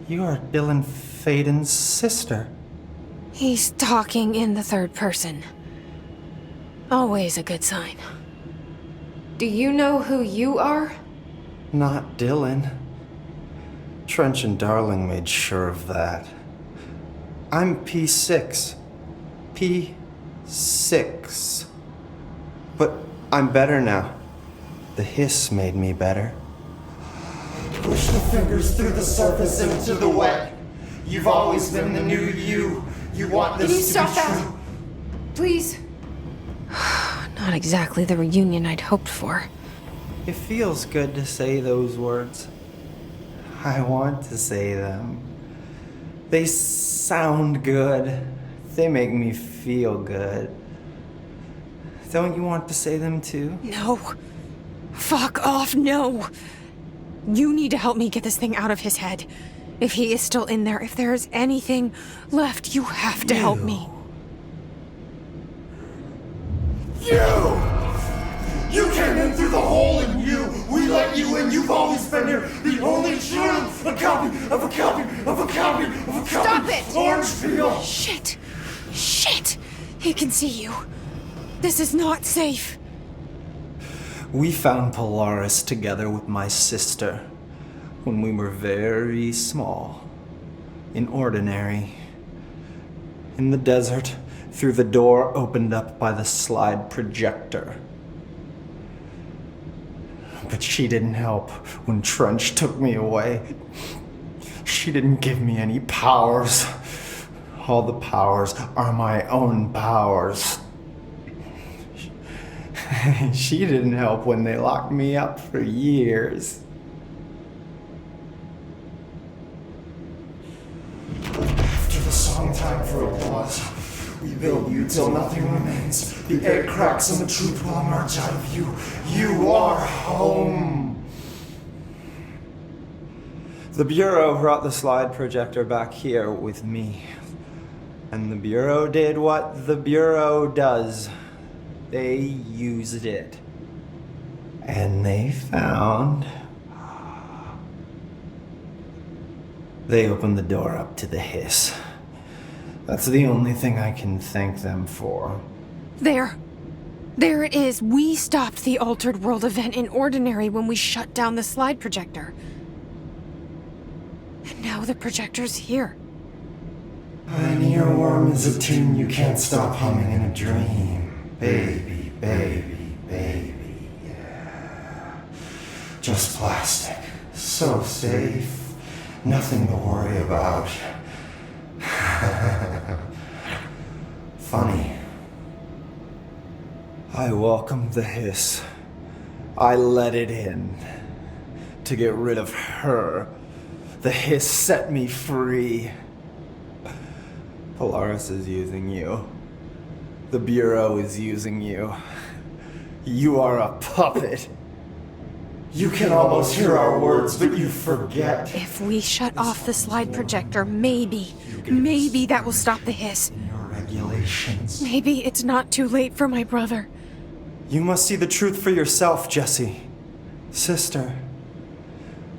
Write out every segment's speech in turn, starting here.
You are Dylan Faden's sister. He's talking in the third person. Always a good sign. Do you know who you are? Not Dylan. Trench and Darling made sure of that. I'm P6. P6. But I'm better now. The hiss made me better. Push the fingers through the surface into the wet. You've always been the new you. You want this Can you to stop be that? true. Please. Not exactly the reunion I'd hoped for. It feels good to say those words. I want to say them. They sound good. They make me feel good. Don't you want to say them too? No. Fuck off, no. You need to help me get this thing out of his head. If he is still in there, if there is anything left, you have to help me. You! You came in through the hole in you. We let you in. You've always been here. The only true. A copy of a copy of a copy of a copy. Stop it! Orange peel. Shit. Shit. He can see you. This is not safe. We found Polaris together with my sister when we were very small, in Ordinary, in the desert, through the door opened up by the slide projector. But she didn't help when Trench took me away. She didn't give me any powers. All the powers are my own powers. She didn't help when they locked me up for years. After the song time for applause, we build you till nothing remains. The air cracks and the truth will emerge out of you. You are home. The Bureau brought the slide projector back here with me. And the Bureau did what the Bureau does. They used it. And they found... They opened the door up to the hiss. That's the only thing I can thank them for. There. There it is. We stopped the Altered World event in Ordinary when we shut down the slide projector. And now the projector's here. An earworm is a tune you can't stop humming in a dream. Baby, baby, baby, yeah. Just plastic. So safe. Nothing to worry about. Funny. I welcomed the hiss. I let it in. To get rid of her. The hiss set me free. Polaris is using you. The Bureau is using you. You are a puppet. You can almost hear our words, but you forget. If we shut off the slide projector, maybe that will stop the hiss. Your regulations. Maybe it's not too late for my brother. You must see the truth for yourself, Jesse. Sister.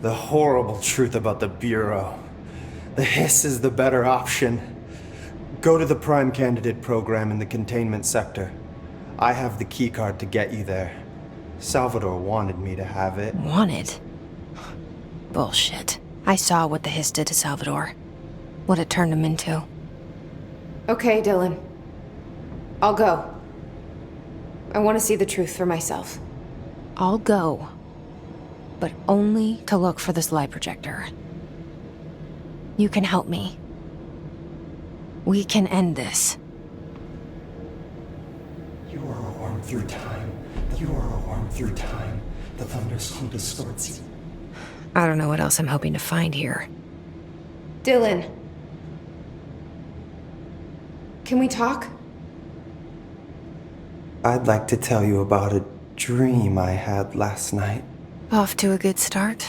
The horrible truth about the Bureau. The hiss is the better option. Go to the Prime Candidate program in the Containment sector. I have the keycard to get you there. Salvador wanted me to have it. Wanted? Bullshit. I saw what the hiss did to Salvador. What it turned him into. Okay, Dylan. I'll go. I want to see the truth for myself. I'll go. But only to look for the slide projector. You can help me. We can end this. You are a worm through time. You are a worm through time. The thunderstorm distorts you. I don't know what else I'm hoping to find here. Dylan. Can we talk? I'd like to tell you about a dream I had last night. Off to a good start.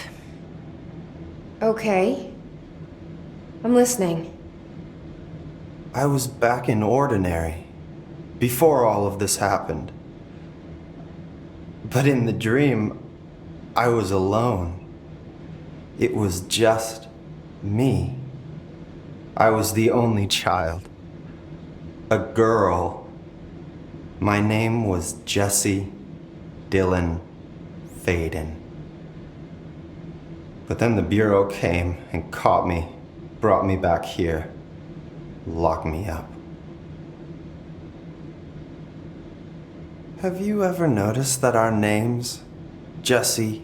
Okay. I'm listening. I was back in Ordinary, before all of this happened. But in the dream, I was alone. It was just Me. I was the only child. A girl. My name was Jesse Dylan Faden. But then the Bureau came and caught me, brought me back here, locked me up. Have you ever noticed that our names, Jesse,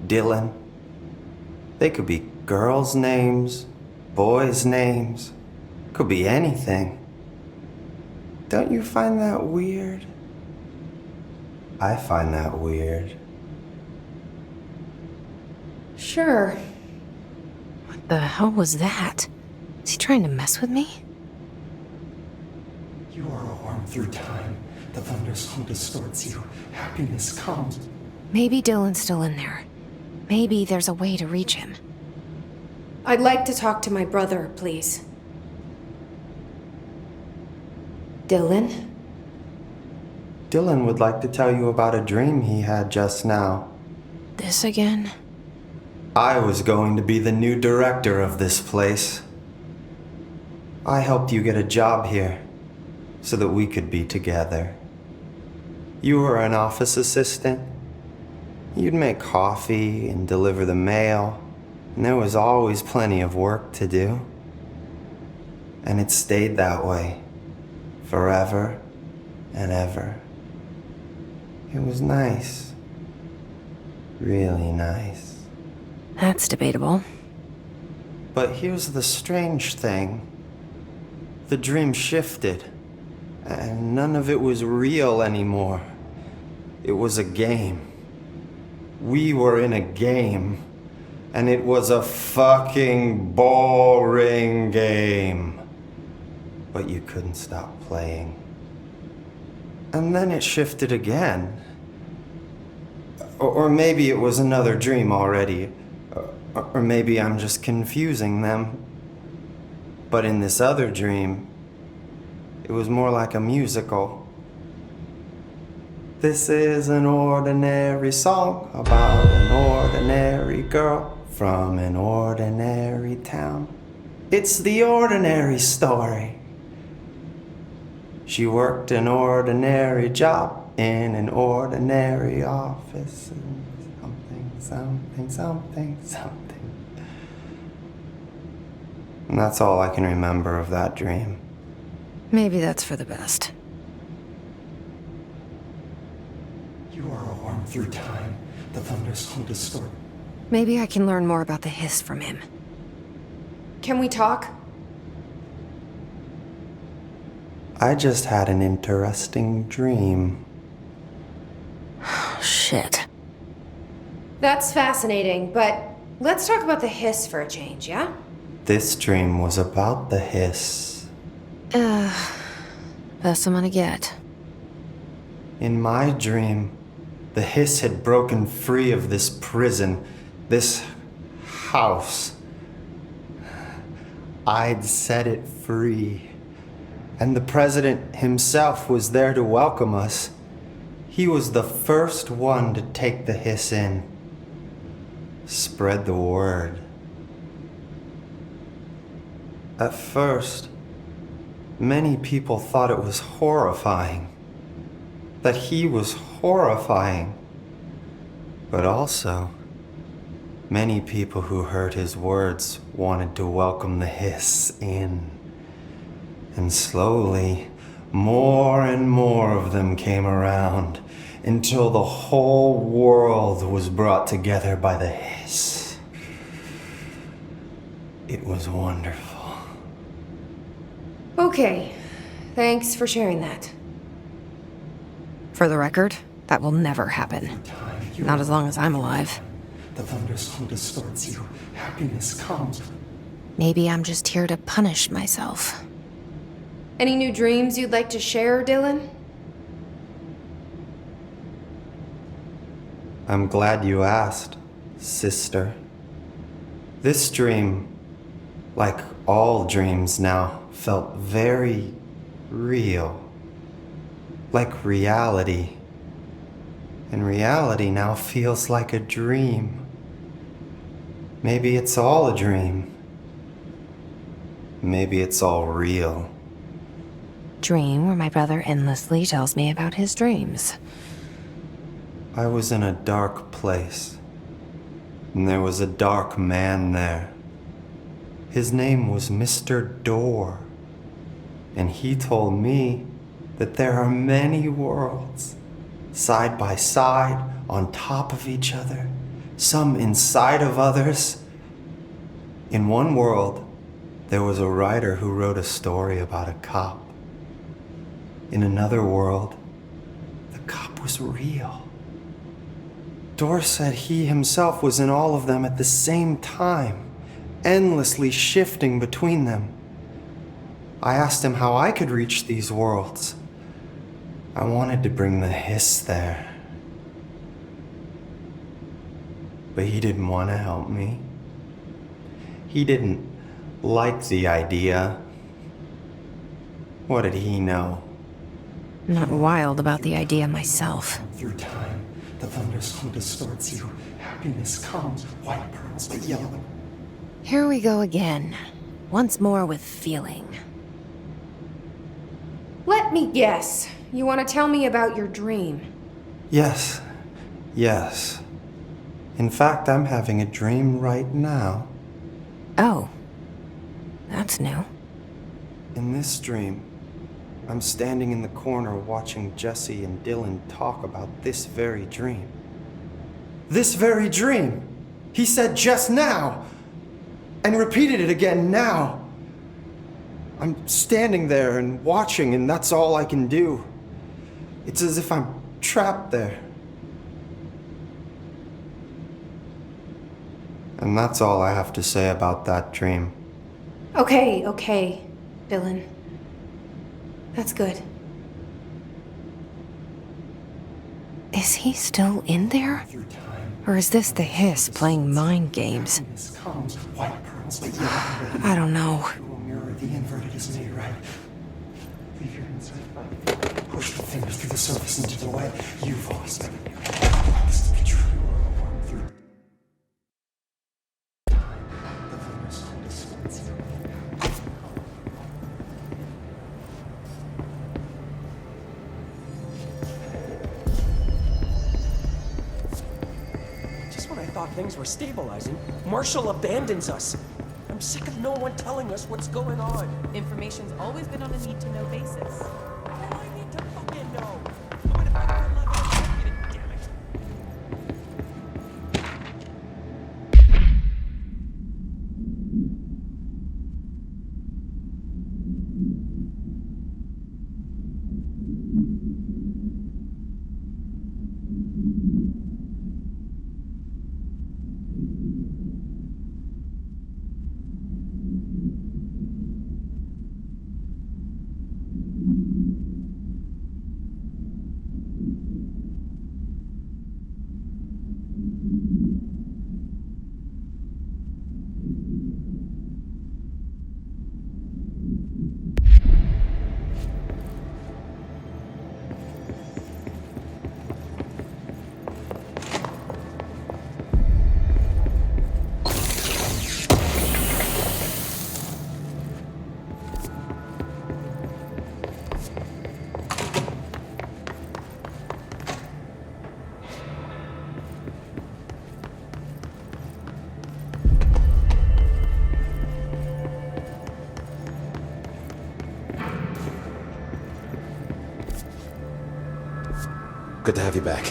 Dylan, they could be girls' names, boys' names, could be anything. Don't you find that weird? I find that weird. Sure. What the hell was that? Is he trying to mess with me? You are a worm through time. The thunderstorm distorts you. Happiness comes. Maybe Dylan's still in there. Maybe there's a way to reach him. I'd like to talk to my brother, please. Dylan? Dylan would like to tell you about a dream he had just now. This again? I was going to be the new director of this place. I helped you get a job here so that we could be together. You were an office assistant. You'd make coffee and deliver the mail, and there was always plenty of work to do. And it stayed that way, forever and ever. It was nice. Really nice. That's debatable. But here's the strange thing. The dream shifted, and none of it was real anymore. It was a game. We were in a game, and it was a fucking boring game. But you couldn't stop playing. And then it shifted again. Or maybe it was another dream already. Or maybe I'm just confusing them. But in this other dream, it was more like a musical. This is an ordinary song about an ordinary girl from an ordinary town. It's the ordinary story. She worked an ordinary job in an ordinary office. Something. And that's all I can remember of that dream. Maybe that's for the best. You are a worm through time. The thunderstorm distort. Maybe I can learn more about the hiss from him. Can we talk? I just had an interesting dream. Shit. That's fascinating, but let's talk about the hiss for a change, yeah? This dream was about the hiss. Best I'm gonna get. In my dream, the hiss had broken free of this prison, this house. I'd set it free. And the president himself was there to welcome us. He was the first one to take the hiss in. Spread the word. At first, many people thought it was horrifying. That he was horrifying. But also, many people who heard his words wanted to welcome the hiss in. And slowly, more and more of them came around until the whole world was brought together by the hiss. It was wonderful. Okay. Thanks for sharing that. For the record, that will never happen. Time. Not as long as I'm alive. The thunderstorm distorts you. Happiness comes. Maybe I'm just here to punish myself. Any new dreams you'd like to share, Dylan? I'm glad you asked, sister. This dream, like all dreams now, felt very real. Like reality. And reality now feels like a dream. Maybe it's all a dream. Maybe it's all real. Dream where my brother endlessly tells me about his dreams. I was in a dark place, and there was a dark man there. His name was Mr. Door, and he told me that there are many worlds, side by side, on top of each other, some inside of others. In one world, there was a writer who wrote a story about a cop. In another world, the cop was real. Door said he himself was in all of them at the same time, endlessly shifting between them. I asked him how I could reach these worlds. I wanted to bring the hiss there. But he didn't want to help me. He didn't like the idea. What did he know? Not wild about the idea myself. Through time, the thunderstorm distorts you. Happiness comes, white pearls, but yellow. Here we go again. Once more with feeling. Let me guess. You want to tell me about your dream? Yes. In fact, I'm having a dream right now. Oh. That's new. In this dream, I'm standing in the corner watching Jesse and Dylan talk about this very dream. This very dream! He said just now! And repeated it again now! I'm standing there and watching, and that's all I can do. It's as if I'm trapped there. And that's all I have to say about that dream. Okay, Dylan. That's good. Is he still in there? Through time, Or is this the hiss playing mind games? happiness comes, white pearls, but yellow. I don't know. You will mirror the inverted is made right. Leave your inside. Push the fingers through the surface into the wet. You've always been. This to be true. Through time, the thunderstorm distorts you. Just when I thought things were stabilizing, Marshall abandons us. I'm sick of no one telling us what's going on. Information's always been on a need-to-know basis. What do I need to fucking know? I'm gonna find out what level I'm getting, damn it. Good to have you back.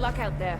luck out there.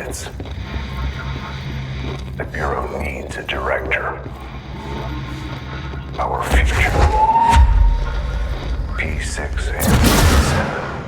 minutes. The Bureau needs a director. Our future. P6 and P7.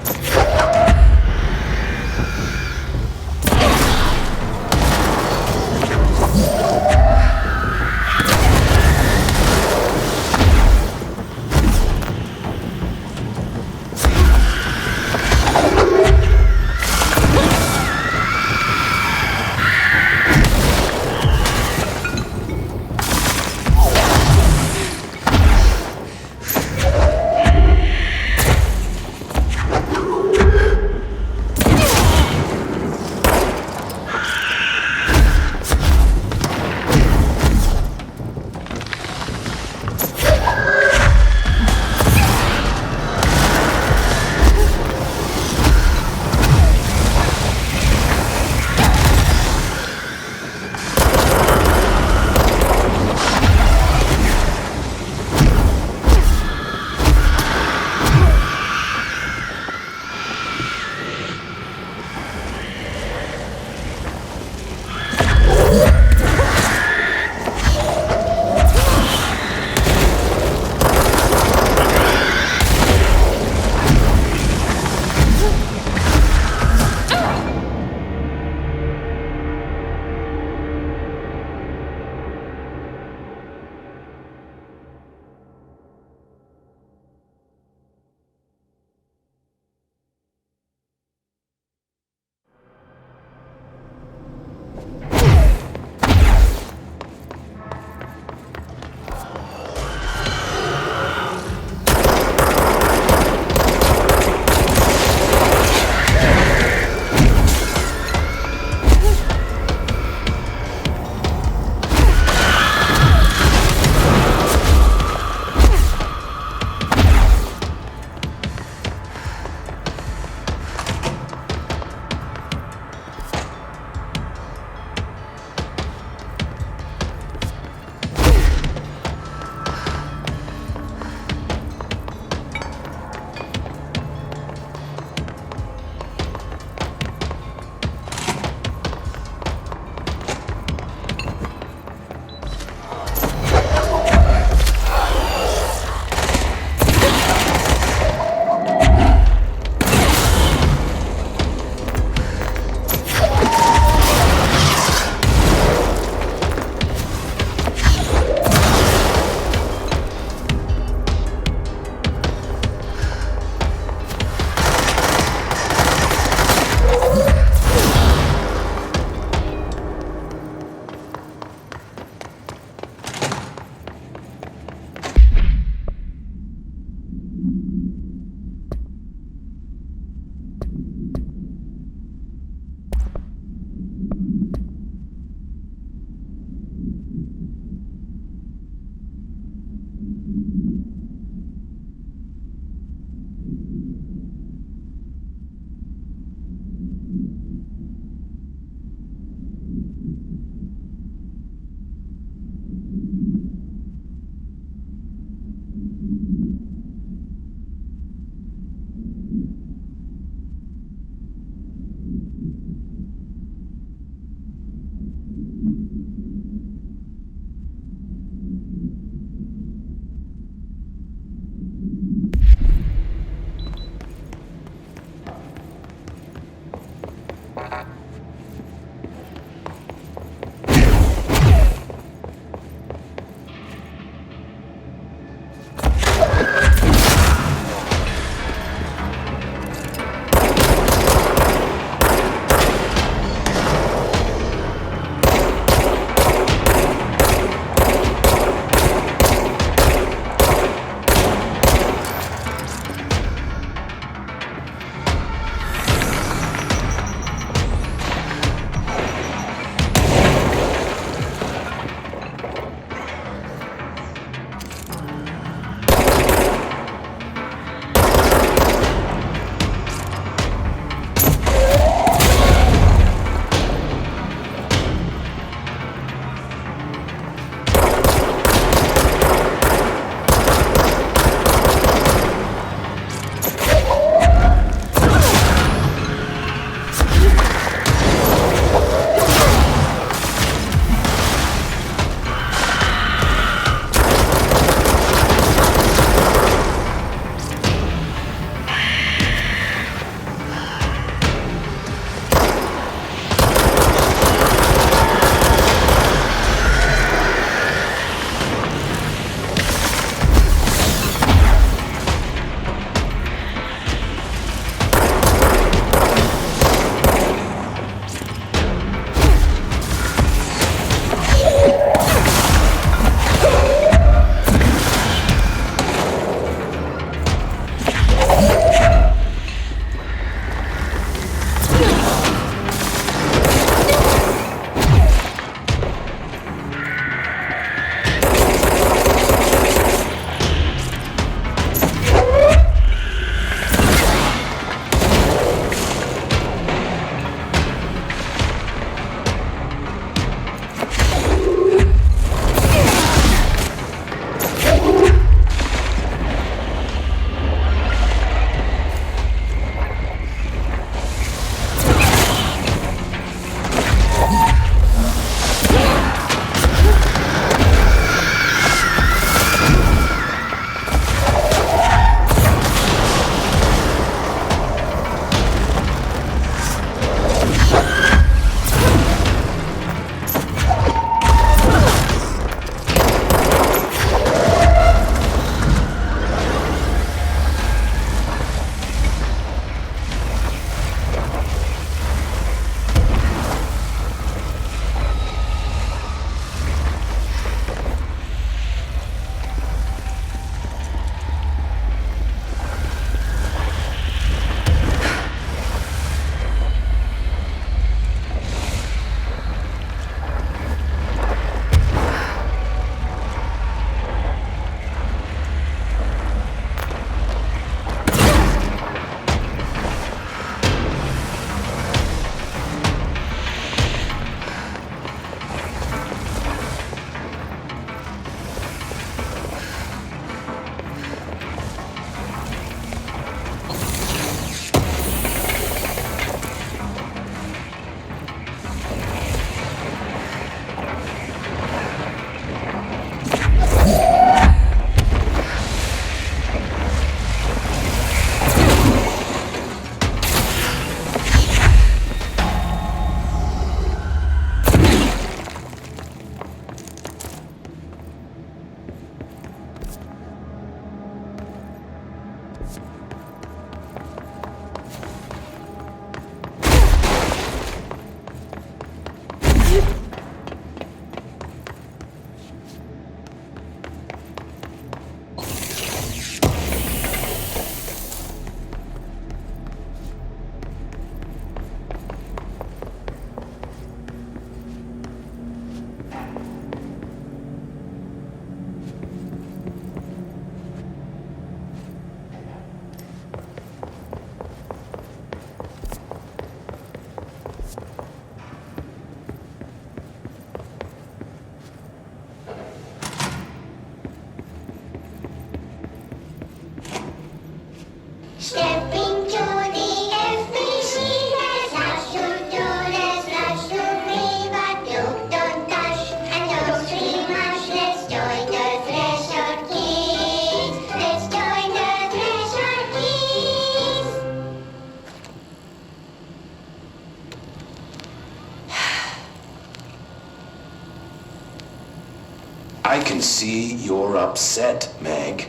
I can see you're upset, Meg.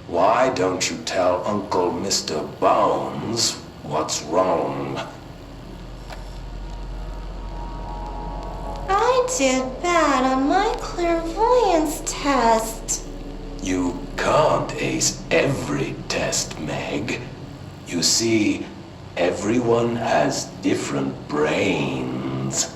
Why don't you tell Uncle Mr. Bones what's wrong? I did bad on my clairvoyance test. You can't ace every test, Meg. You see, everyone has different brains.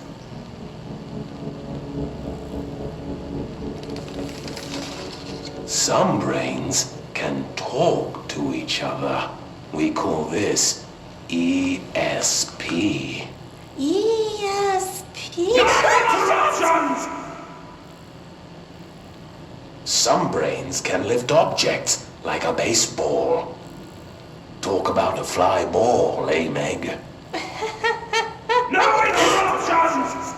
Some brains can talk to each other. We call this ESP. ESP? Some brains can lift objects, like a baseball. Talk about a fly ball, eh, Meg? No interruptions!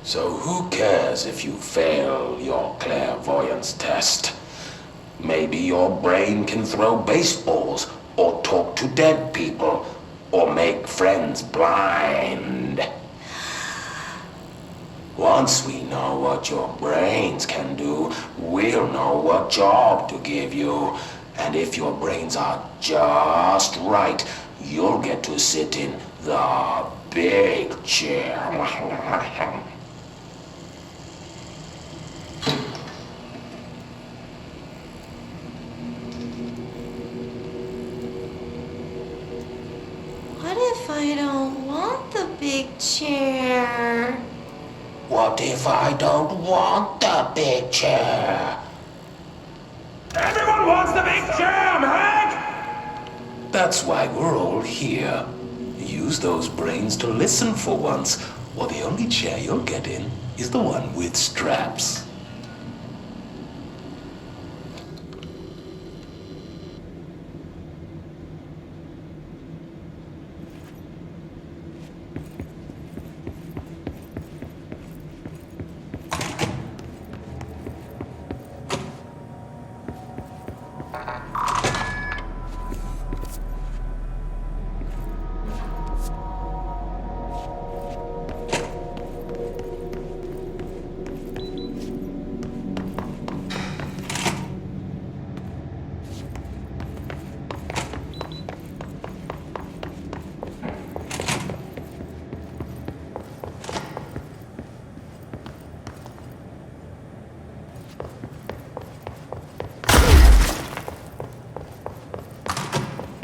So who cares if you fail your clairvoyance test? Maybe your brain can throw baseballs, or talk to dead people, or make friends blind. Once we know what your brains can do, we'll know what job to give you. And if your brains are just right, you'll get to sit in the big chair. What if I don't want the big chair? What if I don't want the big chair? Everyone wants the big chair, Meg! That's why we're all here. Use those brains to listen for once, or the only chair you'll get in is the one with straps.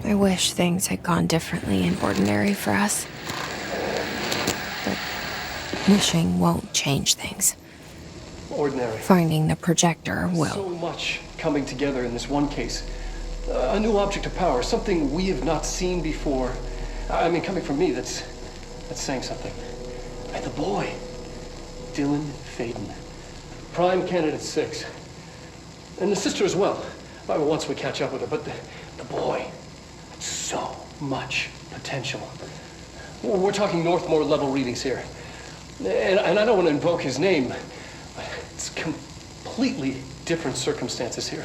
I wish things had gone differently in Ordinary for us. But wishing won't change things. Ordinary. Finding the projector will. So much coming together in this one case. A new object of power, something we have not seen before. I mean, coming from me, that's saying something. And the boy, Dylan Faden, prime candidate 6. And the sister as well. Once we catch up with her, but the boy, so much potential. We're talking Northmore level readings here. And I don't want to invoke his name. It's completely different circumstances here.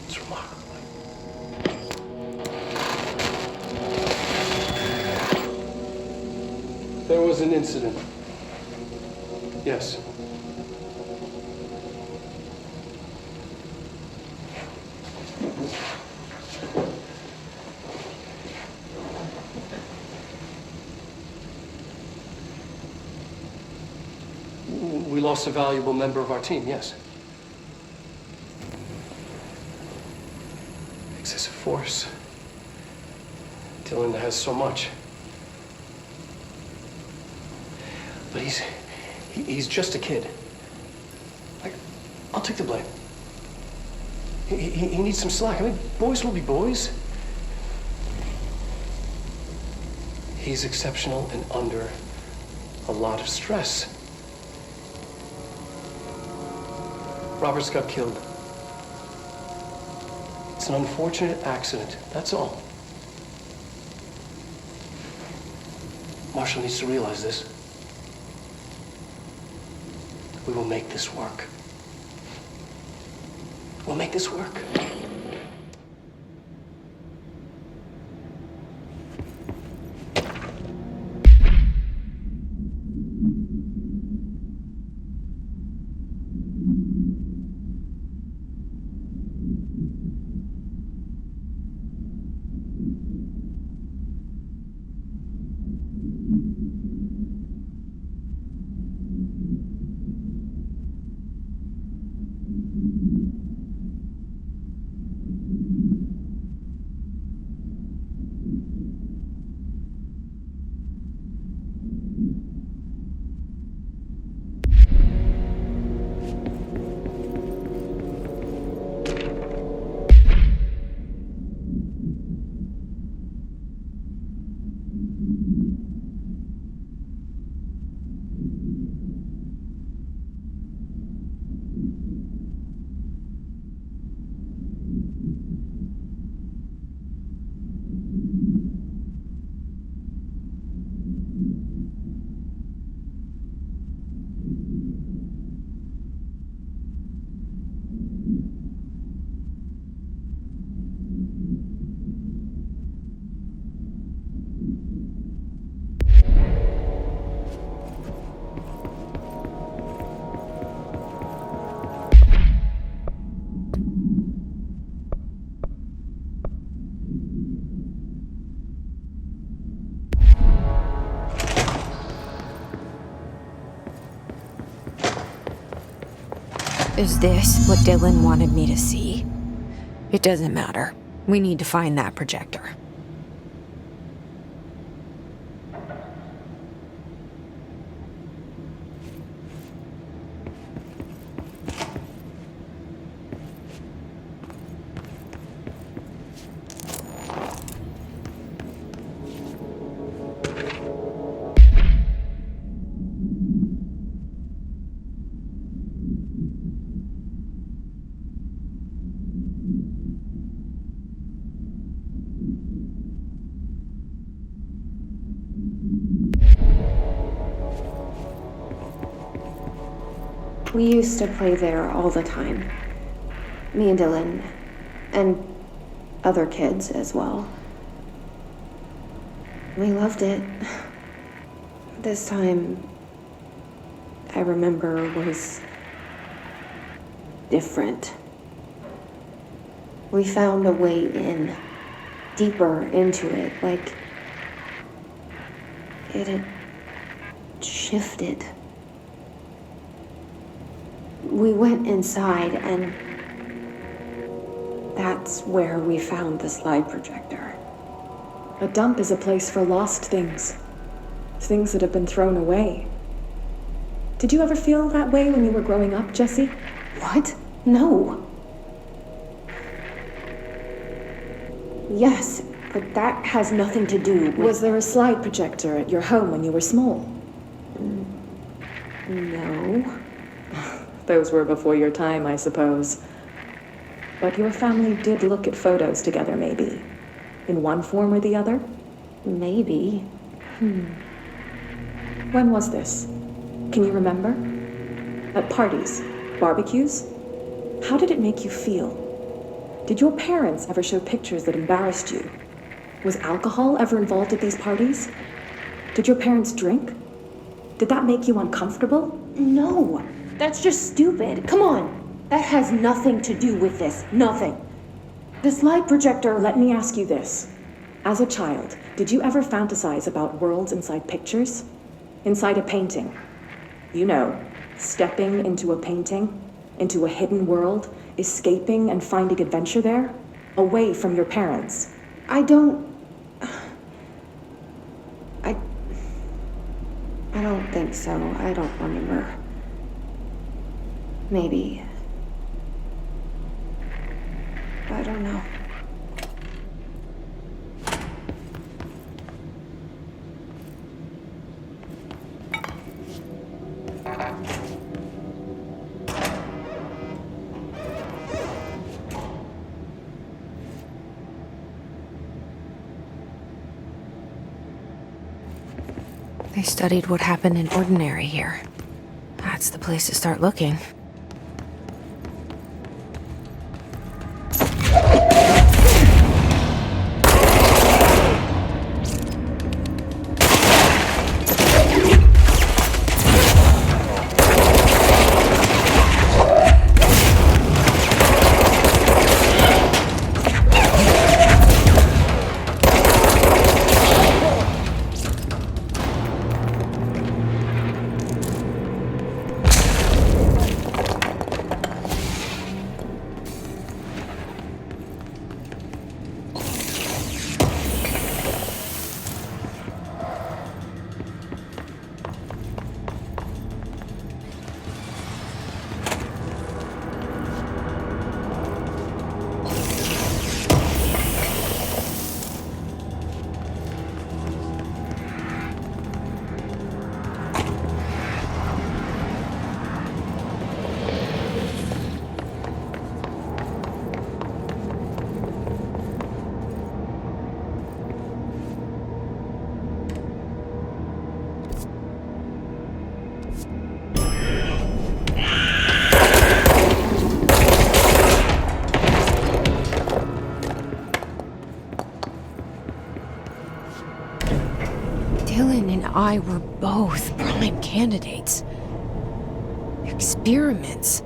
It's remarkable. There was an incident. Yes. We lost a valuable member of our team, yes. Excessive force. Dylan has so much. But he's just a kid. I'll take the blame. He needs some slack. I mean, boys will be boys. He's exceptional and under a lot of stress. Robert's got killed. It's an unfortunate accident, that's all. Marshall needs to realize this. We will make this work. We'll make this work. Is this what Dylan wanted me to see? It doesn't matter. We need to find that projector. We used to play there all the time. Me and Dylan, and other kids as well. We loved it. This time, I remember, was different. We found a way in, deeper into it, like it had shifted. We went inside, and that's where we found the slide projector. A dump is a place for lost things. Things that have been thrown away. Did you ever feel that way when you were growing up, Jesse? What? No. Yes, but that has nothing to do with... Was there a slide projector at your home when you were small? No. Those were before your time, I suppose. But your family did look at photos together, maybe. In one form or the other? Maybe. When was this? Can you remember? At parties? Barbecues? How did it make you feel? Did your parents ever show pictures that embarrassed you? Was alcohol ever involved at these parties? Did your parents drink? Did that make you uncomfortable? No. That's just stupid. Come on. That has nothing to do with this. Nothing. The slide projector, let me ask you this. As a child, did you ever fantasize about worlds inside pictures? Inside a painting? You know, stepping into a painting, into a hidden world, escaping and finding adventure there, away from your parents. I don't think so. I don't remember. Maybe. I don't know. They studied what happened in Ordinary here. That's the place to start looking. Dylan and I were both prime candidates. Experiments.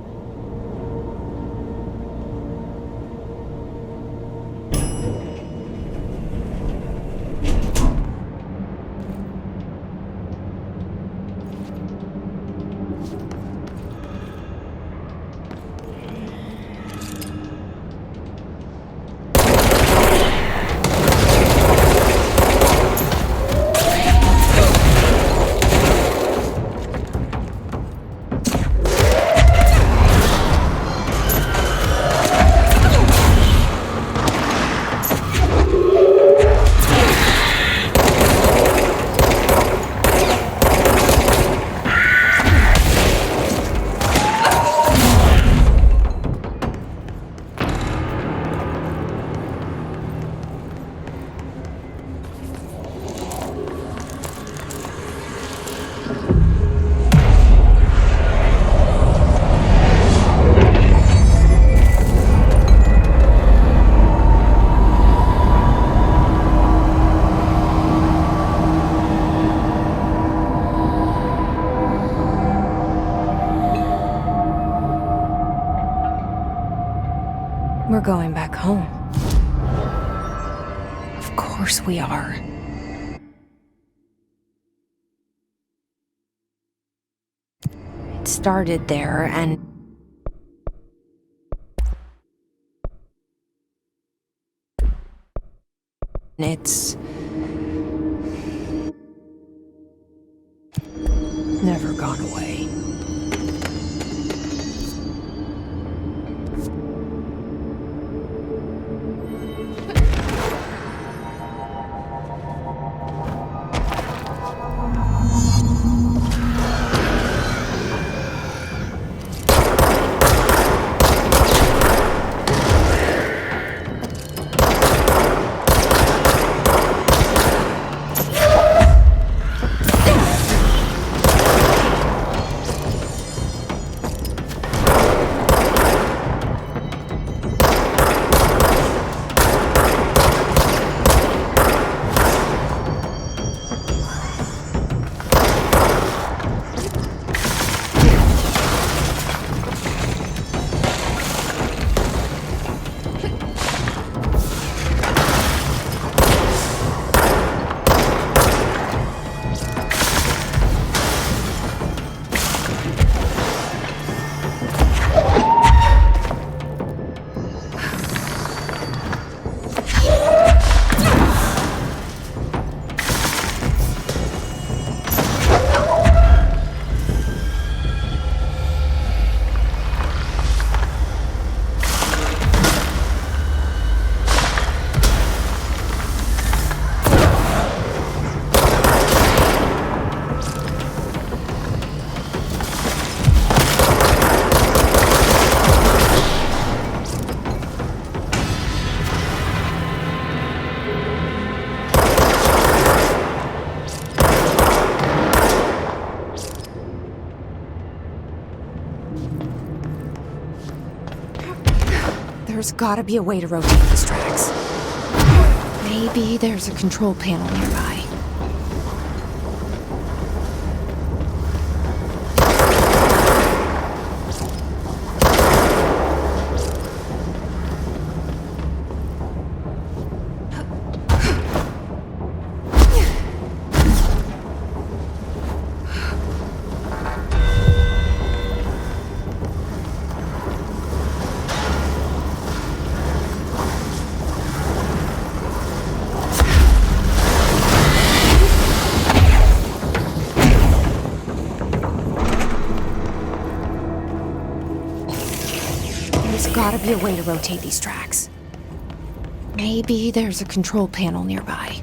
We're going back home. Of course we are. It started there, and it's never gone away. There's gotta be a way to rotate these tracks. Maybe there's a control panel nearby. There's gotta be a way to rotate these tracks. Maybe there's a control panel nearby.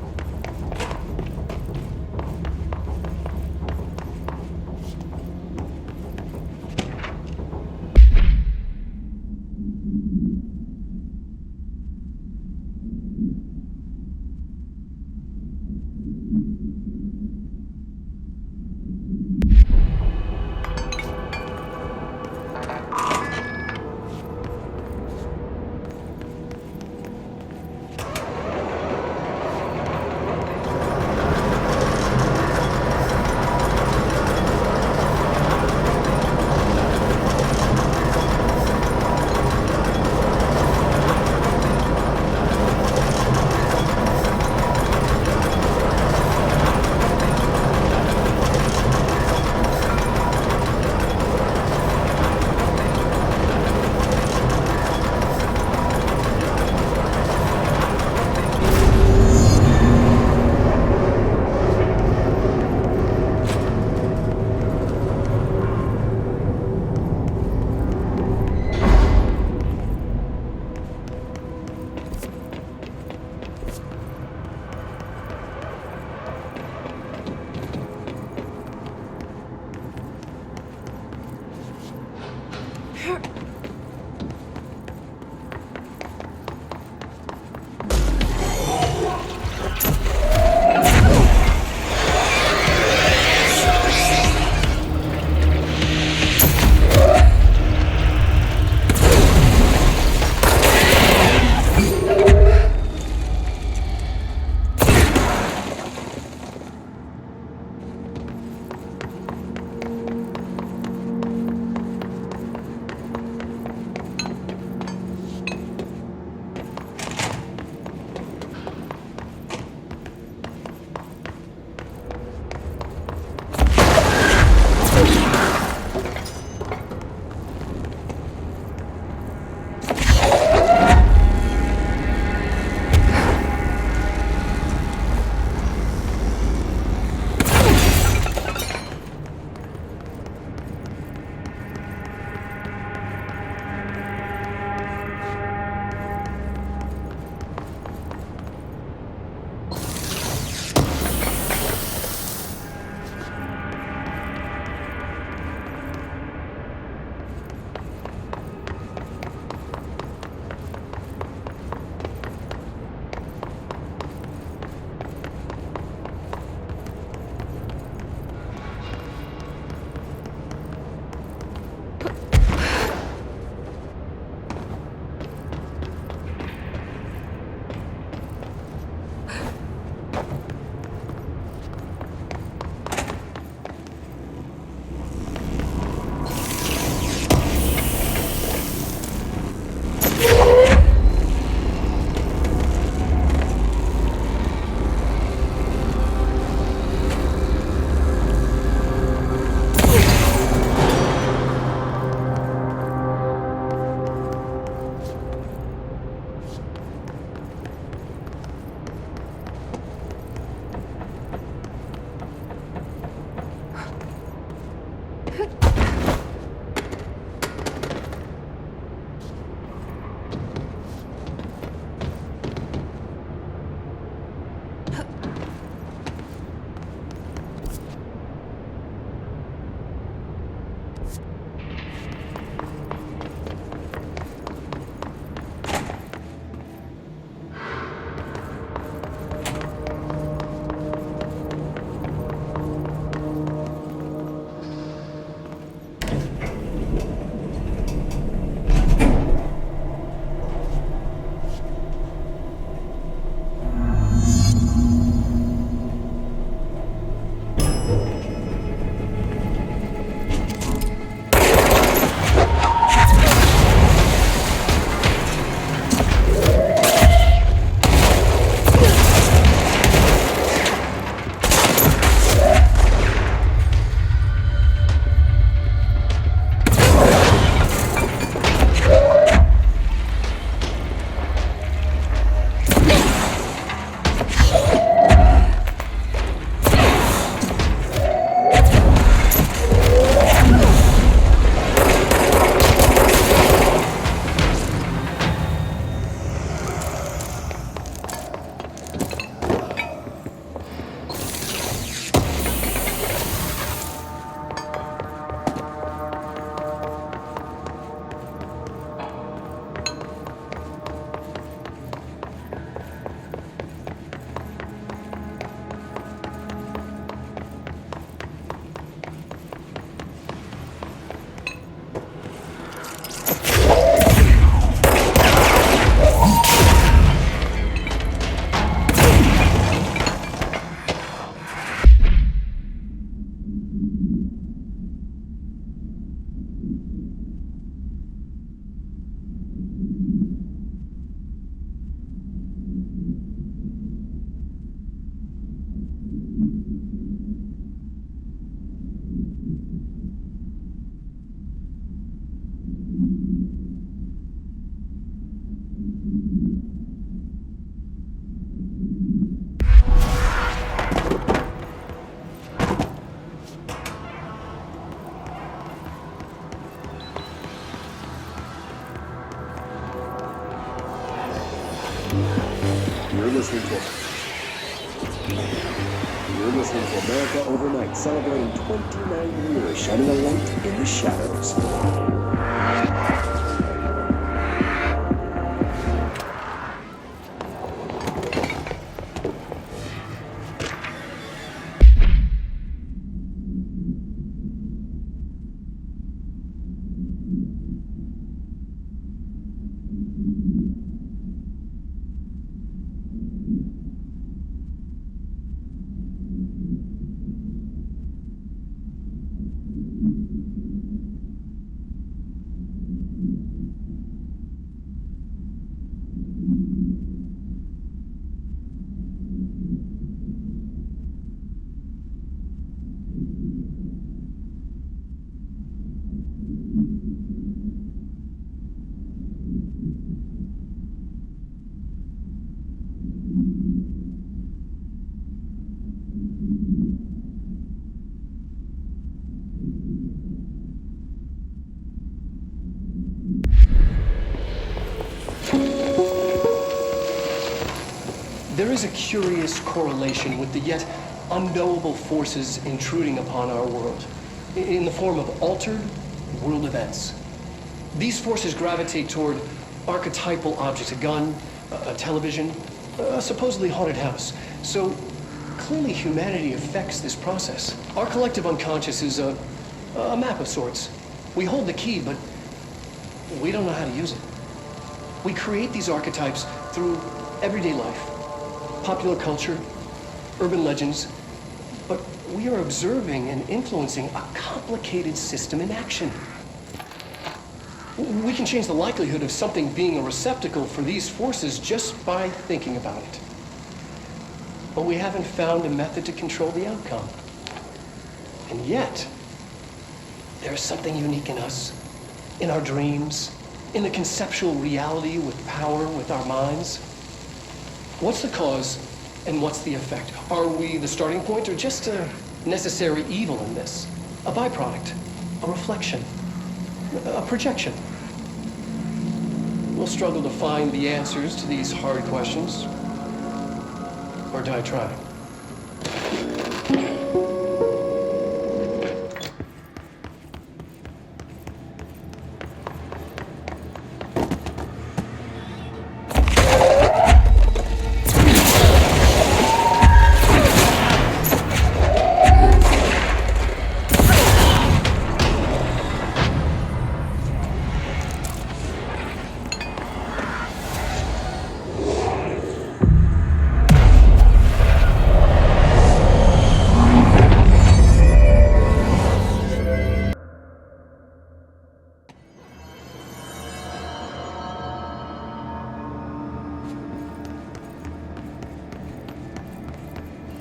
listening to You're listening to America Overnight, celebrating 29 years, shining a light in the shadows. There is a curious correlation with the yet unknowable forces intruding upon our world, in the form of altered world events. These forces gravitate toward archetypal objects, a gun, a television, a supposedly haunted house. So clearly humanity affects this process. Our collective unconscious is a map of sorts. We hold the key, but we don't know how to use it. We create these archetypes through everyday life, popular culture, urban legends, but we are observing and influencing a complicated system in action. We can change the likelihood of something being a receptacle for these forces just by thinking about it. But we haven't found a method to control the outcome. And yet, there's something unique in us, in our dreams, in the conceptual reality with power with our minds. What's the cause and what's the effect? Are we the starting point or just a necessary evil in this? A byproduct, a reflection, a projection? We'll struggle to find the answers to these hard questions. Or die trying.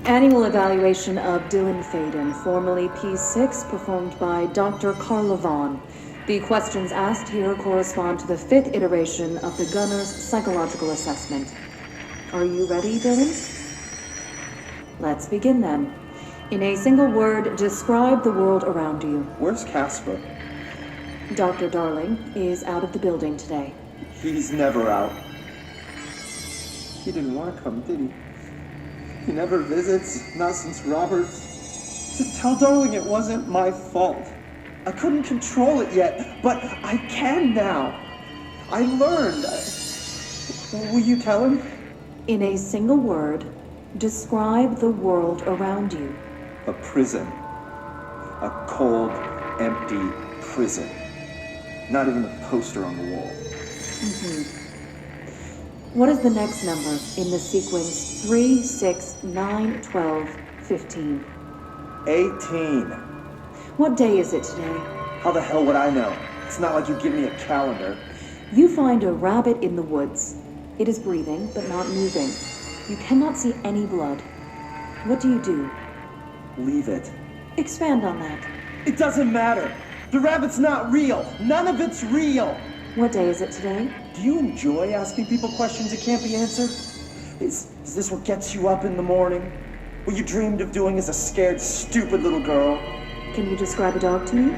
Annual evaluation of Dylan Faden, formerly P6, performed by Dr. Carla Vaughn. The questions asked here correspond to the 5th iteration of the Gunner's psychological assessment. Are you ready, Dylan? Let's begin then. In a single word, describe the world around you. Where's Casper? Dr. Darling is out of the building today. He's never out. He didn't want to come, did he? He never visits, not since Roberts. Tell Darling it wasn't my fault. I couldn't control it yet, but I can now. I learned. Will you tell him? In a single word, describe the world around you. A prison. A cold, empty prison. Not even a poster on the wall. What is the next number in the sequence 3, 6, 9, 12, 15? 18. What day is it today? How the hell would I know? It's not like you give me a calendar. You find a rabbit in the woods. It is breathing, but not moving. You cannot see any blood. What do? Leave it. Expand on that. It doesn't matter. The rabbit's not real. None of it's real. What day is it today? Do you enjoy asking people questions that can't be answered? Is this what gets you up in the morning? What you dreamed of doing as a scared, stupid little girl? Can you describe a dog to me?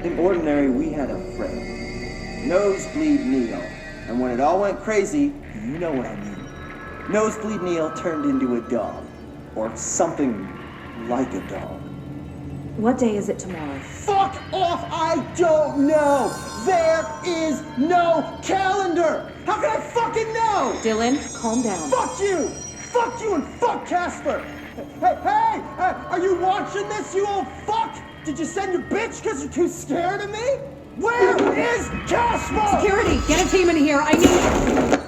In Ordinary, we had a friend. Nosebleed Neil. And when it all went crazy, you know what I mean. Nosebleed Neil turned into a dog. Or something like a dog. What day is it tomorrow? Fuck off! I don't know! There is no calendar! How can I fucking know? Dylan, calm down. Fuck you! Fuck you and fuck Casper! Hey! Are you watching this, you old fuck? Did you send your bitch because you're too scared of me? Where is Casper? Security, get a team in here. I need...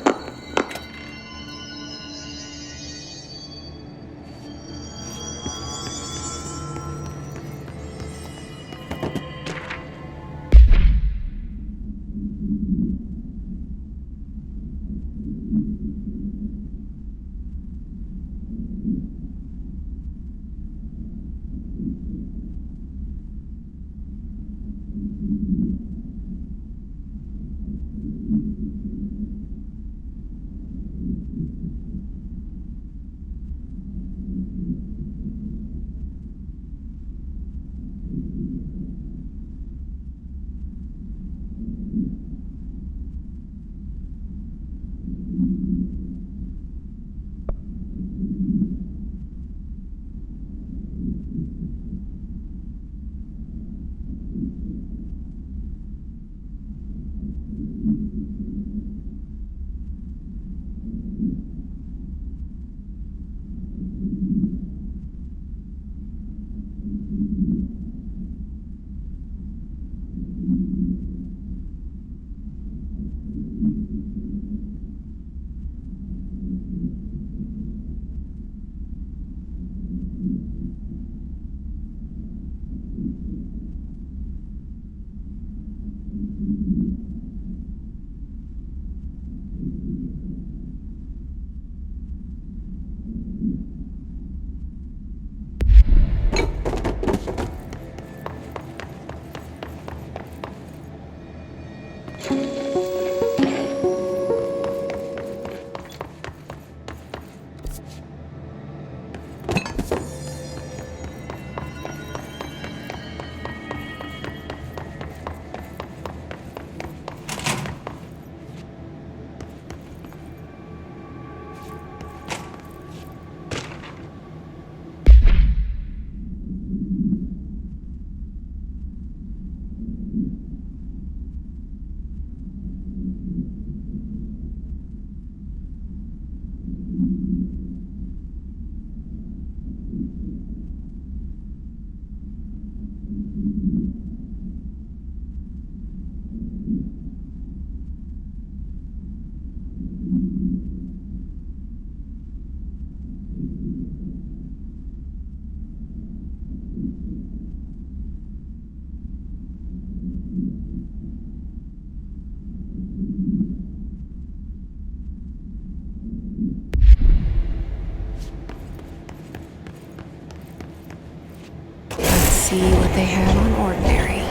See what they have on ordinary.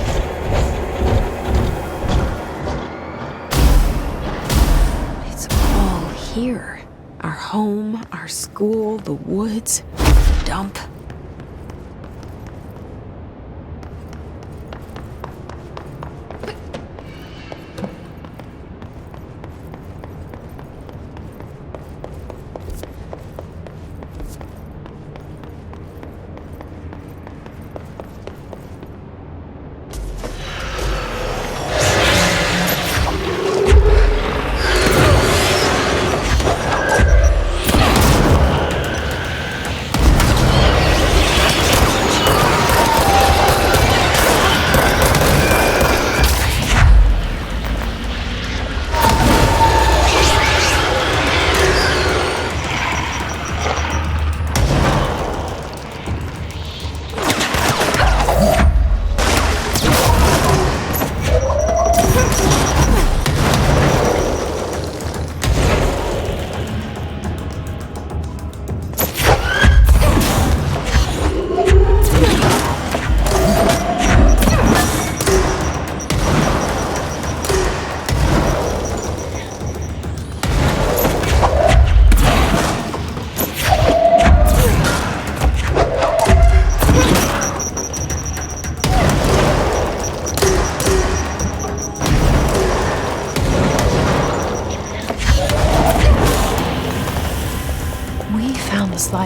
It's all here. Our home, our school, the woods, the dump.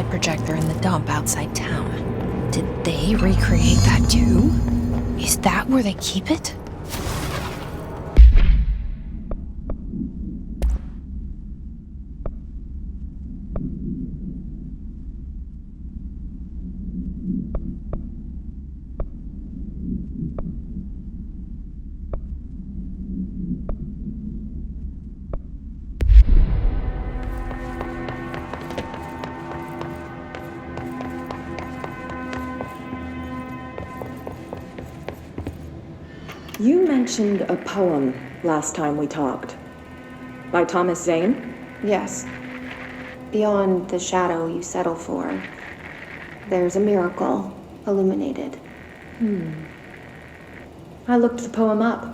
light projector in the dump outside town. Did they recreate that too? Is that where they keep it? You mentioned a poem last time we talked. By Thomas Zane? Yes. Beyond the shadow you settle for, there's a miracle illuminated. I looked the poem up.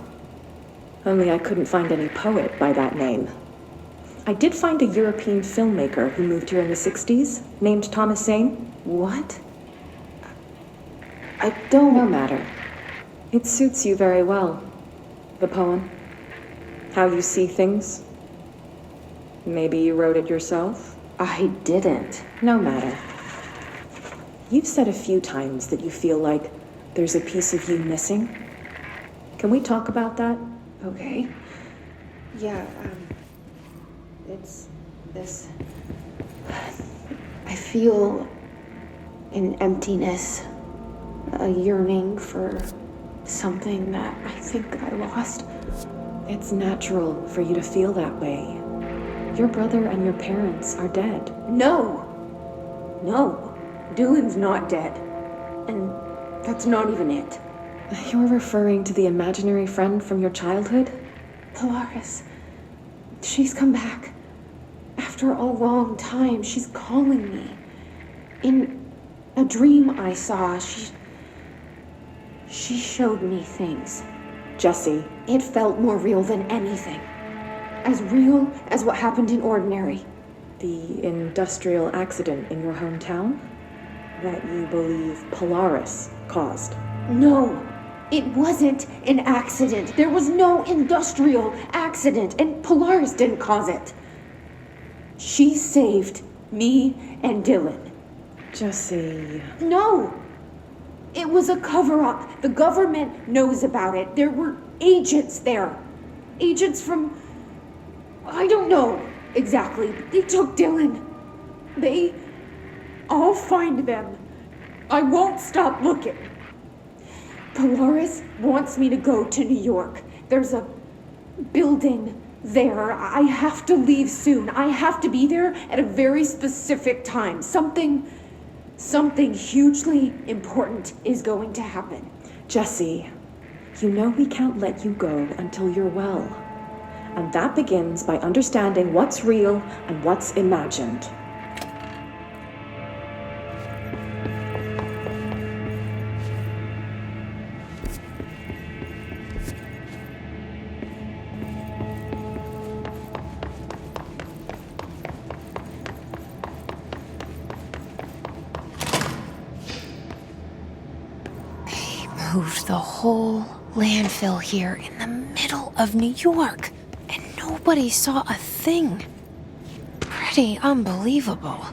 Only I couldn't find any poet by that name. I did find a European filmmaker who moved here in the 60s, named Thomas Zane. What? I don't... No matter. It suits you very well. The poem. How you see things. Maybe you wrote it yourself? I didn't. No matter. You've said a few times that you feel like there's a piece of you missing. Can we talk about that? Okay. Yeah, it's this... I feel an emptiness, a yearning for something that I think I lost. It's natural for you to feel that way. Your brother and your parents are dead. No! Dylan's not dead. And that's not even it. You're referring to the imaginary friend from your childhood? Polaris. She's come back. After a long time, she's calling me. In a dream I saw, she showed me things. Jessie. It felt more real than anything. As real as what happened in Ordinary. The industrial accident in your hometown? That you believe Polaris caused? No, it wasn't an accident. There was no industrial accident, and Polaris didn't cause it. She saved me and Dylan. Jessie... No! It was a cover-up. The government knows about it. There were agents there. Agents from... I don't know exactly. They took Dylan. I'll find them. I won't stop looking. Polaris wants me to go to New York. There's a building there. I have to leave soon. I have to be there at a very specific time. Something hugely important is going to happen. Jessie, you know we can't let you go until you're well. And that begins by understanding what's real and what's imagined. Moved the whole landfill here in the middle of New York, and nobody saw a thing. Pretty unbelievable.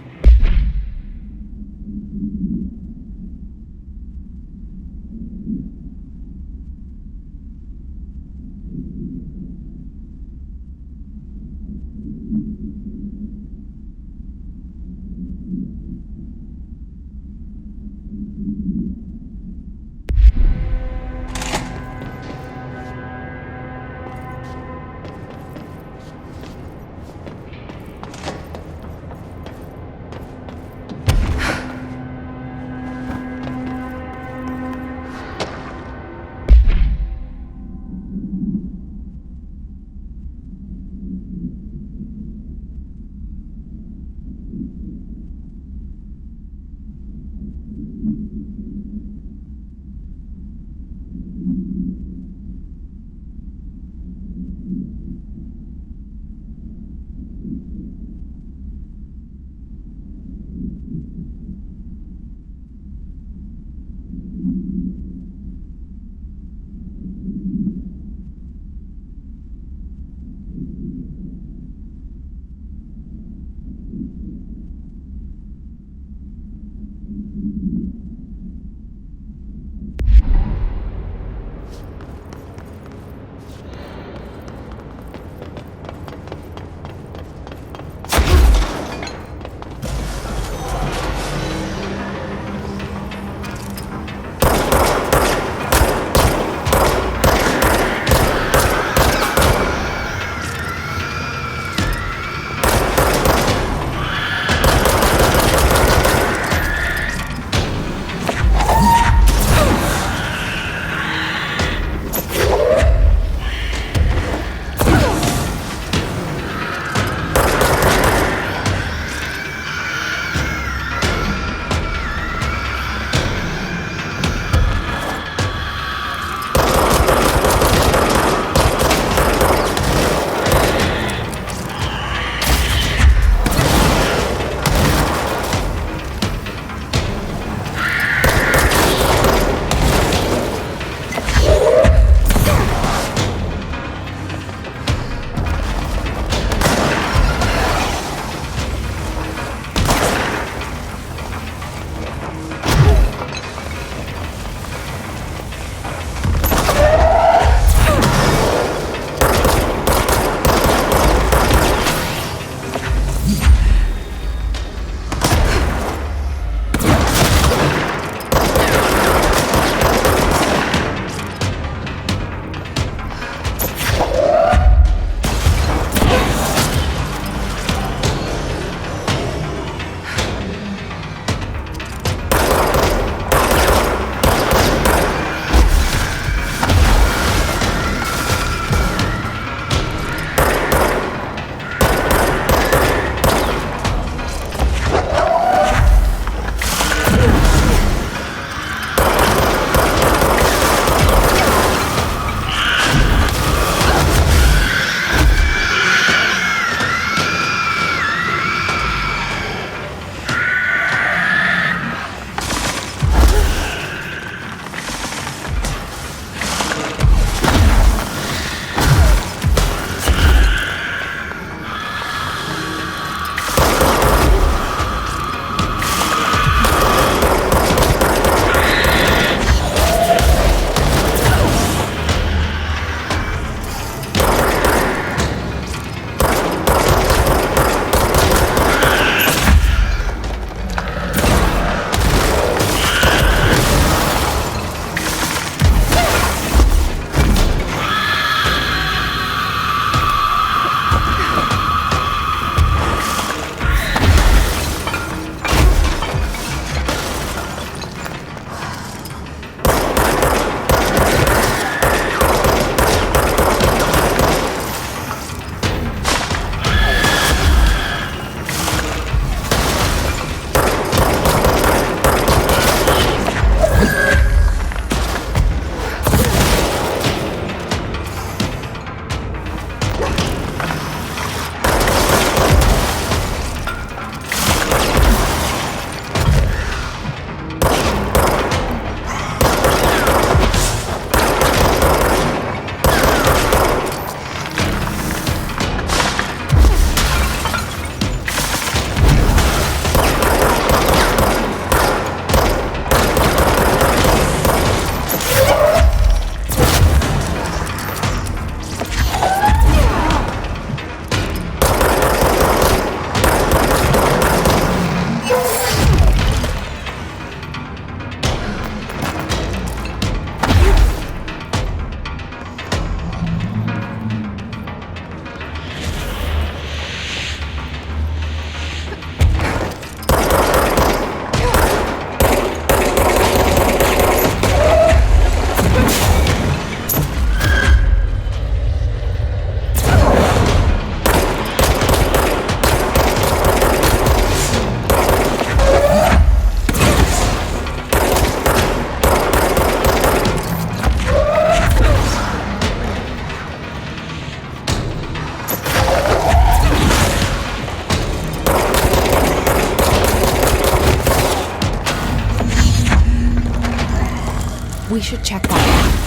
We should check that.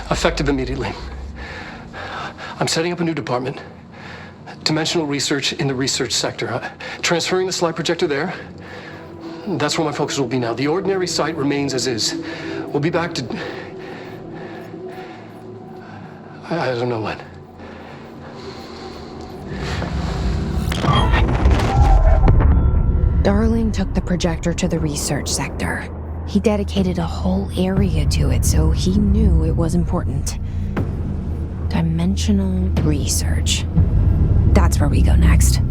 Effective immediately. I'm setting up a new department. Dimensional research in the research sector. Transferring the slide projector there. That's where my focus will be now. The ordinary site remains as is. We'll be back to... I don't know when. Darling took the projector to the research sector. He dedicated a whole area to it, so he knew it was important. Dimensional research. That's where we go next.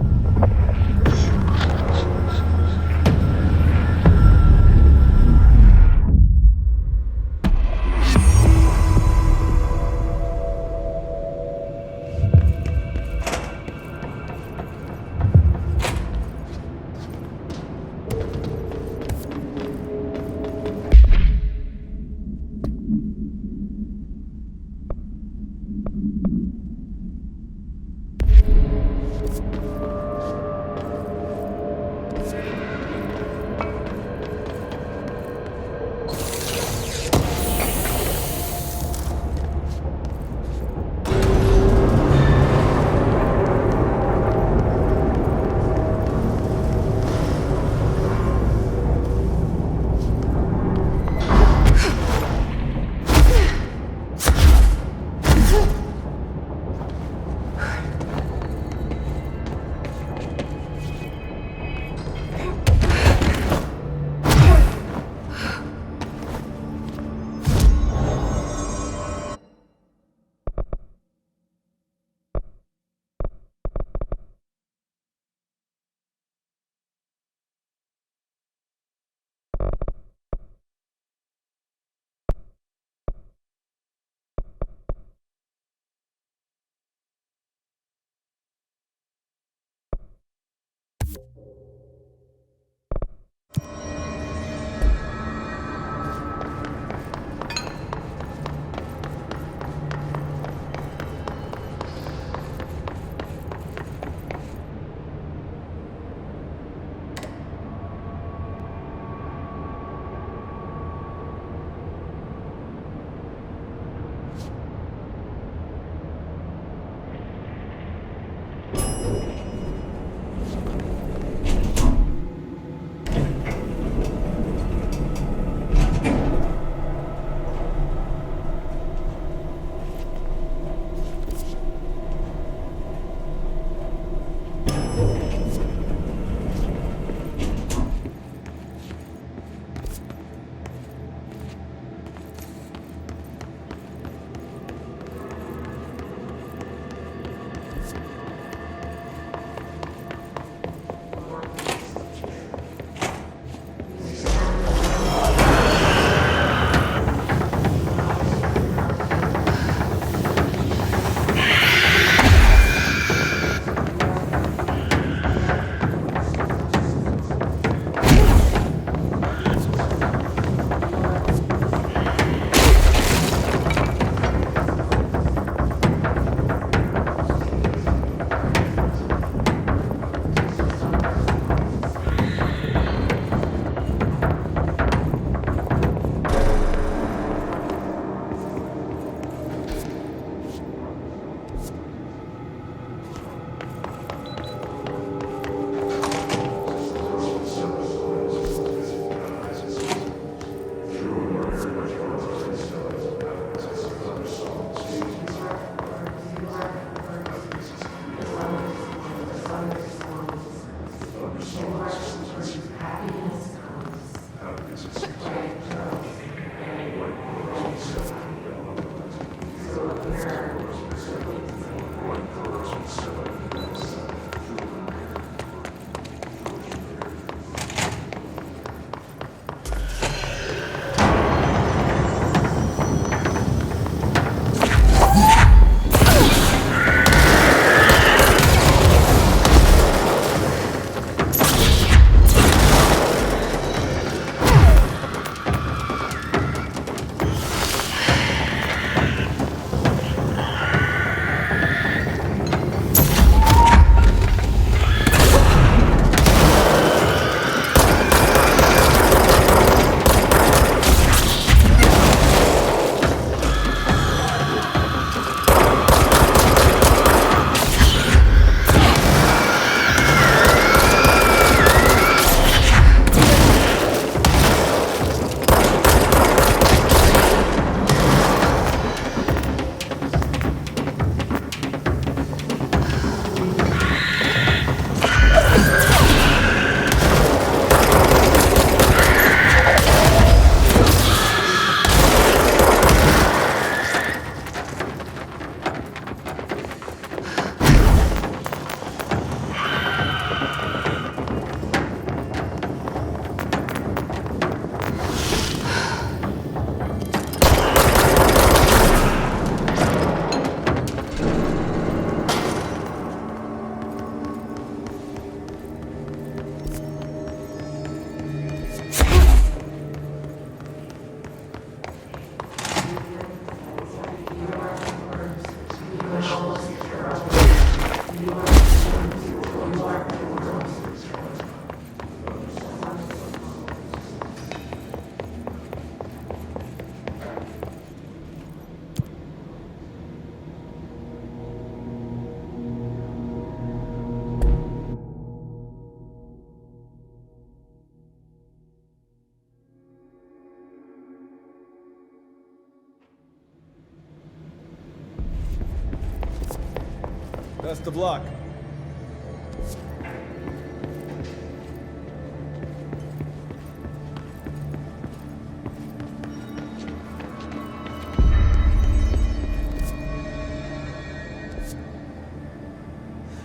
Best of luck.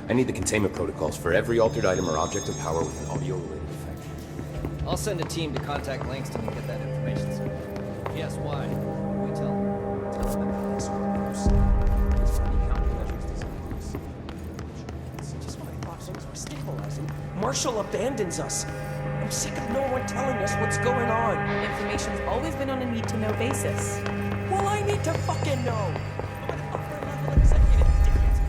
I need the containment protocols for every altered item or object of power with an audio-related effect. I'll send a team to contact Langston and get that information, sir. Yes, why? We tell him. Tell him about this use. Any countermeasures designed this. It's just what I thought things were stabilizing. Marshall abandons us. I'm sick of no one telling us what's going on. Information's always been on a need-to-know basis. Well, I need to fucking know. I'm an upper-level executive, damn it.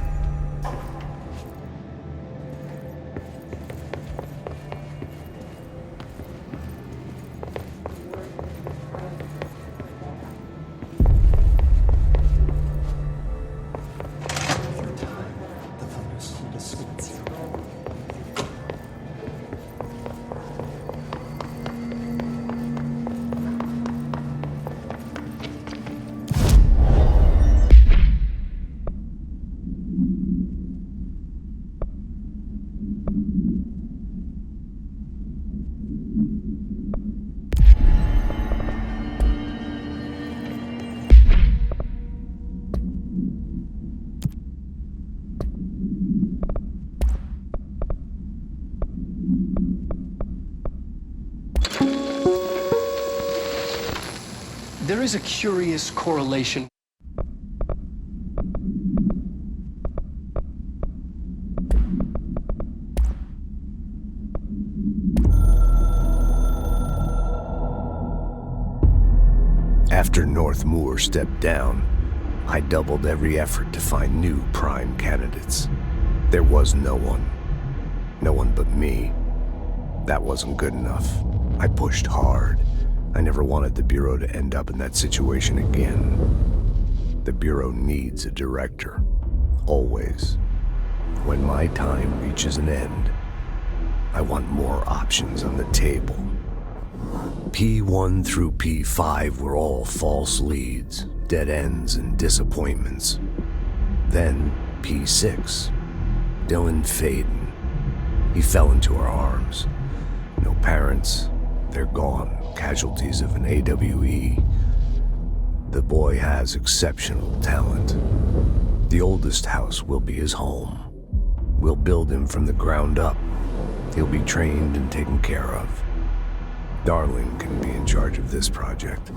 There is a curious correlation. After North Moore stepped down, I doubled every effort to find new prime candidates. There was no one. No one but me. That wasn't good enough. I pushed hard. I never wanted the Bureau to end up in that situation again. The Bureau needs a director. Always. When my time reaches an end, I want more options on the table. P1 through P5 were all false leads, dead ends, and disappointments. Then P6. Dylan Faden. He fell into our arms. No parents. They're gone. Casualties of an AWE. The boy has exceptional talent. The oldest house will be his home. We'll build him from the ground up. He'll be trained and taken care of. Darling can be in charge of this project.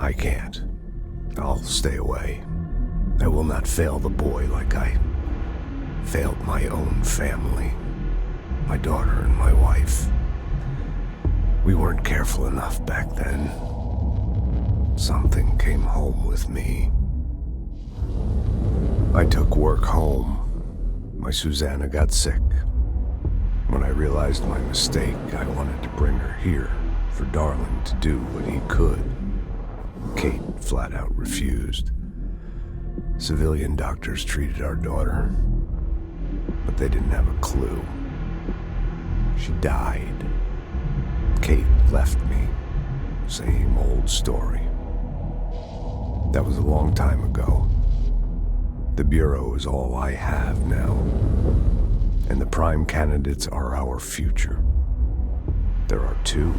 I can't. I'll stay away. I will not fail the boy like I failed my own family, my daughter and my wife. We weren't careful enough back then. Something came home with me. I took work home. My Susanna got sick. When I realized my mistake, I wanted to bring her here for Darling to do what he could. Kate flat out refused. Civilian doctors treated our daughter, but they didn't have a clue. She died. Kate left me. Same old story. That was a long time ago. The Bureau is all I have now. And the prime candidates are our future. There are two,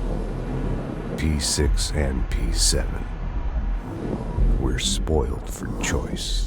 P6 and P7. We're spoiled for choice.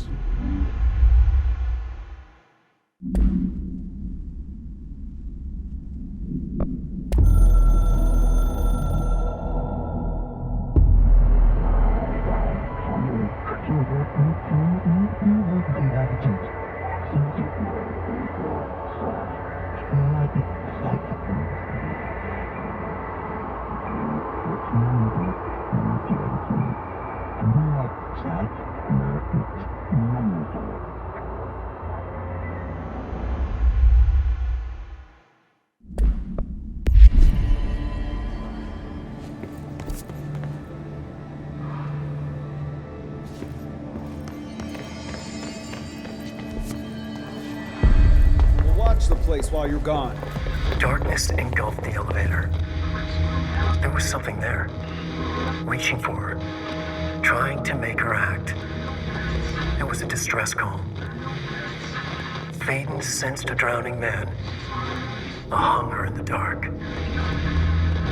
The place while you're gone. Darkness engulfed the elevator. There was something there, reaching for her, trying to make her act. It was a distress call. Faden sensed a drowning man. A hunger in the dark.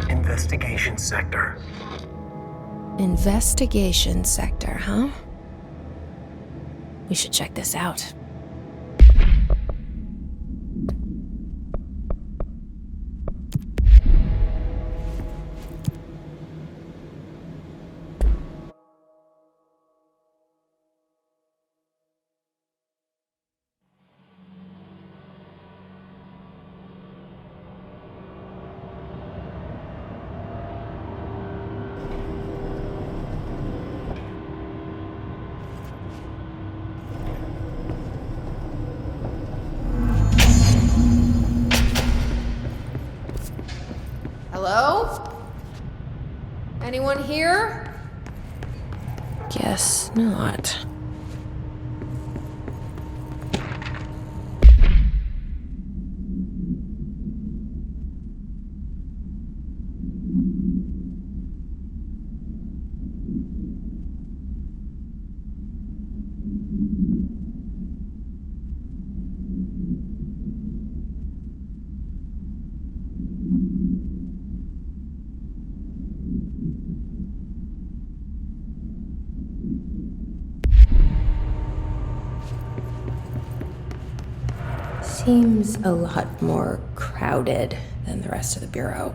Investigation sector. Investigation sector, huh? We should check this out. Hello? Anyone here? Guess not. Seems a lot more crowded than the rest of the Bureau.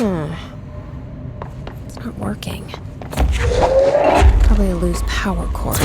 It's not working. Probably a loose power cord.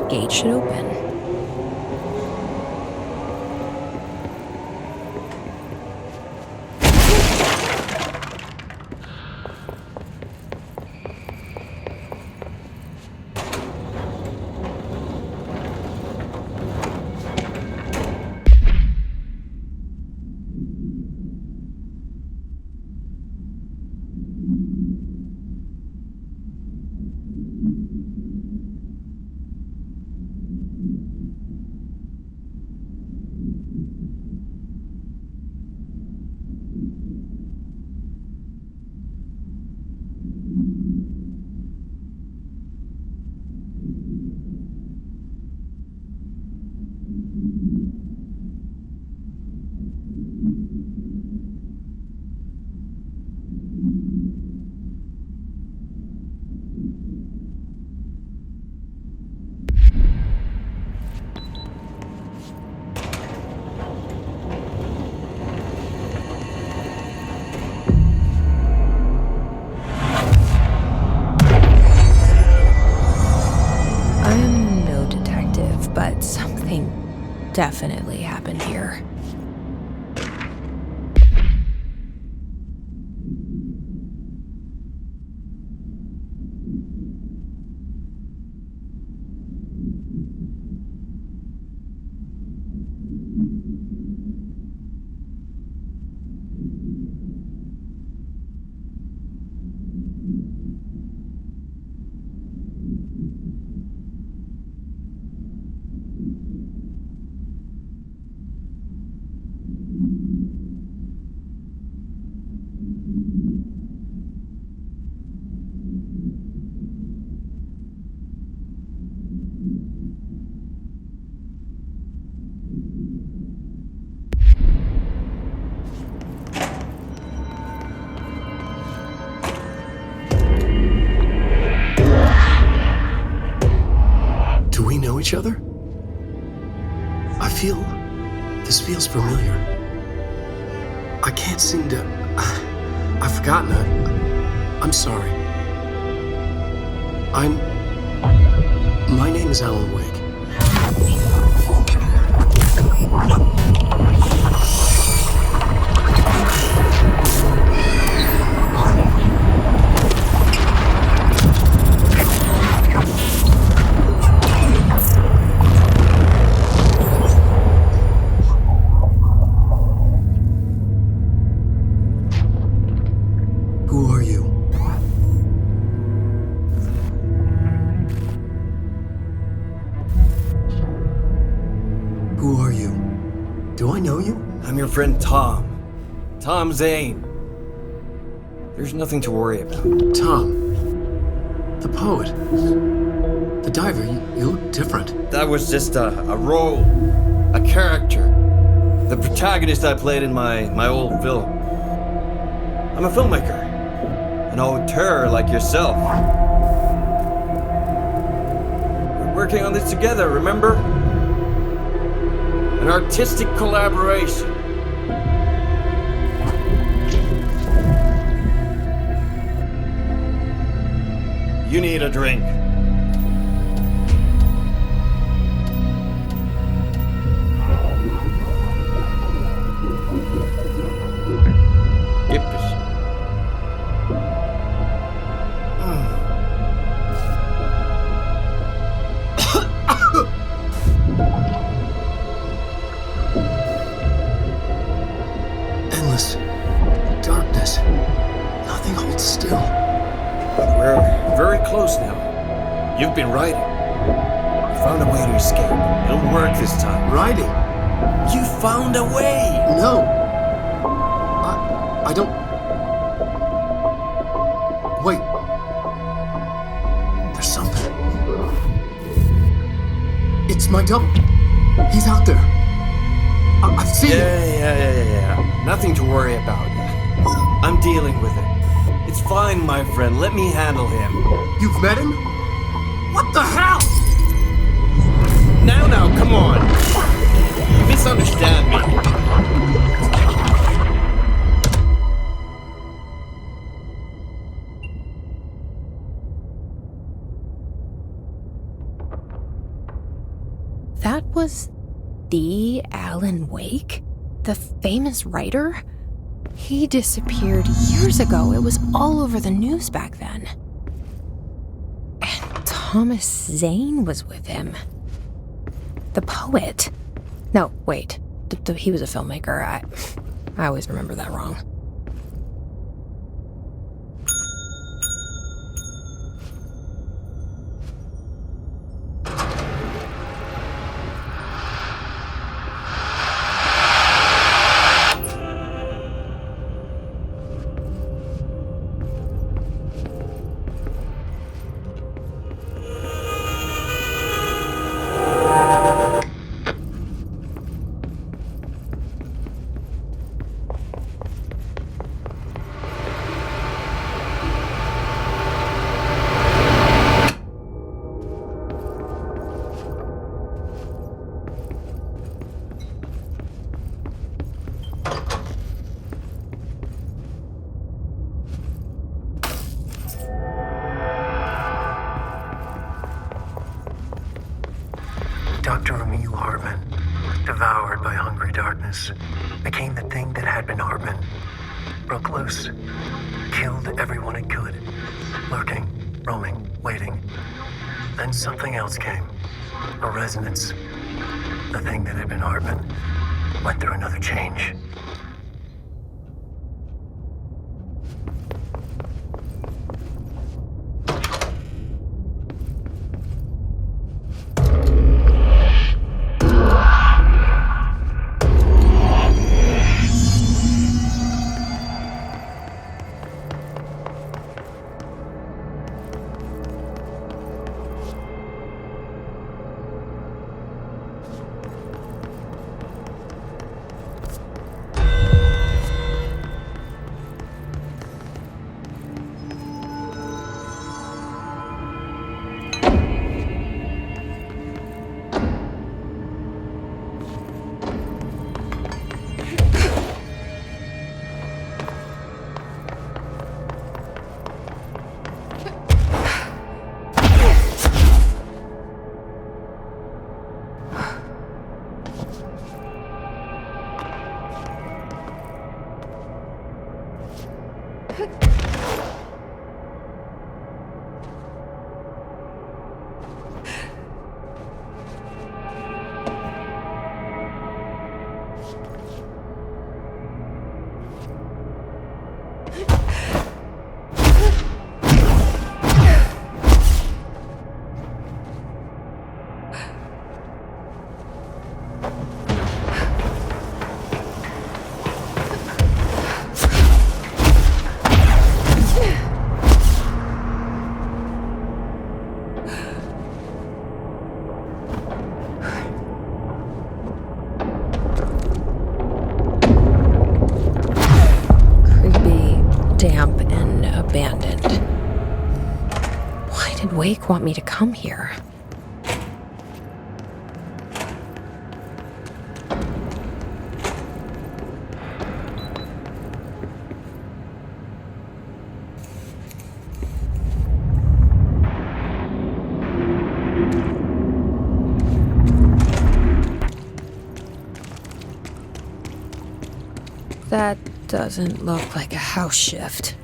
Gate should open. But something definitely happened here. each other? This feels familiar. I can't seem to... I've forgotten it. I'm sorry. My name is Alan Wake. Who are you? Who are you? Do I know you? I'm your friend Tom. Tom Zane. There's nothing to worry about. Tom. The poet. The diver. You look different. That was just a role. A character. The protagonist I played in my old film. I'm a filmmaker. An auteur like yourself. We're working on this together, remember? An artistic collaboration. You need a drink. Yippish. Endless darkness. Nothing holds still. But we're very close now. You've been writing. You found a way to escape. It'll work this time. Writing? You found a way! No. I don't... Wait. There's something. It's my double. He's out there. I've seen him. Yeah. Nothing to worry about. I'm dealing with it. It's fine, my friend. Let me handle him. You've met him? What the hell? Now, come on. You misunderstand me. That was the Alan Wake? The famous writer? He disappeared years ago. It was all over the news back then. And Thomas Zane was with him. The poet. No, wait. He was a filmmaker. I always remember that wrong. Dr. Emil Hartman, devoured by hungry darkness, became the thing that had been Hartman. Broke loose, killed everyone it could, lurking, roaming, waiting. Then something else came, a resonance. The thing that had been Hartman went through another change. Damp and abandoned. Why did Wake want me to come here? That doesn't look like a house shift.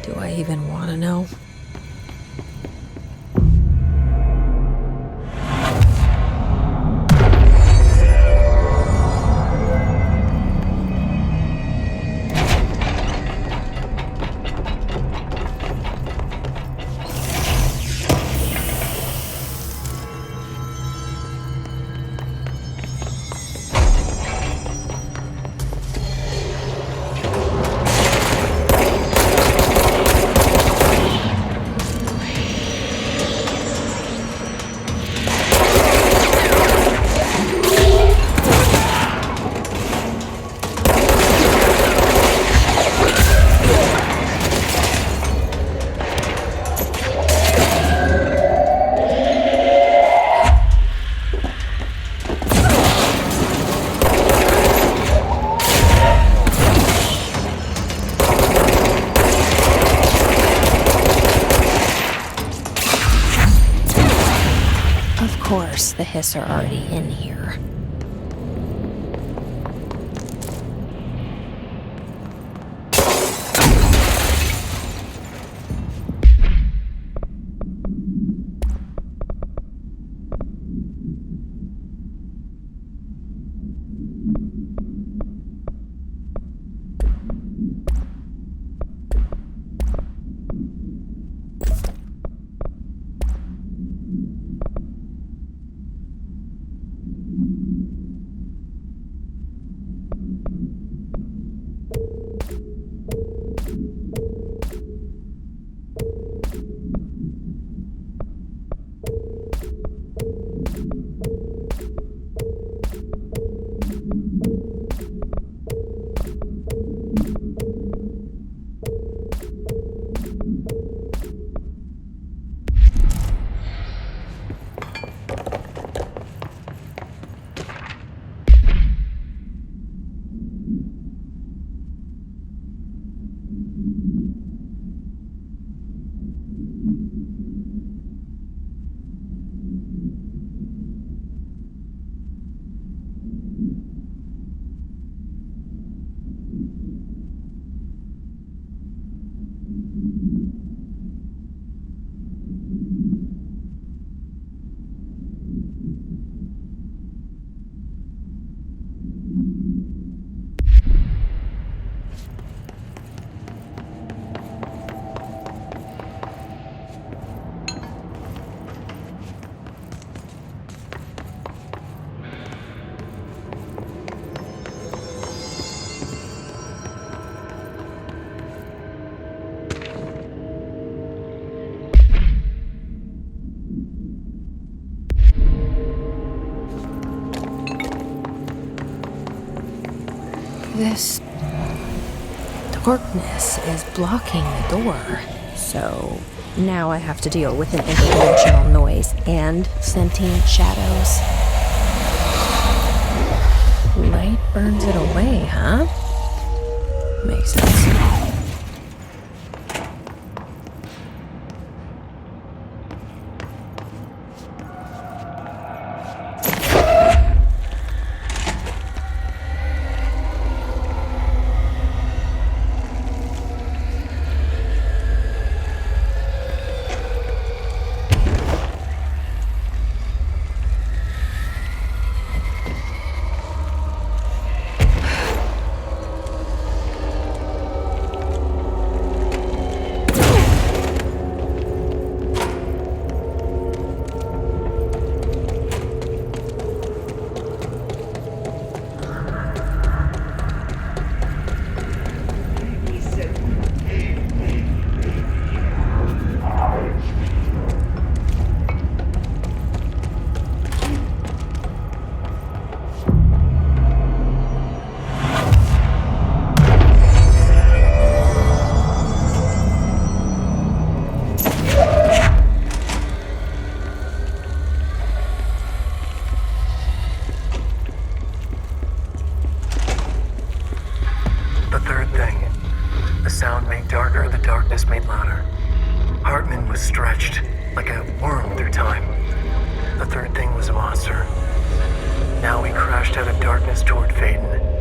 Do I even want to know? Of course, the Hiss are already in here. This darkness is blocking the door, so now I have to deal with an interdimensional noise and sentient shadows. Light burns it away, huh? Makes sense. darkness made louder. Hartman was stretched like a worm through time. The third thing was a monster. Now he crashed out of darkness toward Faden.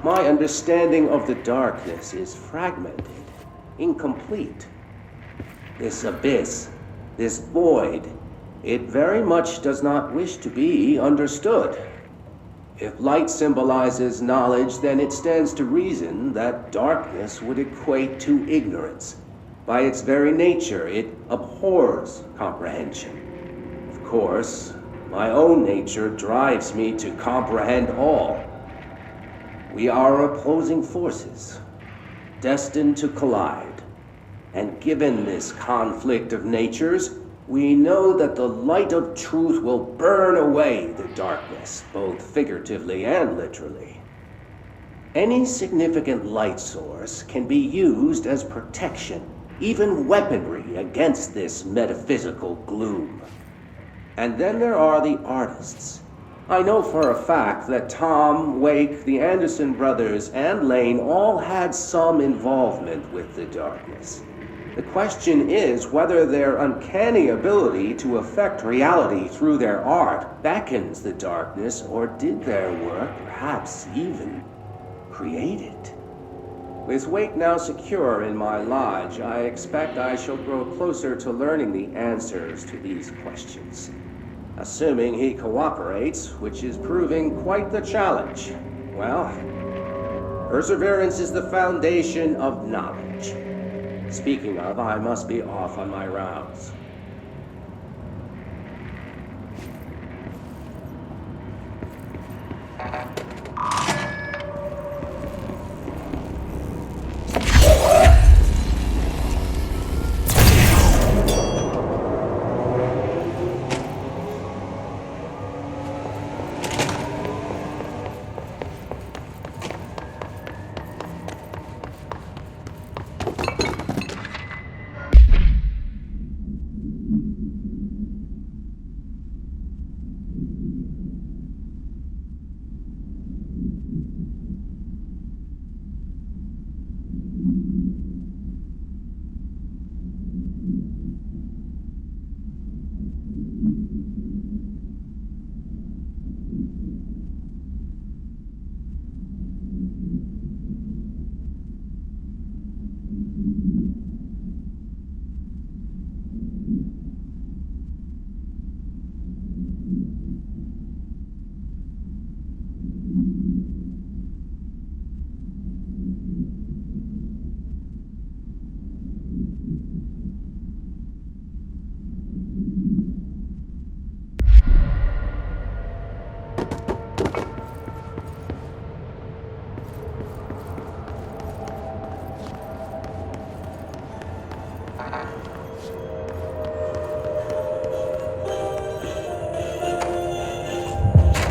My understanding of the darkness is fragmented, incomplete. This abyss, this void, it very much does not wish to be understood. If light symbolizes knowledge, then it stands to reason that darkness would equate to ignorance. By its very nature, it abhors comprehension. Of course, my own nature drives me to comprehend all. We are opposing forces, destined to collide. And given this conflict of natures, we know that the light of truth will burn away the darkness, both figuratively and literally. Any significant light source can be used as protection, even weaponry against this metaphysical gloom. And then there are the artists. I know for a fact that Tom, Wake, the Anderson brothers, and Lane all had some involvement with the darkness. The question is whether their uncanny ability to affect reality through their art beckons the darkness, or did their work perhaps even create it? With Wake now secure in my lodge, I expect I shall grow closer to learning the answers to these questions. Assuming he cooperates, which is proving quite the challenge. Well, perseverance is the foundation of knowledge. Speaking of, I must be off on my rounds.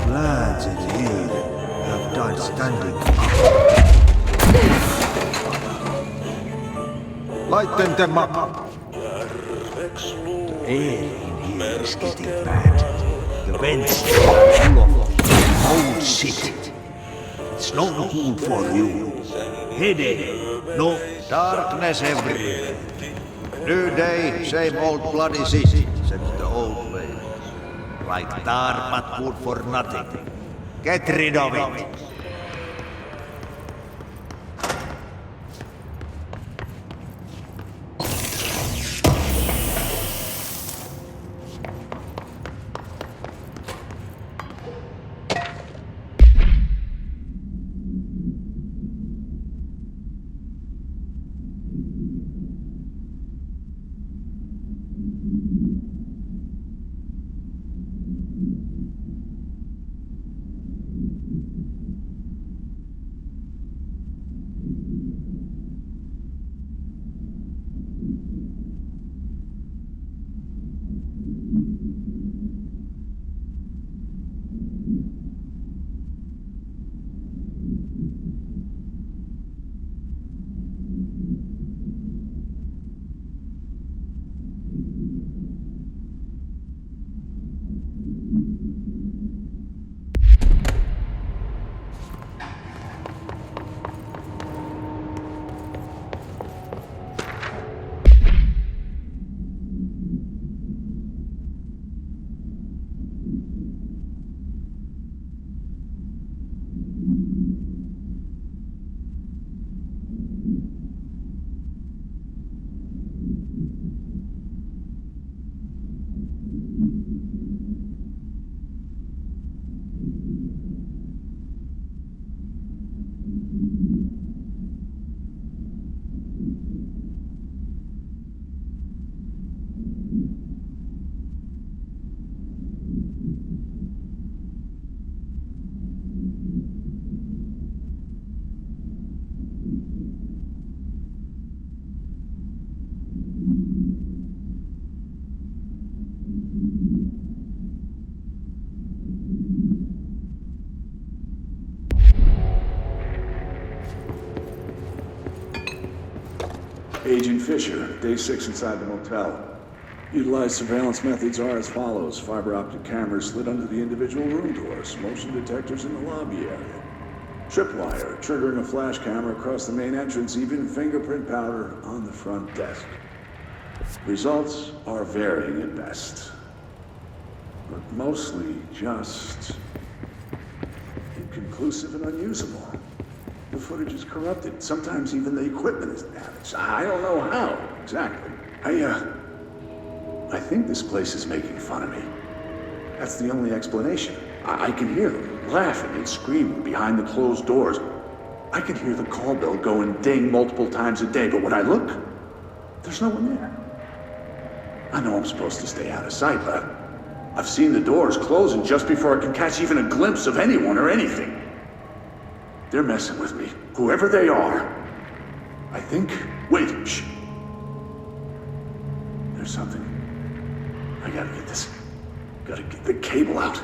Lads in here have died standing up. Lighten them up. The air in here is getting bad. The vents are full of old shit. It's not cool for you. Headache, no darkness everywhere. New day, same old bloody city, said the old way. Like tar but good for nothing. Get rid of it. Agent Fisher, day 6 inside the motel. Utilized surveillance methods are as follows. Fiber optic cameras slid under the individual room doors, motion detectors in the lobby area. Tripwire, triggering a flash camera across the main entrance, even fingerprint powder on the front desk. Results are varying at best, but mostly just inconclusive and unusable. The footage is corrupted. Sometimes even the equipment is damaged. I don't know how, exactly. I think this place is making fun of me. That's the only explanation. I can hear them laughing and screaming behind the closed doors. I can hear the call bell go and ding multiple times a day, but when I look, there's no one there. I know I'm supposed to stay out of sight, but I've seen the doors closing just before I can catch even a glimpse of anyone or anything. They're messing with me, whoever they are. I think... Wait, shh. There's something. I gotta get this. Gotta get the cable out.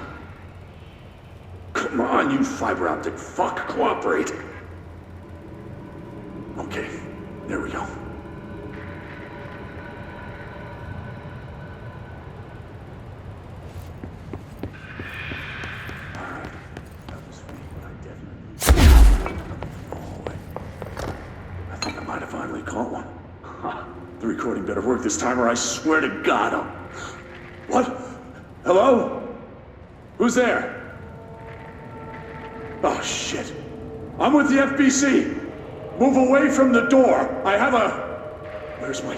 Come on, you fiber optic fuck, cooperate. Okay, there we go. Caught one. Huh. The recording better work this time or I swear to God I'll... What? Hello? Who's there? Oh, shit. I'm with the FBC. Move away from the door. I have a... Where's my...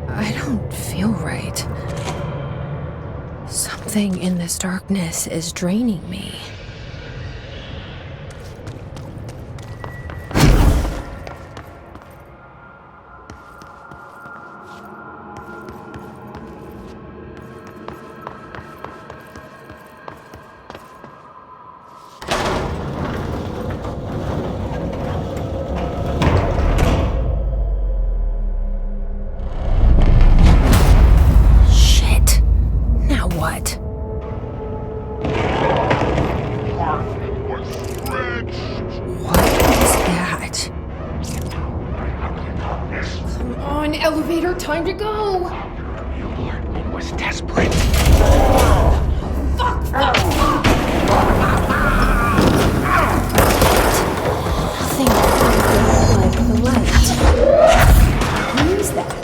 I don't feel right. Something in this darkness is draining me. Elevator, time to go! Your heart was desperate. Fuck! Nothing like the light. Who is that?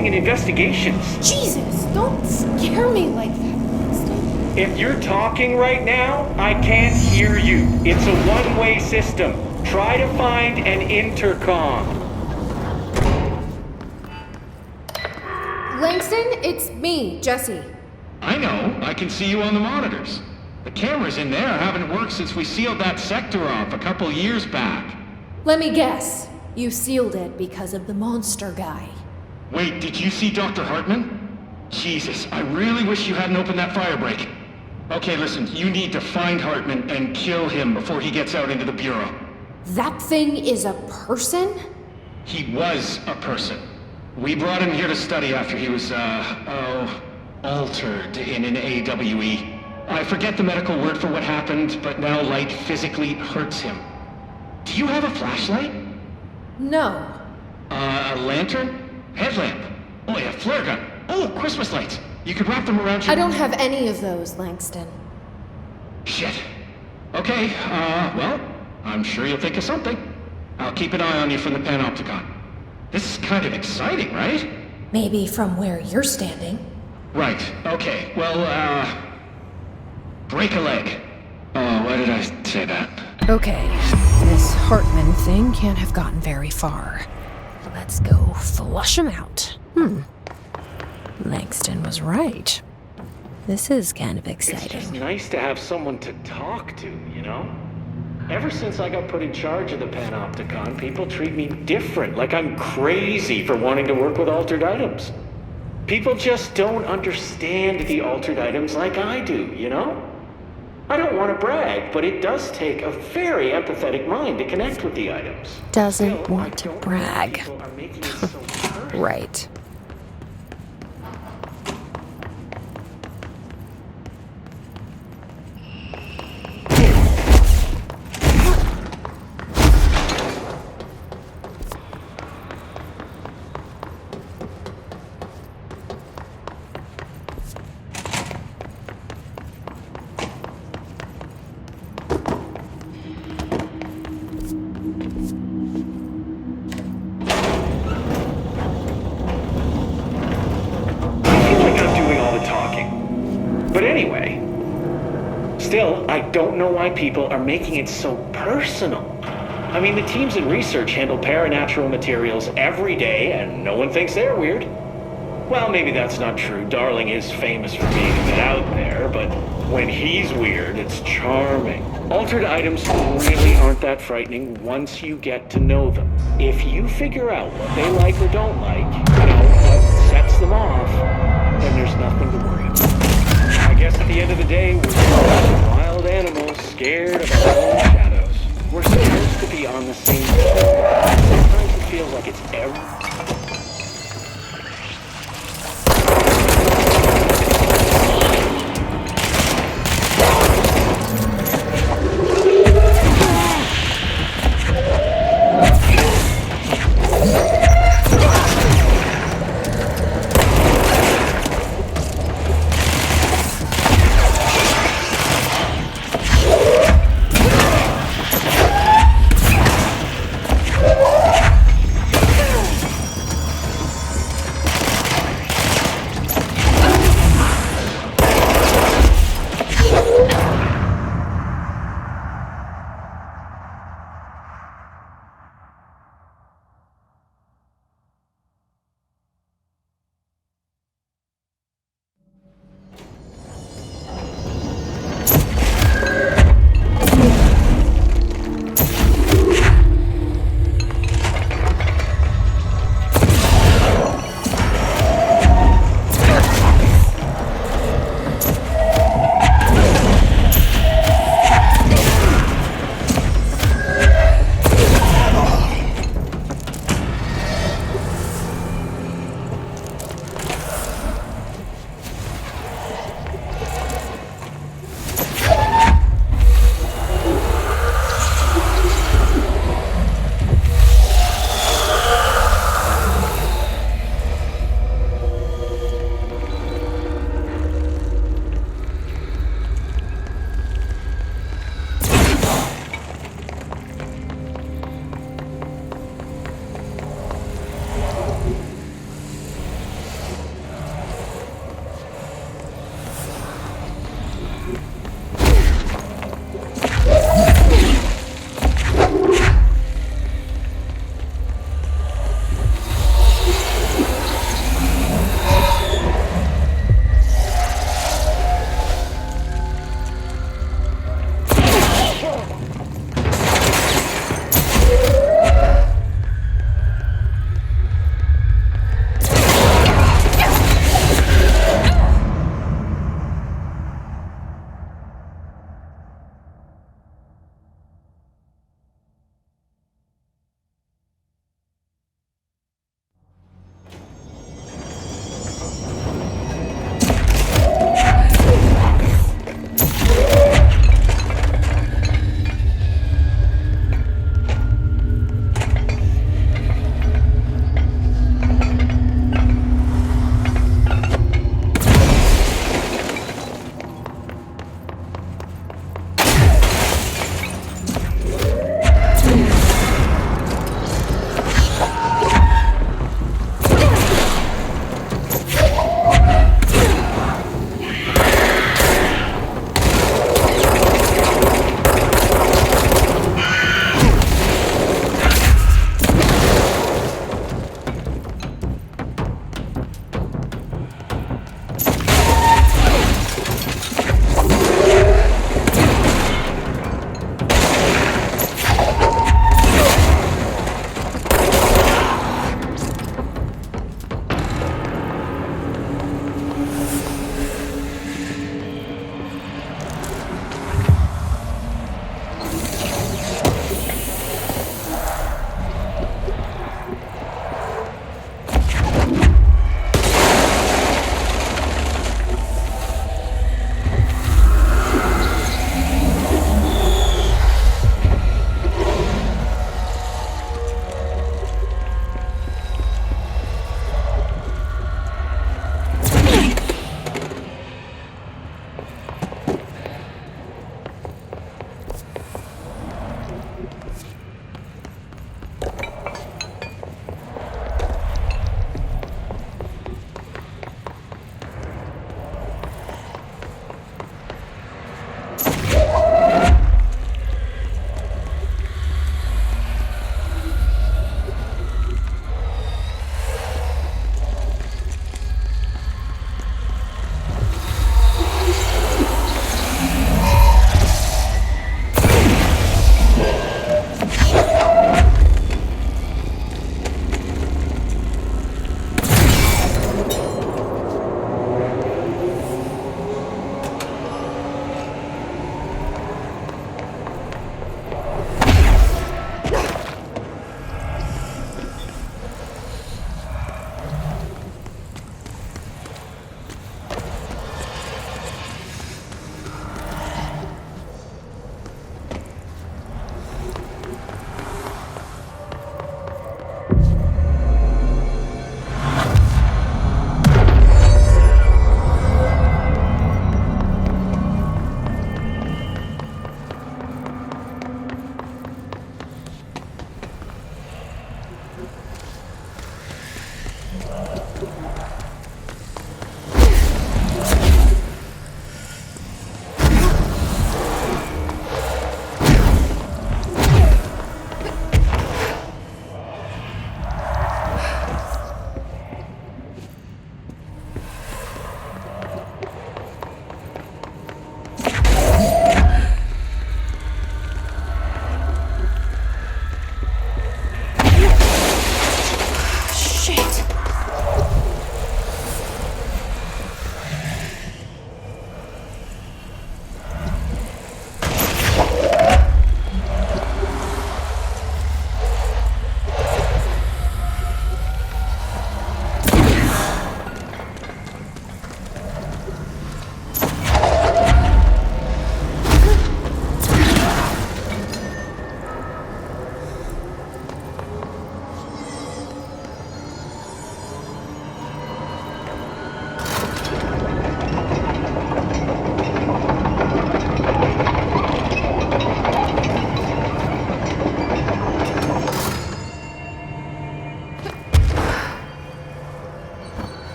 reporting and investigations. Jesus, don't scare me like that, Langston. If you're talking right now, I can't hear you. It's a one-way system. Try to find an intercom. Langston, it's me, Jesse. I know. I can see you on the monitors. The cameras in there haven't worked since we sealed that sector off a couple years back. Let me guess. You sealed it because of the monster guy. Wait, did you see Dr. Hartman? Jesus, I really wish you hadn't opened that firebreak. Okay, listen, you need to find Hartman and kill him before he gets out into the Bureau. That thing is a person? He was a person. We brought him here to study after he was, altered in an AWE. I forget the medical word for what happened, but now light physically hurts him. Do you have a flashlight? No. A lantern? Headlamp? Oh yeah, flare gun. Oh, Christmas lights. You could wrap them around your... I don't have any of those, Langston. Shit. Okay, well, I'm sure you'll think of something. I'll keep an eye on you from the Panopticon. This is kind of exciting, right? Maybe from where you're standing. Right, okay. Well, break a leg. Oh, why did I say that? Okay, this Hartman thing can't have gotten very far. Let's go flush him out. Langston was right. This is kind of exciting. It's just nice to have someone to talk to, you know? Ever since I got put in charge of the Panopticon, people treat me different, like I'm crazy for wanting to work with altered items. People just don't understand the altered items like I do, you know? I don't want to brag, but it does take a very empathetic mind to connect with the items. Doesn't want to brag. Right. Still, I don't know why people are making it so personal. I mean, the teams in research handle paranatural materials every day, and no one thinks they're weird. Well, maybe that's not true. Darling is famous for being a bit out there, but when he's weird, it's charming. Altered items really aren't that frightening once you get to know them. If you figure out what they like or don't like, you know, what sets them off, then there's nothing to worry about. I guess at the end of the day, we're just wild animals scared of our own shadows. We're supposed to be on the same team. Sometimes it feels like it's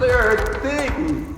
They're a thing.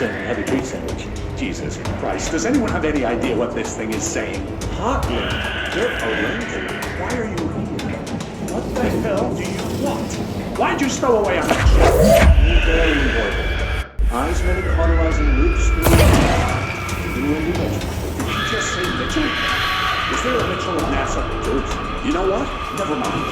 and heavy treat sandwich. Jesus Christ, does anyone have any idea what this thing is saying? Hotland. Why are you here? What the hell do you want? Why'd you stow away on that ship? Very important. Eyes many cauterizing loops through new Mitchell. Did you just say Mitchell? Is there a Mitchell at NASA? You know what? Never mind.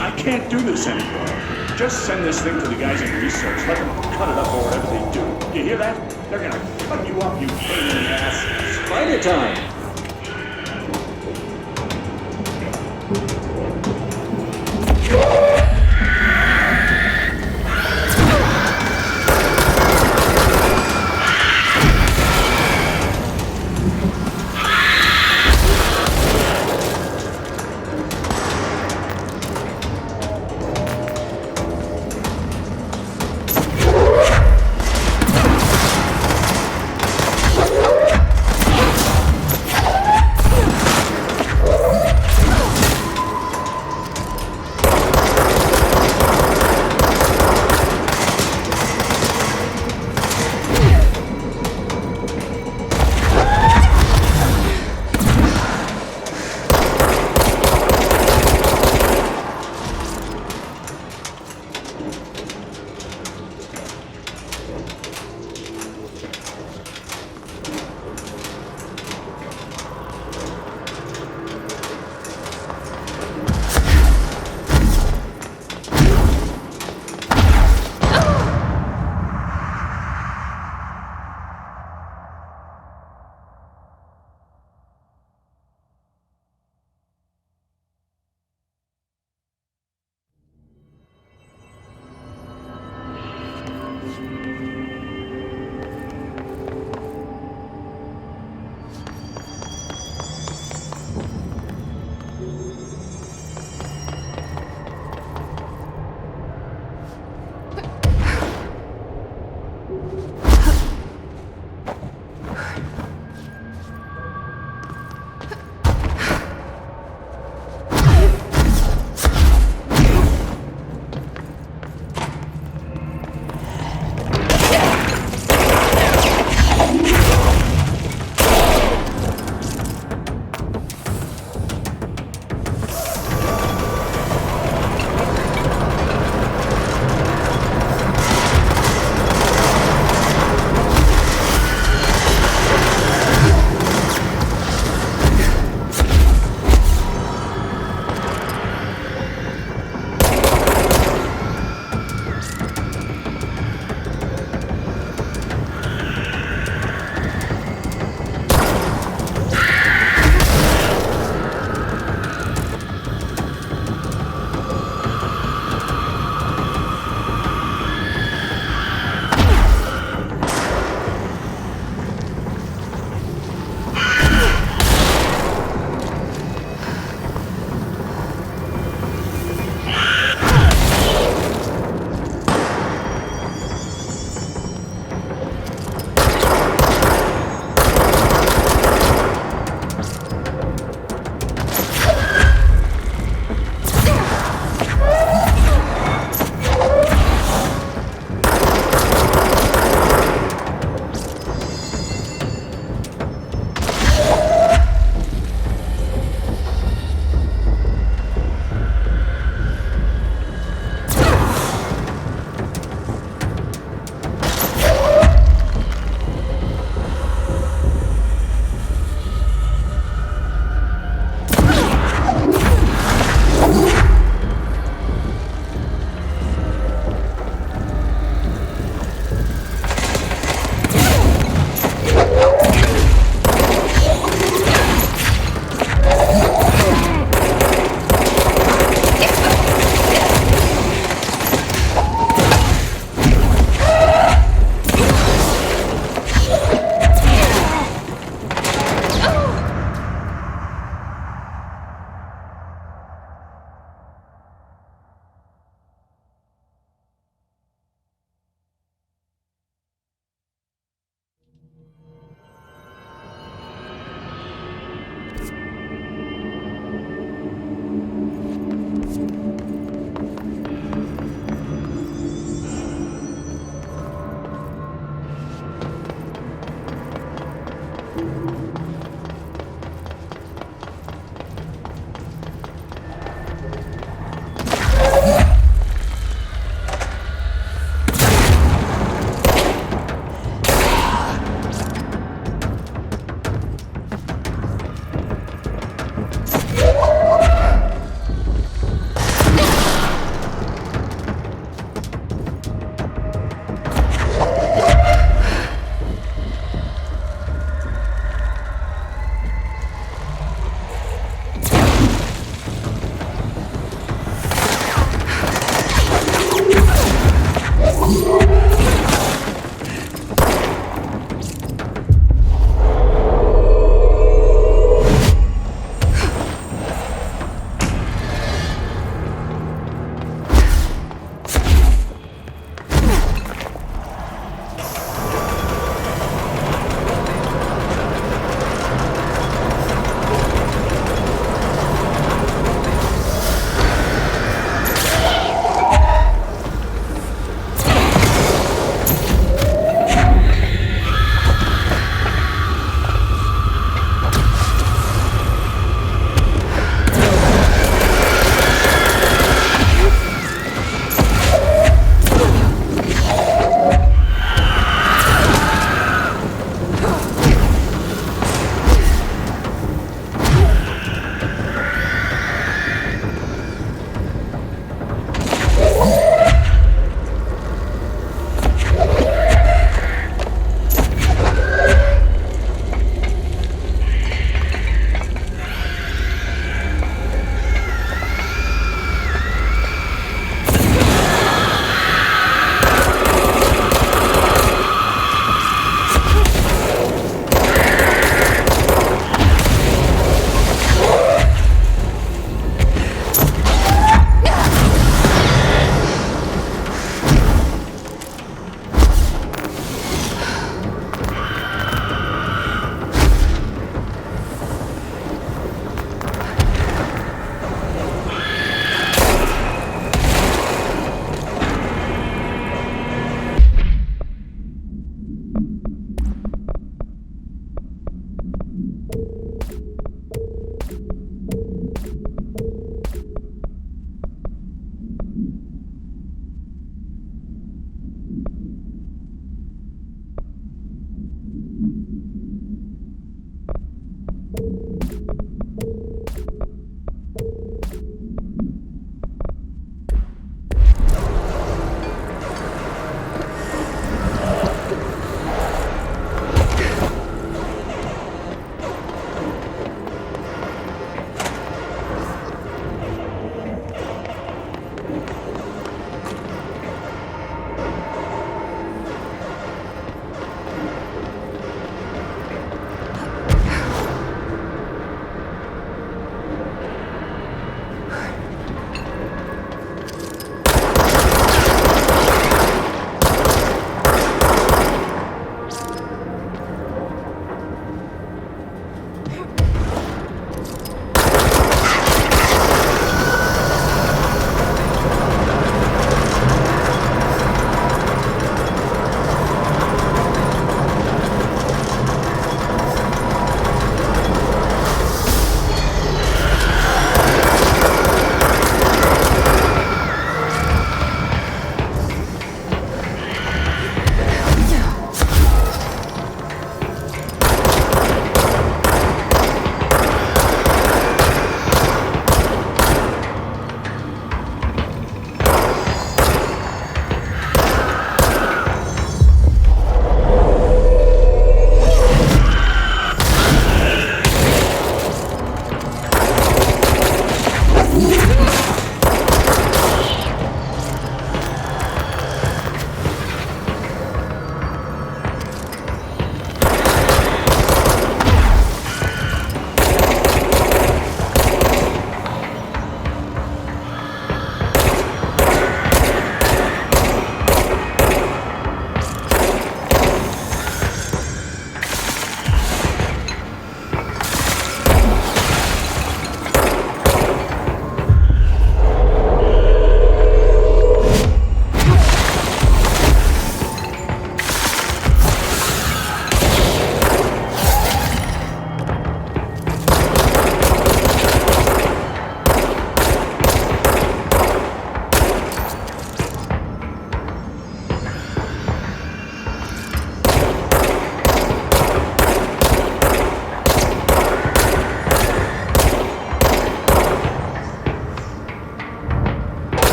I can't do this anymore. Just send this thing to the guys in research. Let them cut it up or whatever they do. You hear that? They're gonna cut you up, you pain in the ass. Spider time!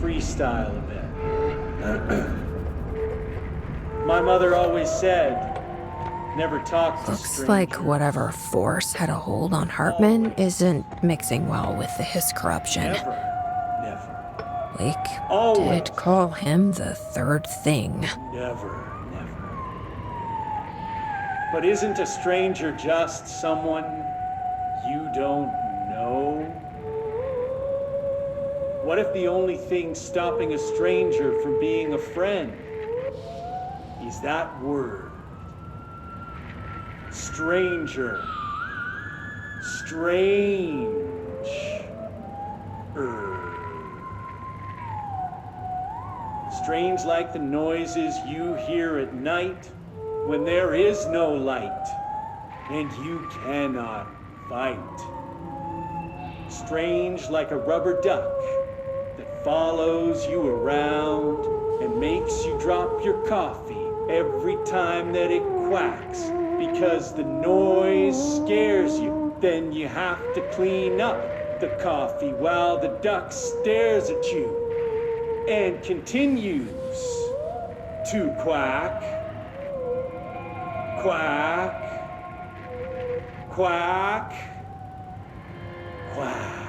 freestyle a bit. My mother always said, never talk to Looks strangers. like whatever force had a hold on Hartman isn't mixing well with his corruption. Never. Wake Always. did call him the third thing. Never. But isn't a stranger just someone you don't know? What if the only thing stopping a stranger from being a friend is that word? Stranger. Strange. Strange like the noises you hear at night when there is no light and you cannot fight. Strange like a rubber duck that follows you around and makes you drop your coffee every time that it quacks because the noise scares you. Then you have to clean up the coffee while the duck stares at you and continues to quack, quack, quack, quack.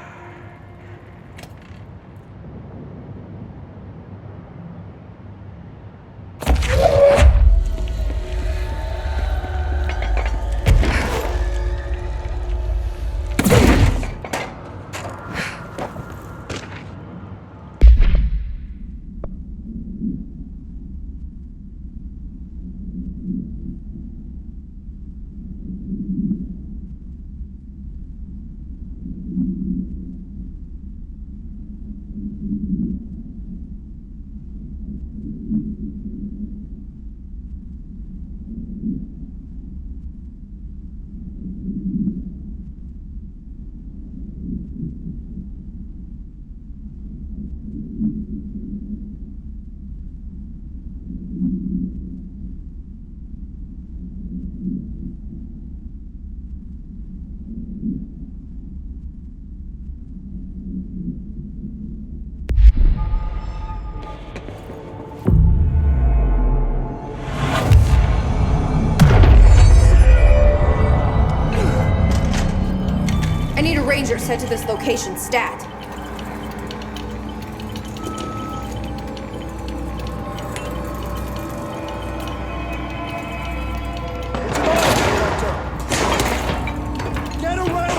I need a ranger sent to this location stat. Get away!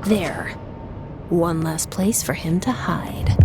There. One less place for him to hide.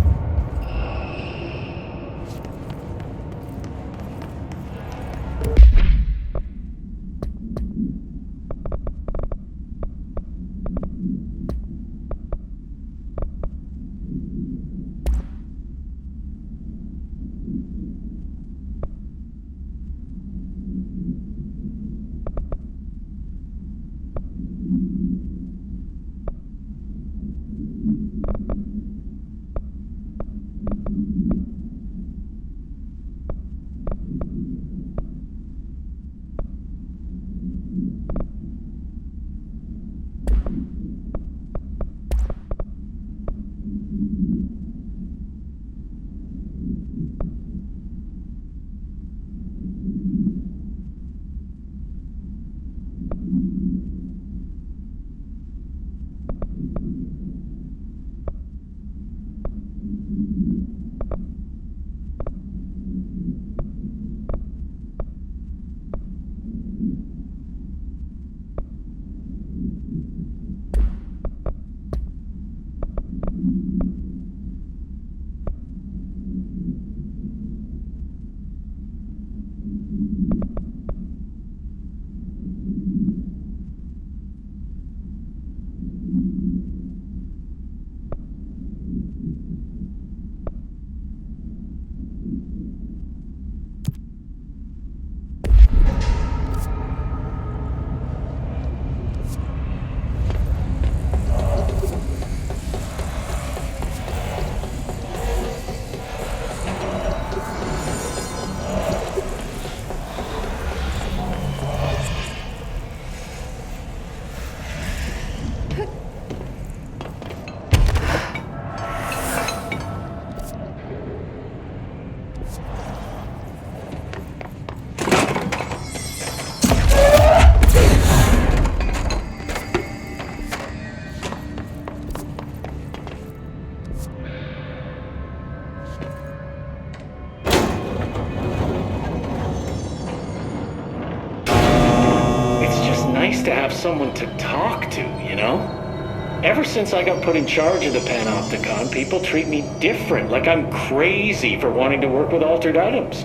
someone to talk to, you know? Ever since I got put in charge of the Panopticon, people treat me different, like I'm crazy for wanting to work with altered items.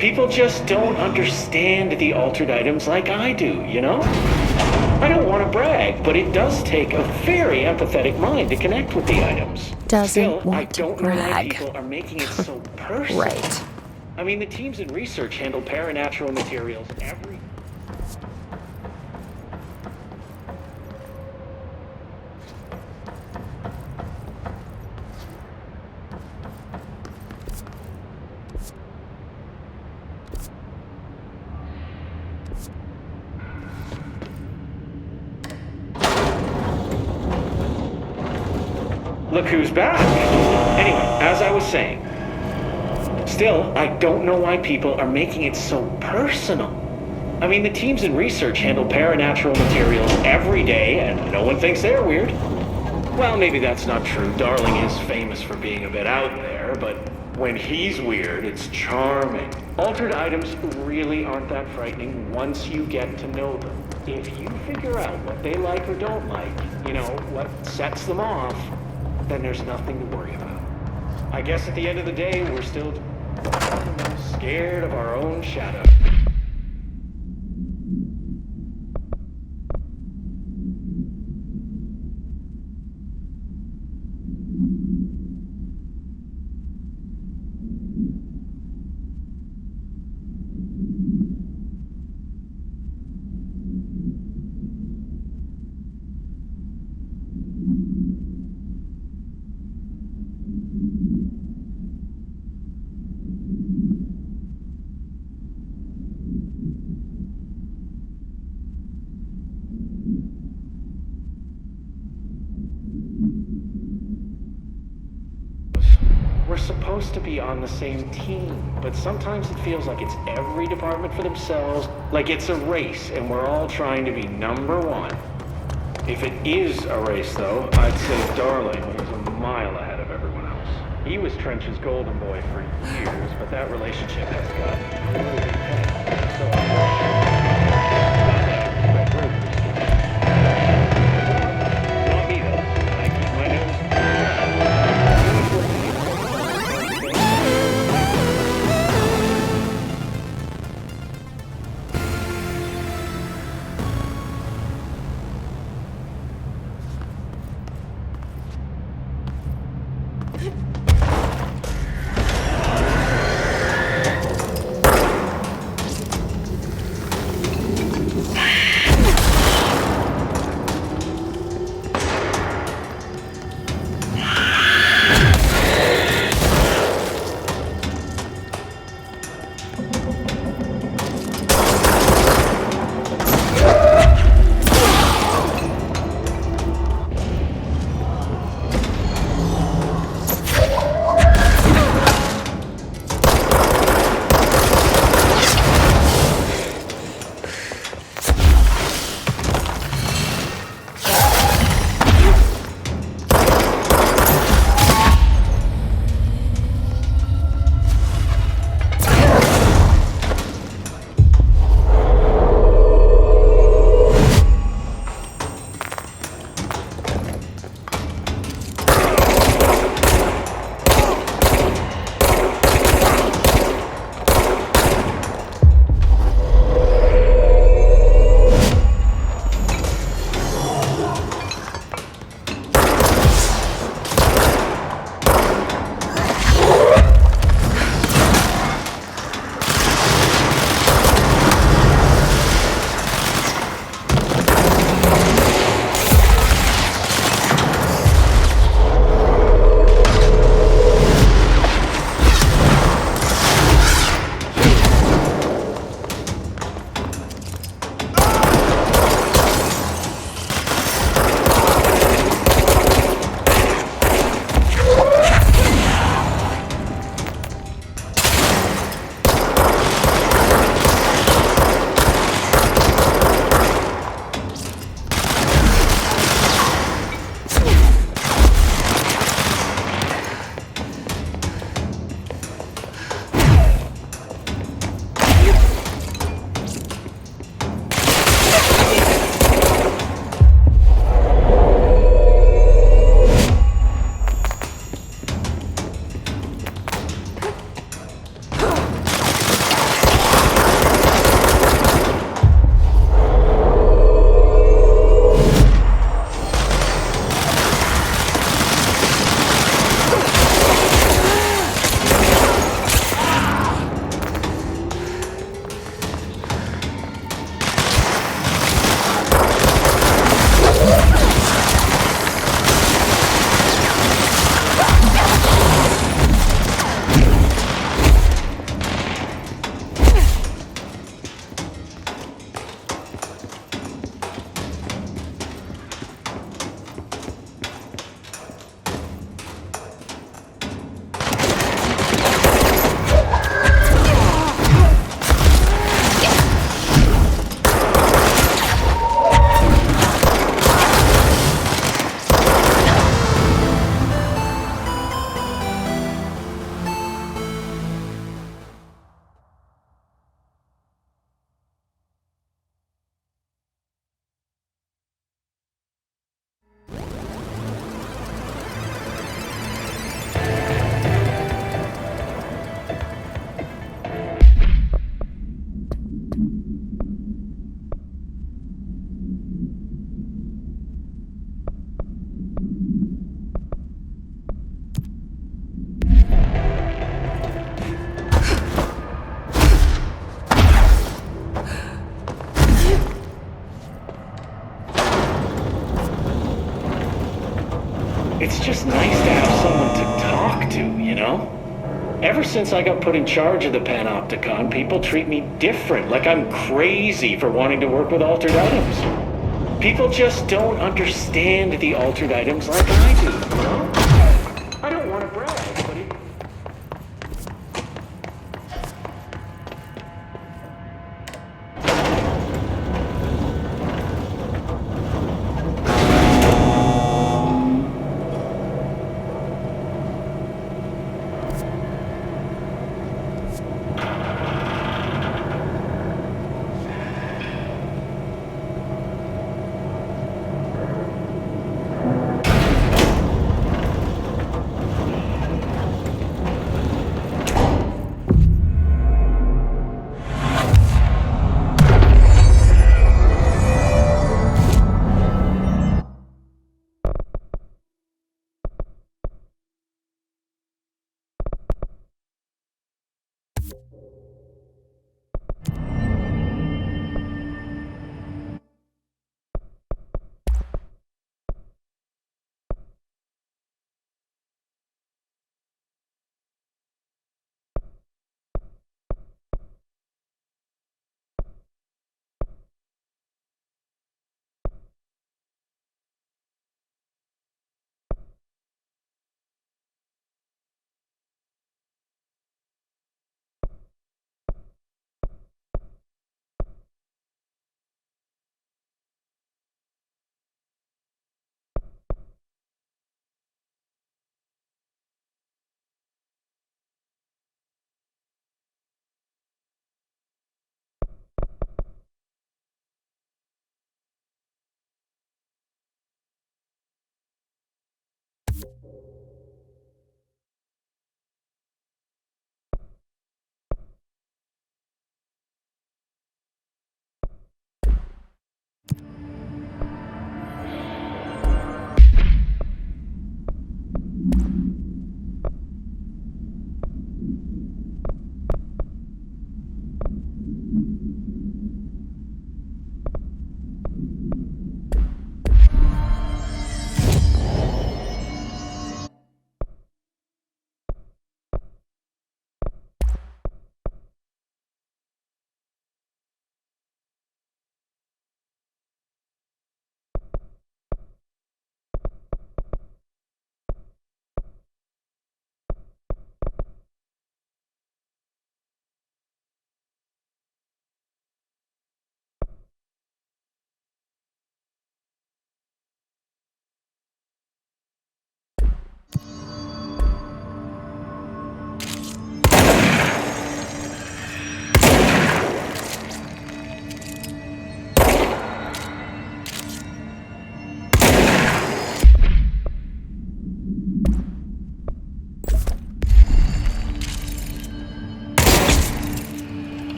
People just don't understand the altered items like I do, you know? I don't want to brag, but it does take a very empathetic mind to connect with the items. Doesn't Still, want I don't to know why brag. people are making it so personal. Right. I mean, the teams in research handle paranatural materials every... Look who's back! Anyway, as I was saying, still, I don't know why people are making it so personal. I mean, the teams in research handle paranatural materials every day, and no one thinks they're weird. Well, maybe that's not true. Darling is famous for being a bit out there, but when he's weird, it's charming. Altered items really aren't that frightening once you get to know them. If you figure out what they like or don't like, you know, what sets them off, then there's nothing to worry about. I guess at the end of the day, we're still scared of our own shadow. We're supposed to be on the same team, but sometimes it feels like it's every department for themselves, like it's a race, and we're all trying to be number one. If it is a race, though, I'd say Darling is a mile ahead of everyone else. He was Trench's golden boy for years, but that relationship has gotten really intense. So not me, though. I keep my nose... It's just nice to have someone to talk to, you know? Ever since I got put in charge of the Panopticon, people treat me different, like I'm crazy for wanting to work with altered items. People just don't understand the altered items like I do, you know? I don't want to brag, but it...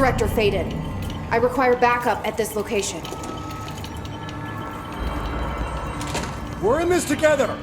Director Faden. I require backup at this location. We're in this together!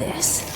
this.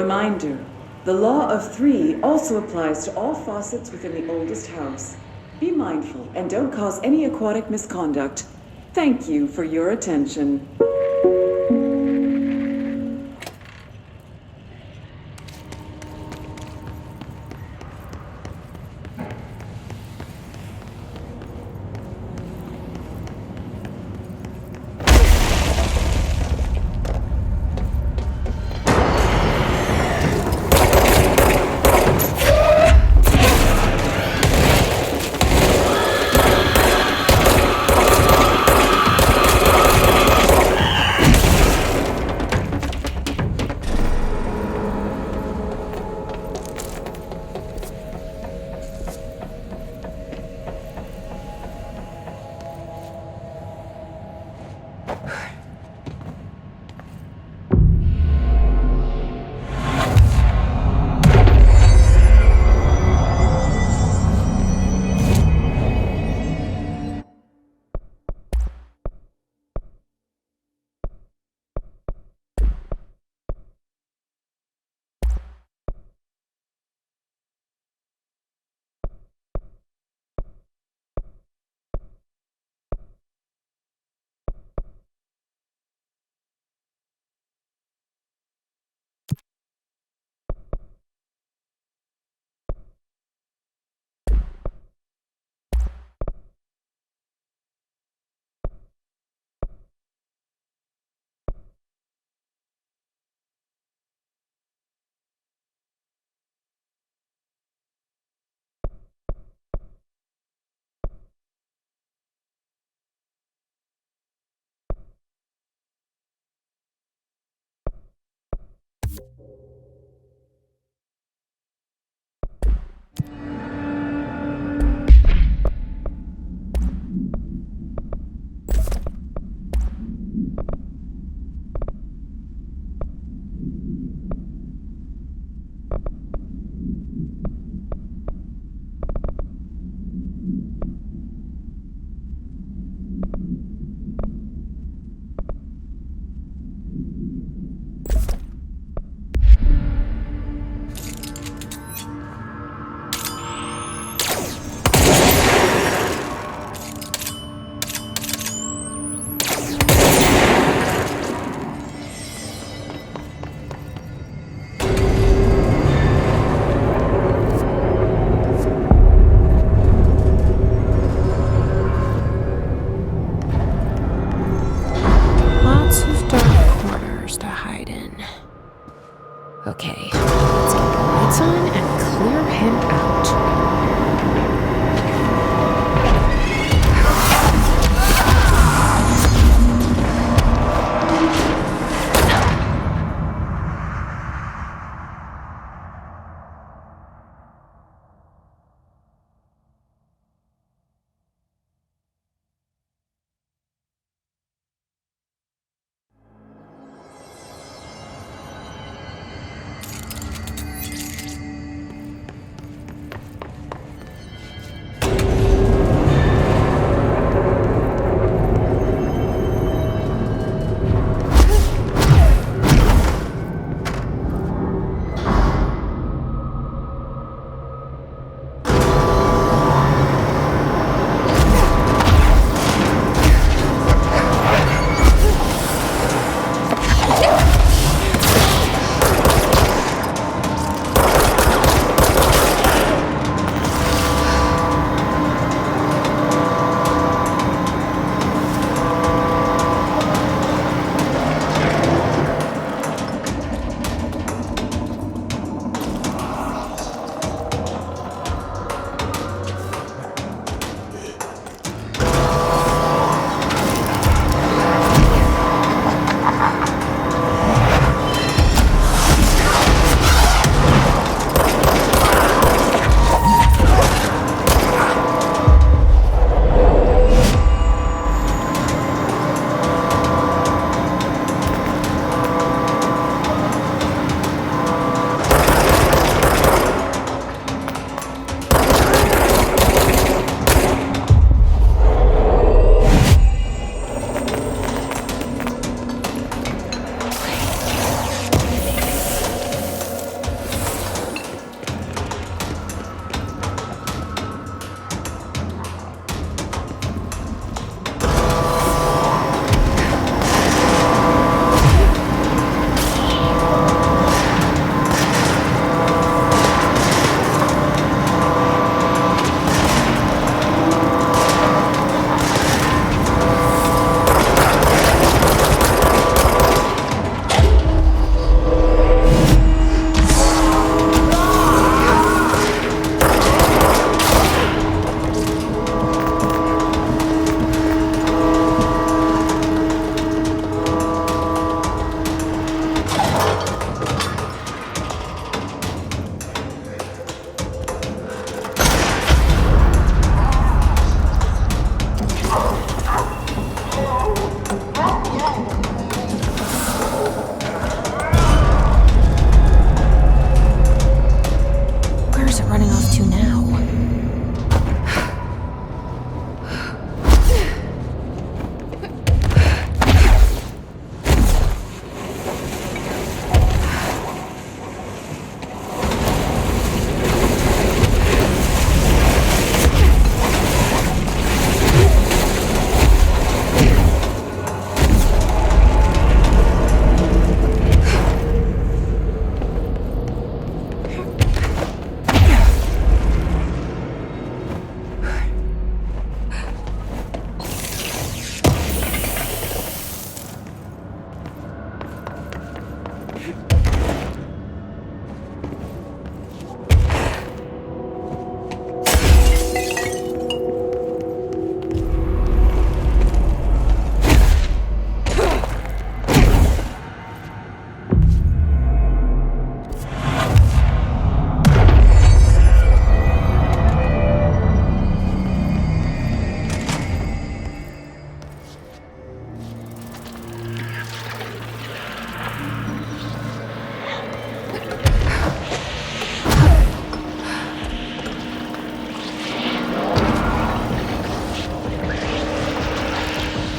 Reminder, the law of three also applies to all faucets within the oldest house. Be mindful and don't cause any aquatic misconduct. Thank you for your attention.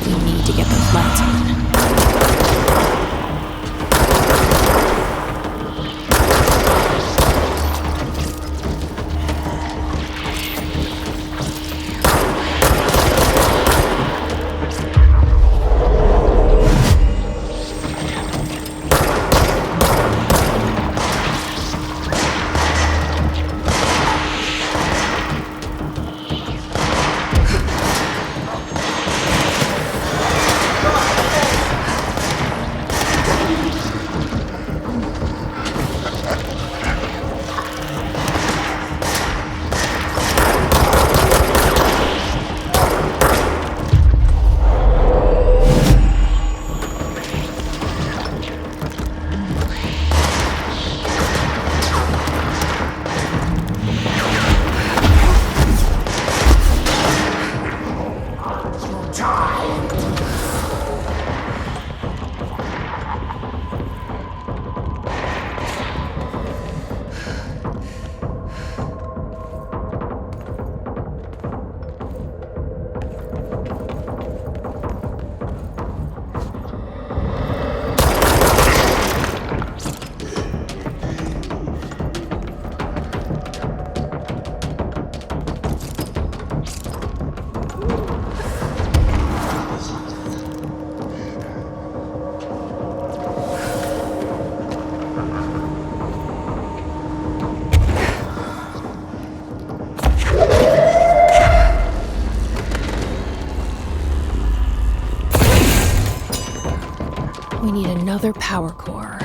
We need to get those lights on. We need another power core.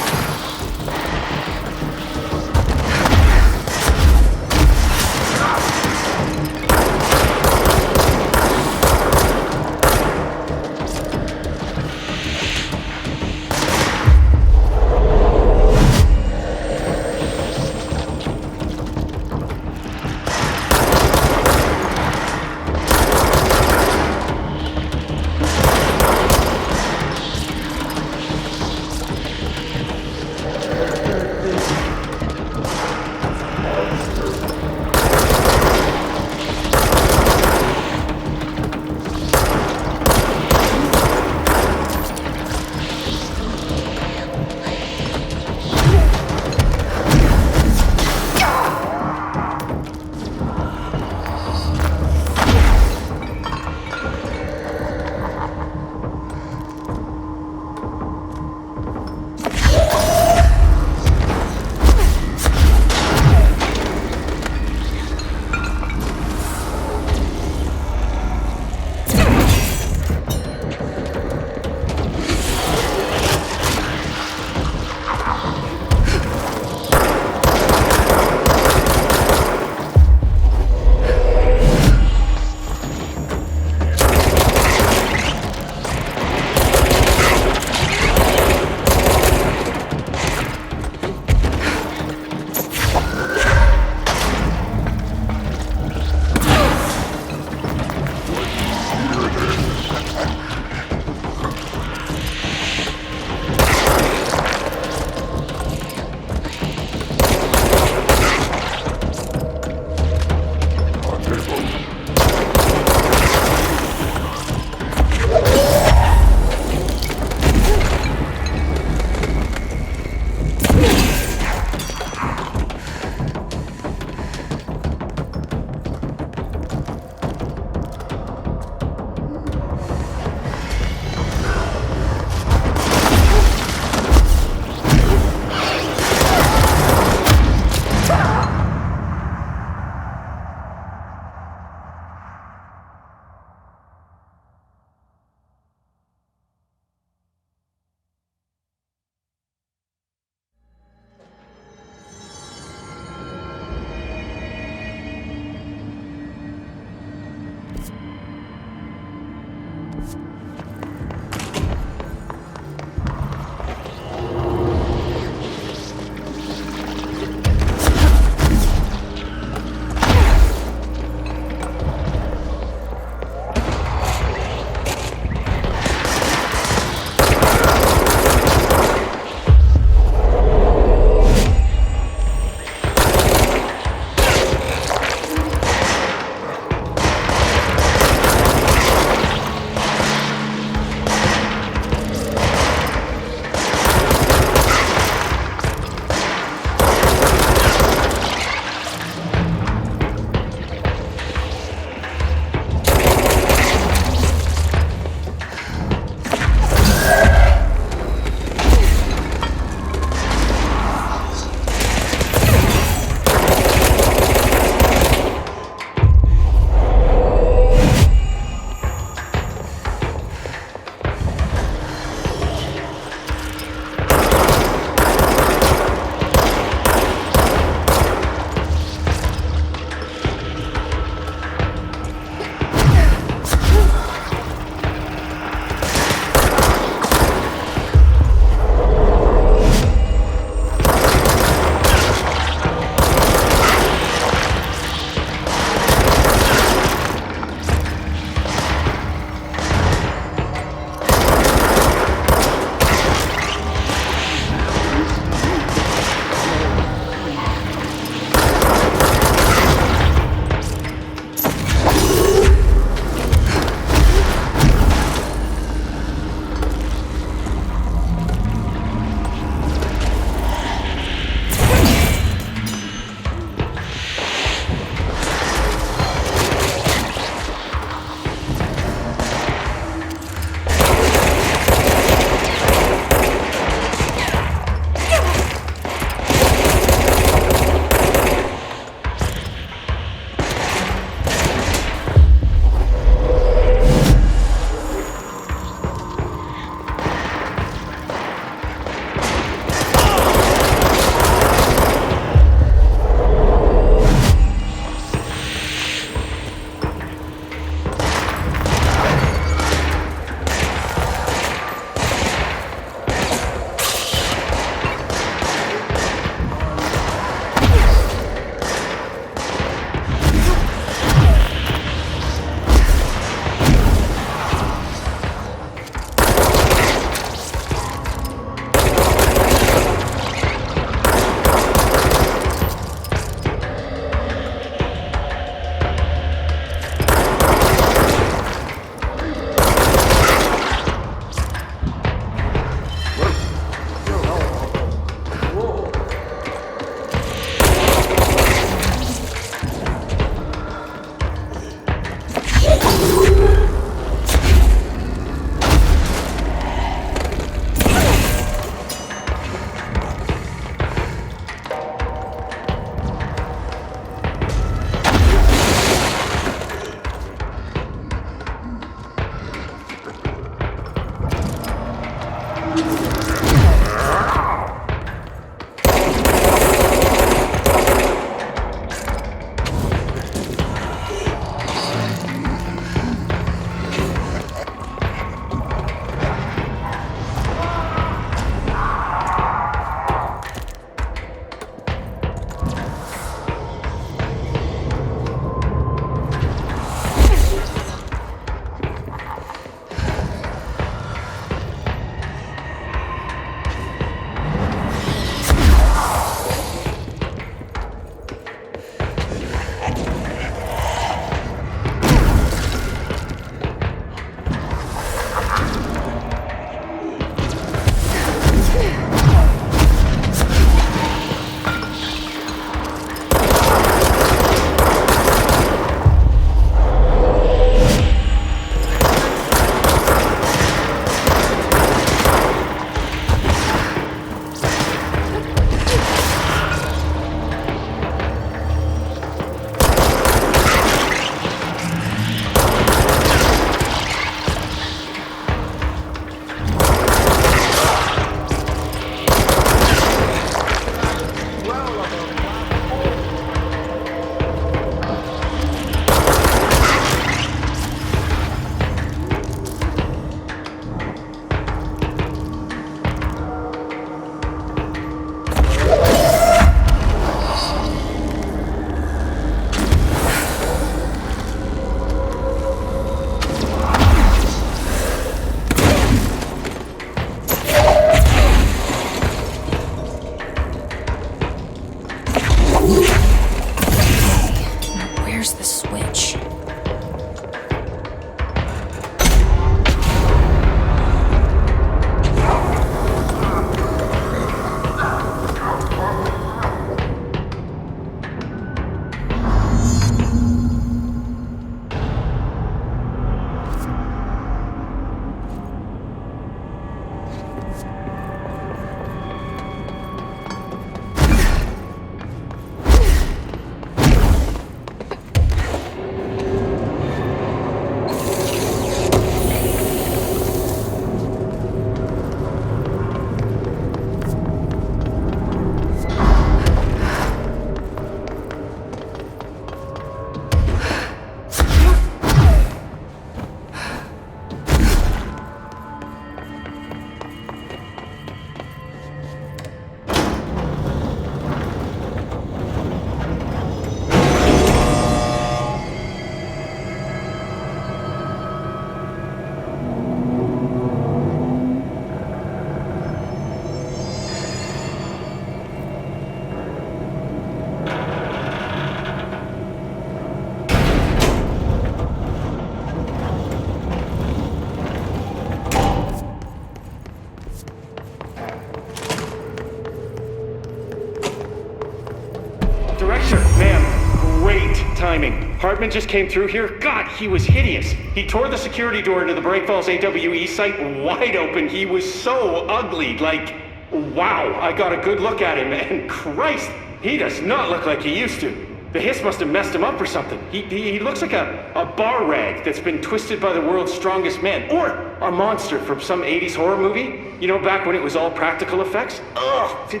timing. Hartman just came through here. God, he was hideous. He tore the security door into the Break Falls AWE site wide open. He was so ugly. Like, wow. I got a good look at him, and Christ, he does not look like he used to. The hiss must have messed him up or something. He looks like a bar rag that's been twisted by the world's strongest man. Or a monster from some 80s horror movie. You know, back when it was all practical effects? Ugh!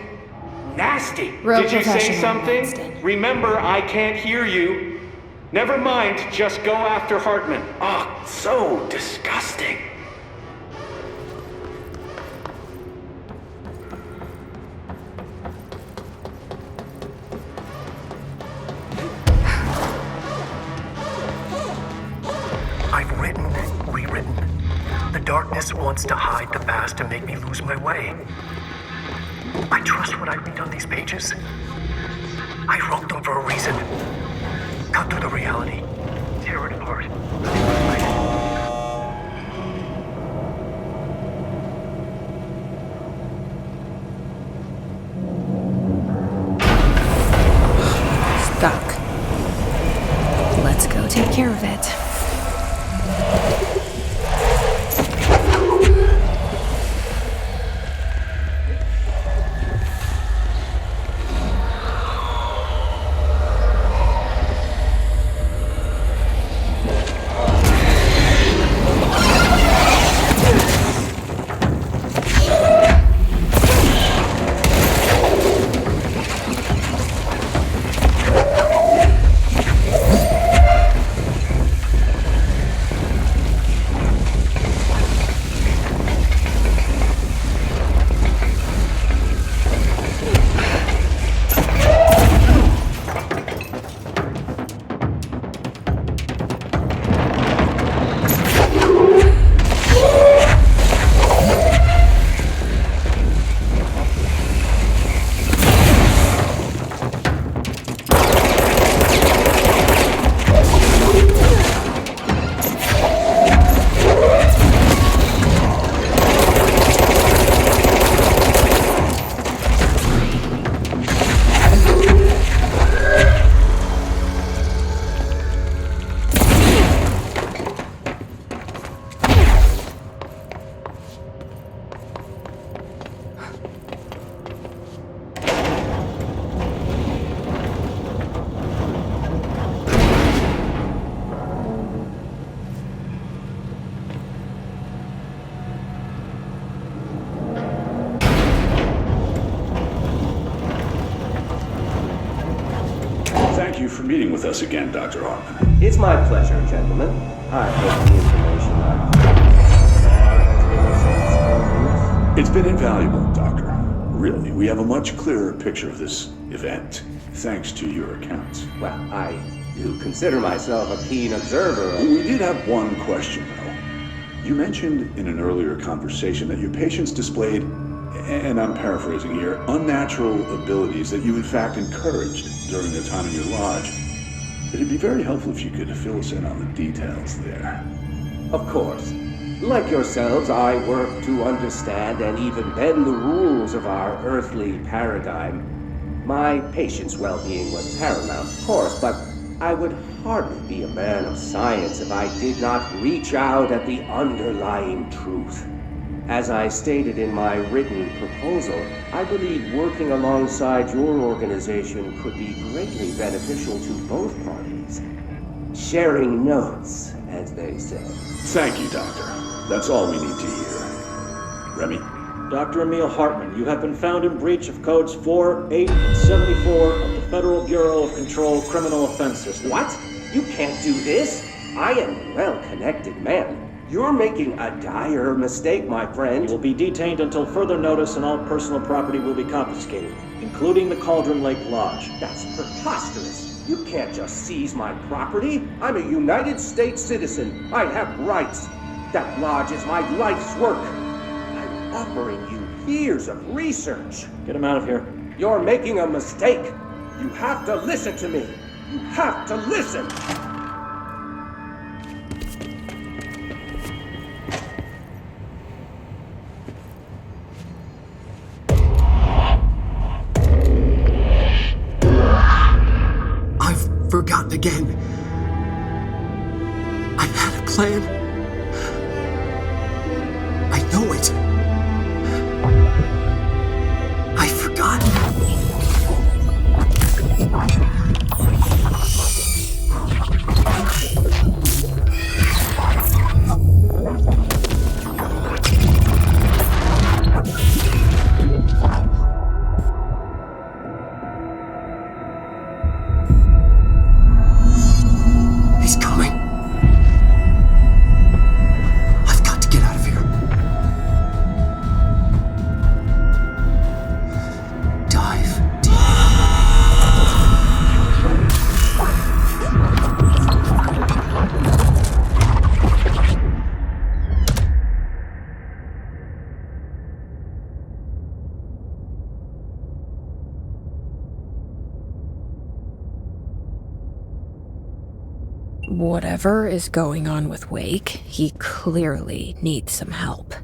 Nasty! Real Did you say professional, something? Winston. Remember, I can't hear you. Never mind, just go after Hartman. Ah, so disgusting. I've written, rewritten. The darkness wants to hide the past and make me lose my way. I trust what I read on these pages. I wrote them for a reason. Cut through the reality. Tear it apart. Stuck. Let's go take care of it. Thank you for meeting with us again, Dr. Hartman. It's my pleasure, gentlemen. I hope the information It's been invaluable, Doctor. Really, we have a much clearer picture of this event, thanks to your accounts. Well, I do consider myself a keen observer. We did have one question, though. You mentioned in an earlier conversation that your patients displayed, and I'm paraphrasing here, unnatural abilities that you in fact encouraged during their time in your lodge. It'd be very helpful if you could fill us in on the details there. Of course. Like yourselves, I work to understand and even bend the rules of our earthly paradigm. My patient's well-being was paramount, of course, but I would hardly be a man of science if I did not reach out at the underlying truth. As I stated in my written proposal, I believe working alongside your organization could be greatly beneficial to both parties. Sharing notes, as they say. Thank you, Doctor. That's all we need to hear. Remy? Dr. Emil Hartman, you have been found in breach of codes 4, 8, and 74 of the Federal Bureau of Control Criminal Offense System. What? You can't do this. I am a well-connected man. You're making a dire mistake, my friend. You will be detained until further notice, and all personal property will be confiscated, including the Cauldron Lake Lodge. That's preposterous. You can't just seize my property. I'm a United States citizen. I have rights. That lodge is my life's work. I'm offering you years of research. Get him out of here. You're making a mistake. You have to listen to me. You have to listen. Forgotten again. I had a plan. I know it. I've forgotten. Whatever is going on with Wake, he clearly needs some help.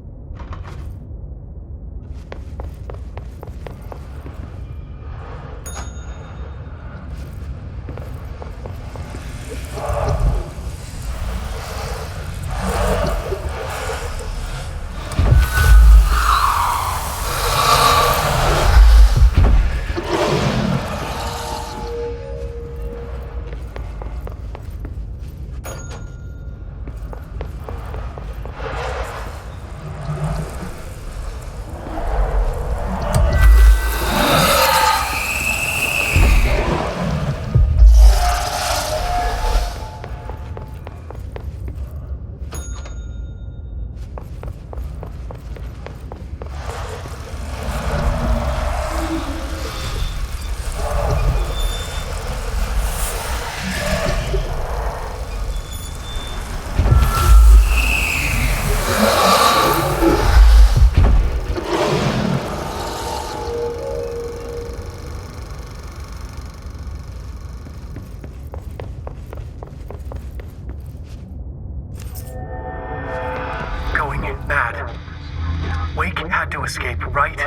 escape, right?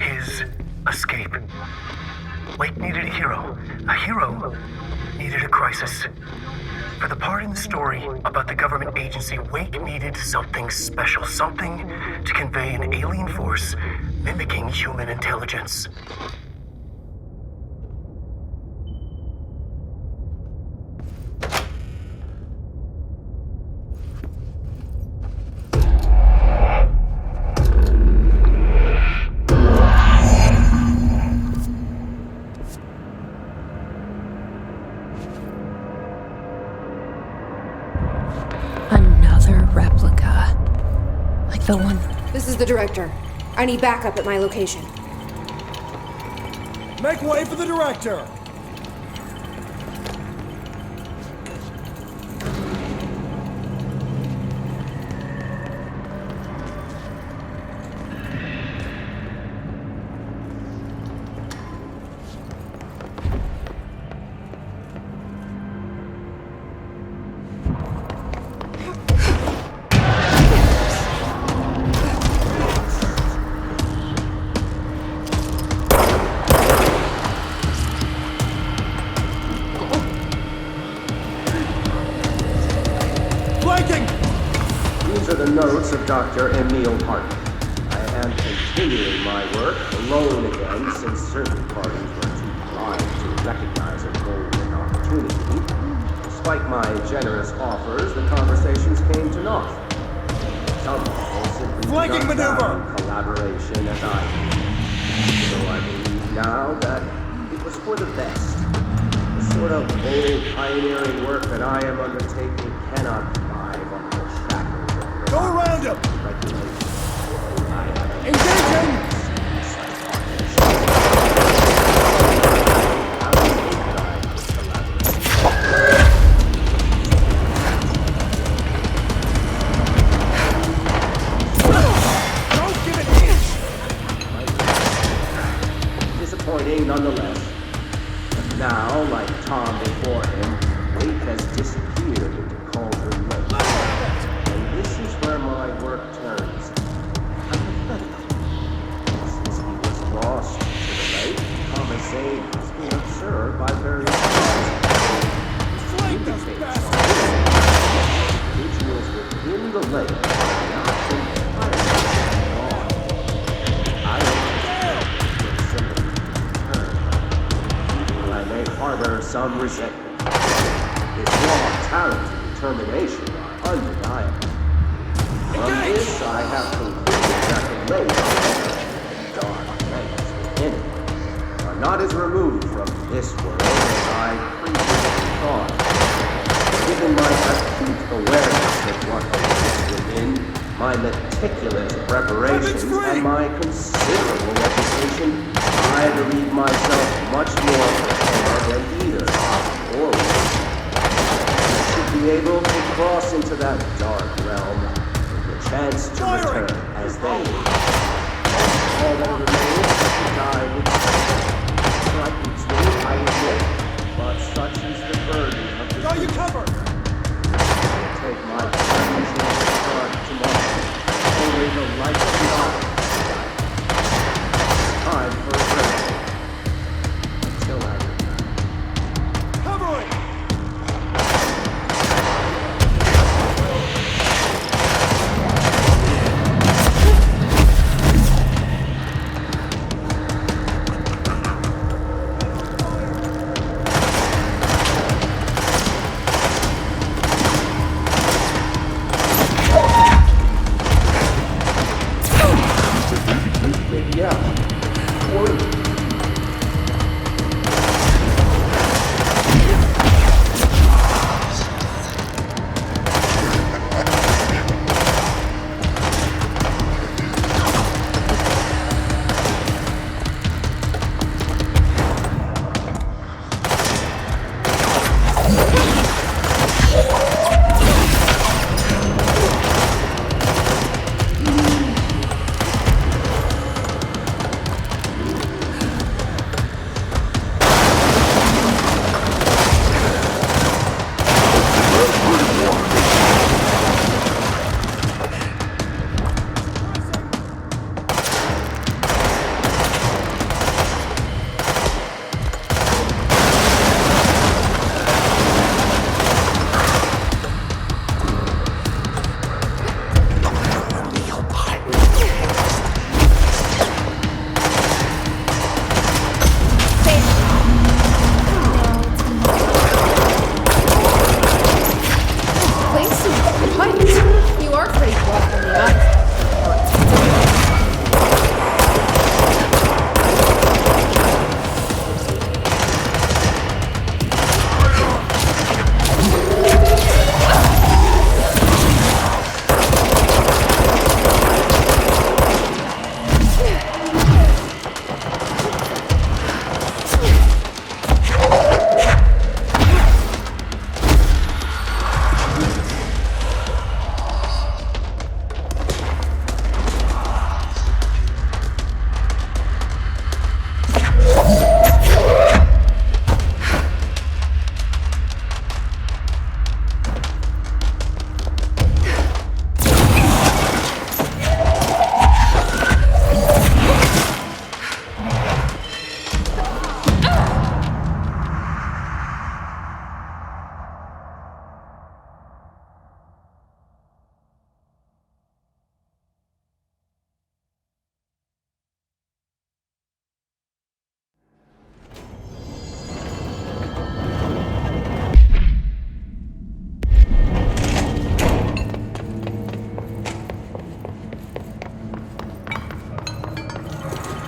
His escape. Wake needed a hero. A hero needed a crisis. For the part in the story about the government agency, Wake needed something special, something to convey an alien force mimicking human intelligence. The one. This is the director. I need backup at my location. Make way for the director! These are the notes of Dr. Emil Hartman. I am continuing my work alone again since certain parties were too blind to recognize a golden opportunity. Despite my generous offers, the conversations came to naught. Some people simply Flanking did not maneuver! value collaboration as I do. So I believe now that it was for the best. The sort of bold pioneering work that I am undertaking cannot thrive under the shackles of Go around him! regulation. Engaging! Disappointing nonetheless. But now, like Tom before him, Wake has disappeared into Cauldron Lake. And this is where my work turns hypothetical. Since he was lost to the lake, Thomas A has been observed by various individuals within the lake are not entirely gone. I I may harbor some resentment. His raw talent and determination are undeniable. From this, I have concluded that the lake, dark lakes within it, are not as removed from this world as I previously thought. Given my acute awareness of what exists within, my meticulous preparations, and my considerable education, I believe myself much more prepared than either or I should be able to cross into that dark realm with the chance to return as they did. All that remains is to die with frightens me, I admit, but such is the burden of this. Got you covered! I will take my plunge into the dark tomorrow. Only the light of God. Time for a break. Until I return. Covering!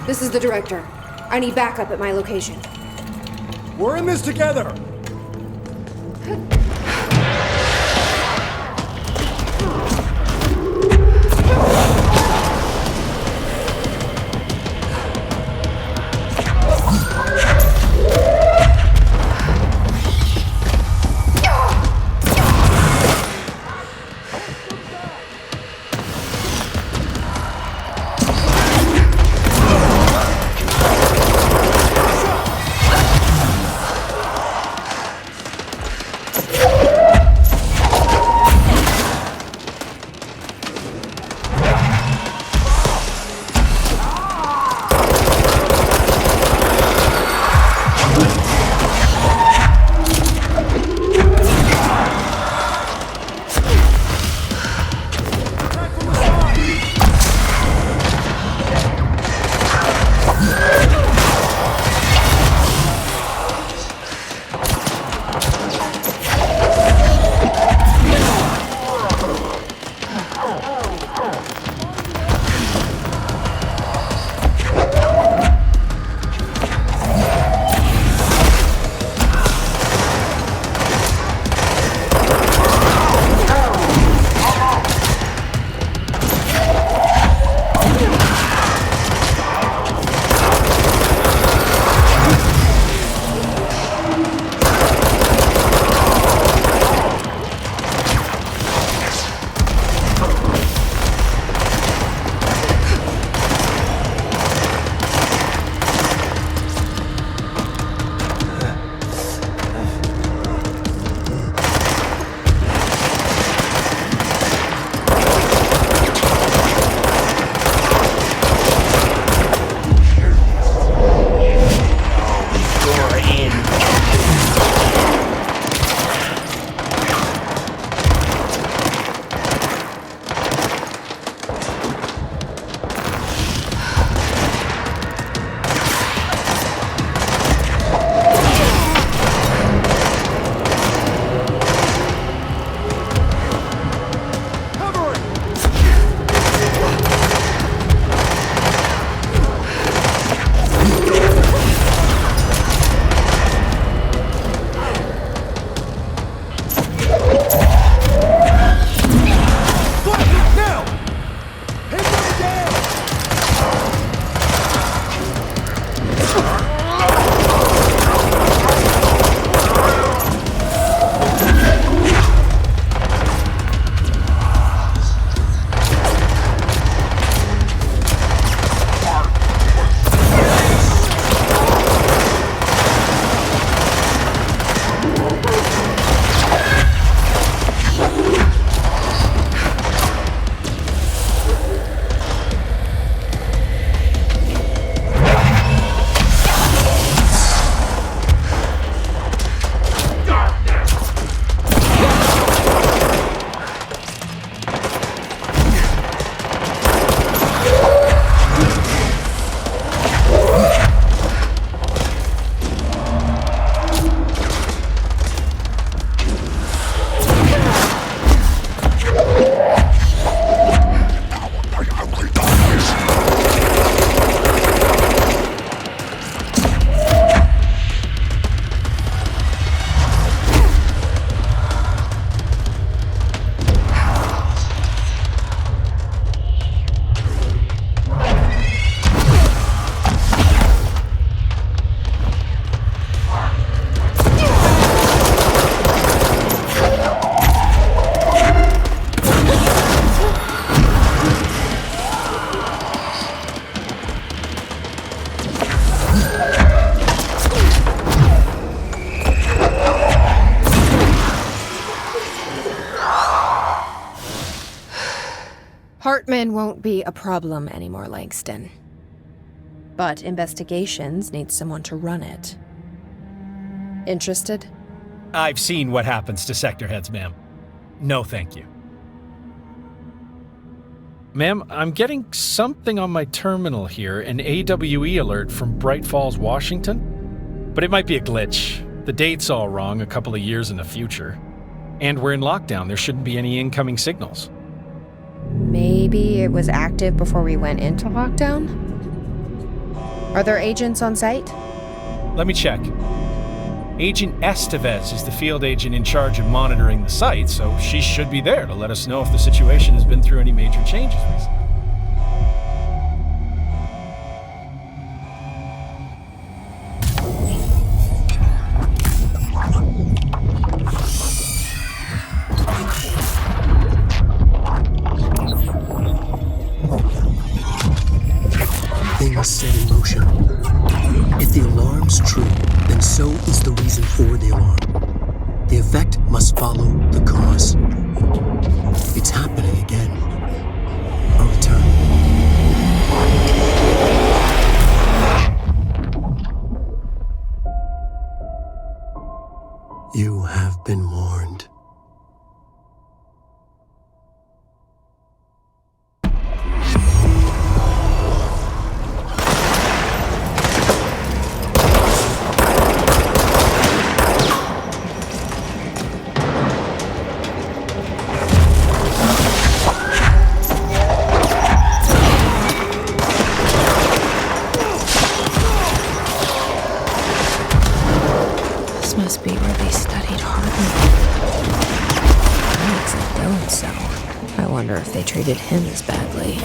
This is the director. I need backup at my location. We're in this together! Hartman won't be a problem anymore, Langston. But investigations need someone to run it. Interested? I've seen what happens to sector heads, ma'am. No, thank you. Ma'am, I'm getting something on my terminal here, an AWE alert from Bright Falls, Washington. But it might be a glitch. The date's all wrong, a couple of years in the future. And we're in lockdown, there shouldn't be any incoming signals. Maybe it was active before we went into lockdown? Are there agents on site? Let me check. Agent Estevez is the field agent in charge of monitoring the site, so she should be there to let us know if the situation has been through any major changes recently. Things set in motion. If the alarm's true, then so is the reason for the alarm. The effect must follow the cause. It's happening again. A return. You have been warned. Must be where they studied Hartman. Alex and Dylan's cell. I wonder if they treated him as badly.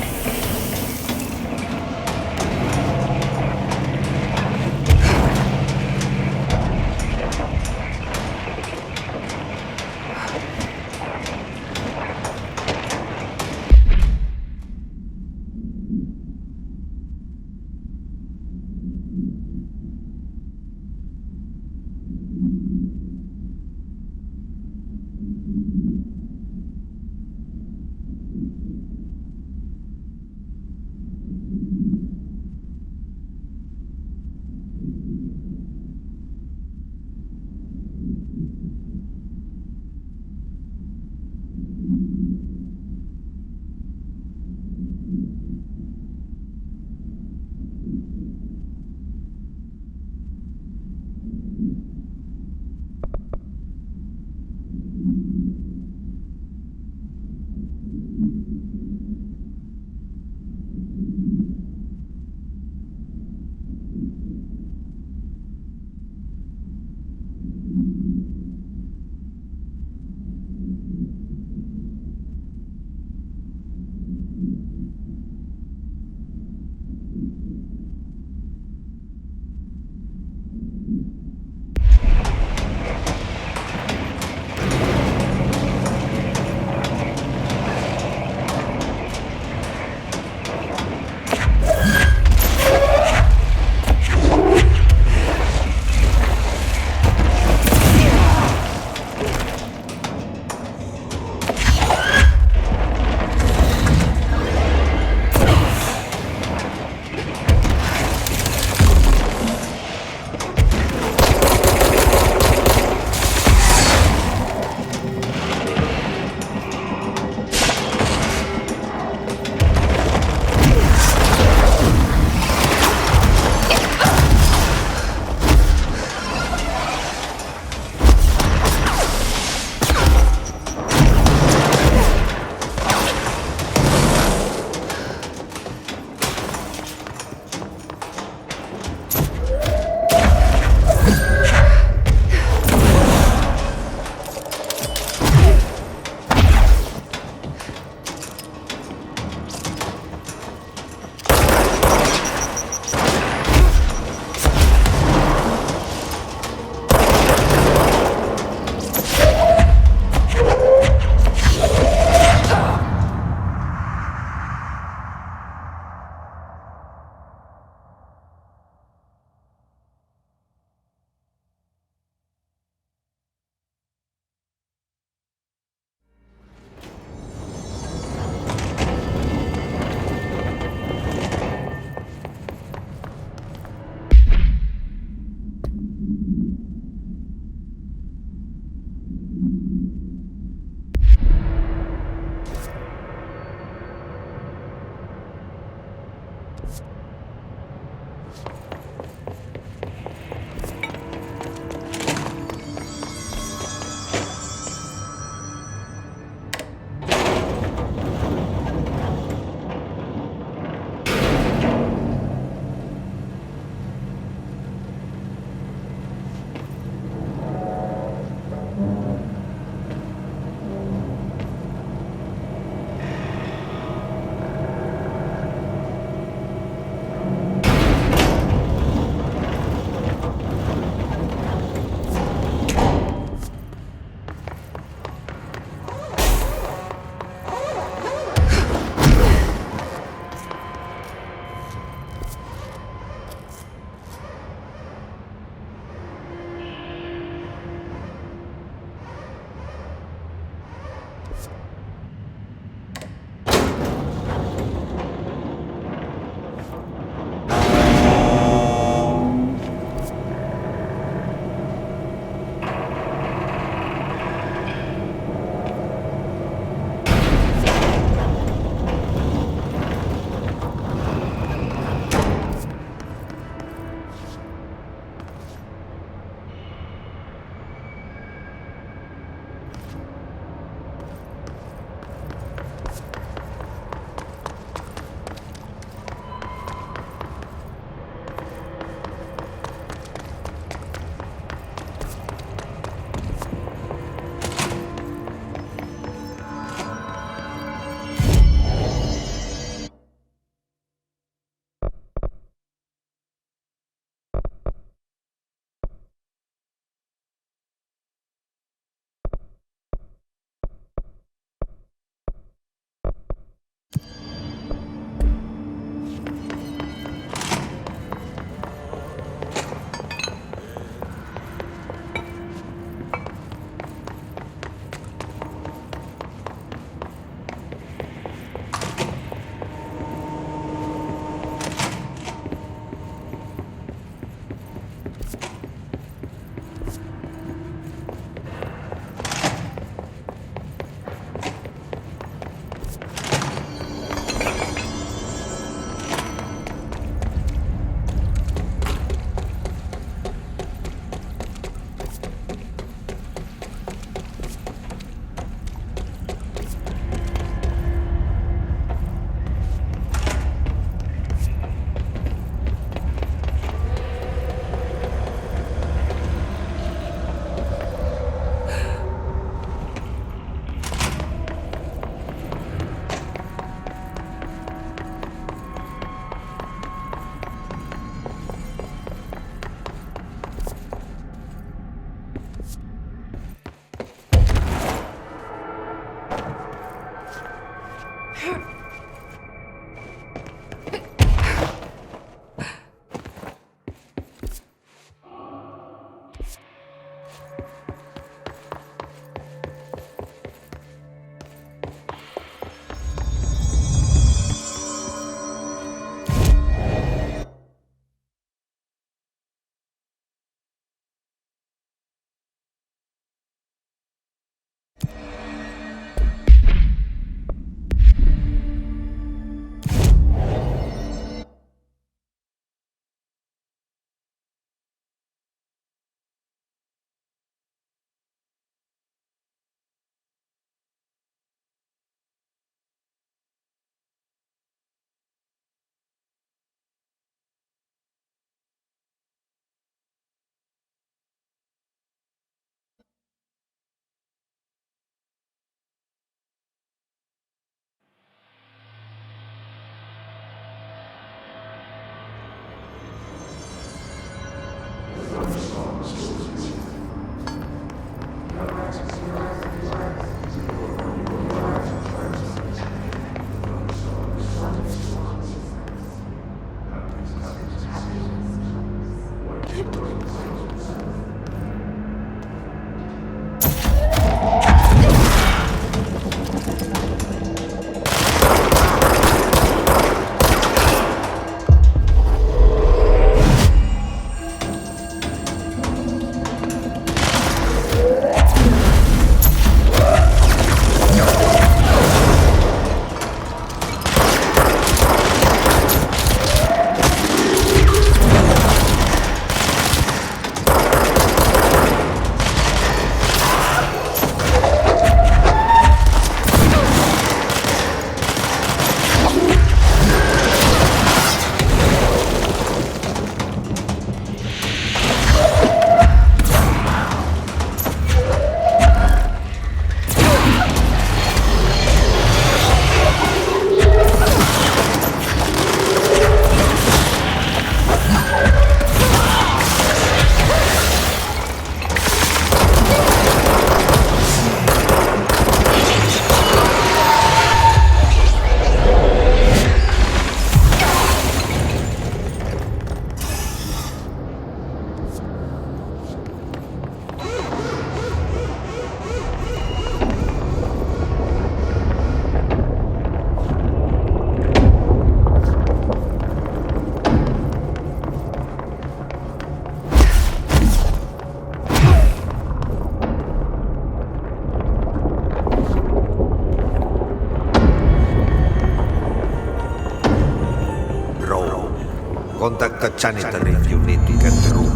Contact the janitor if you need to get through.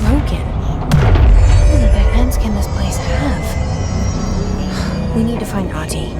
Broken? How many dead ends can this place have? We need to find Auntie.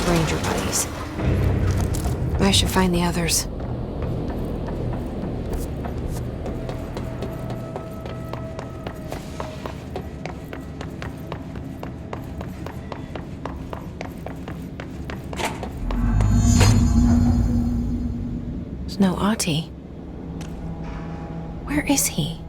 Ranger buddies. I should find the others. There's no Auntie. Where is he?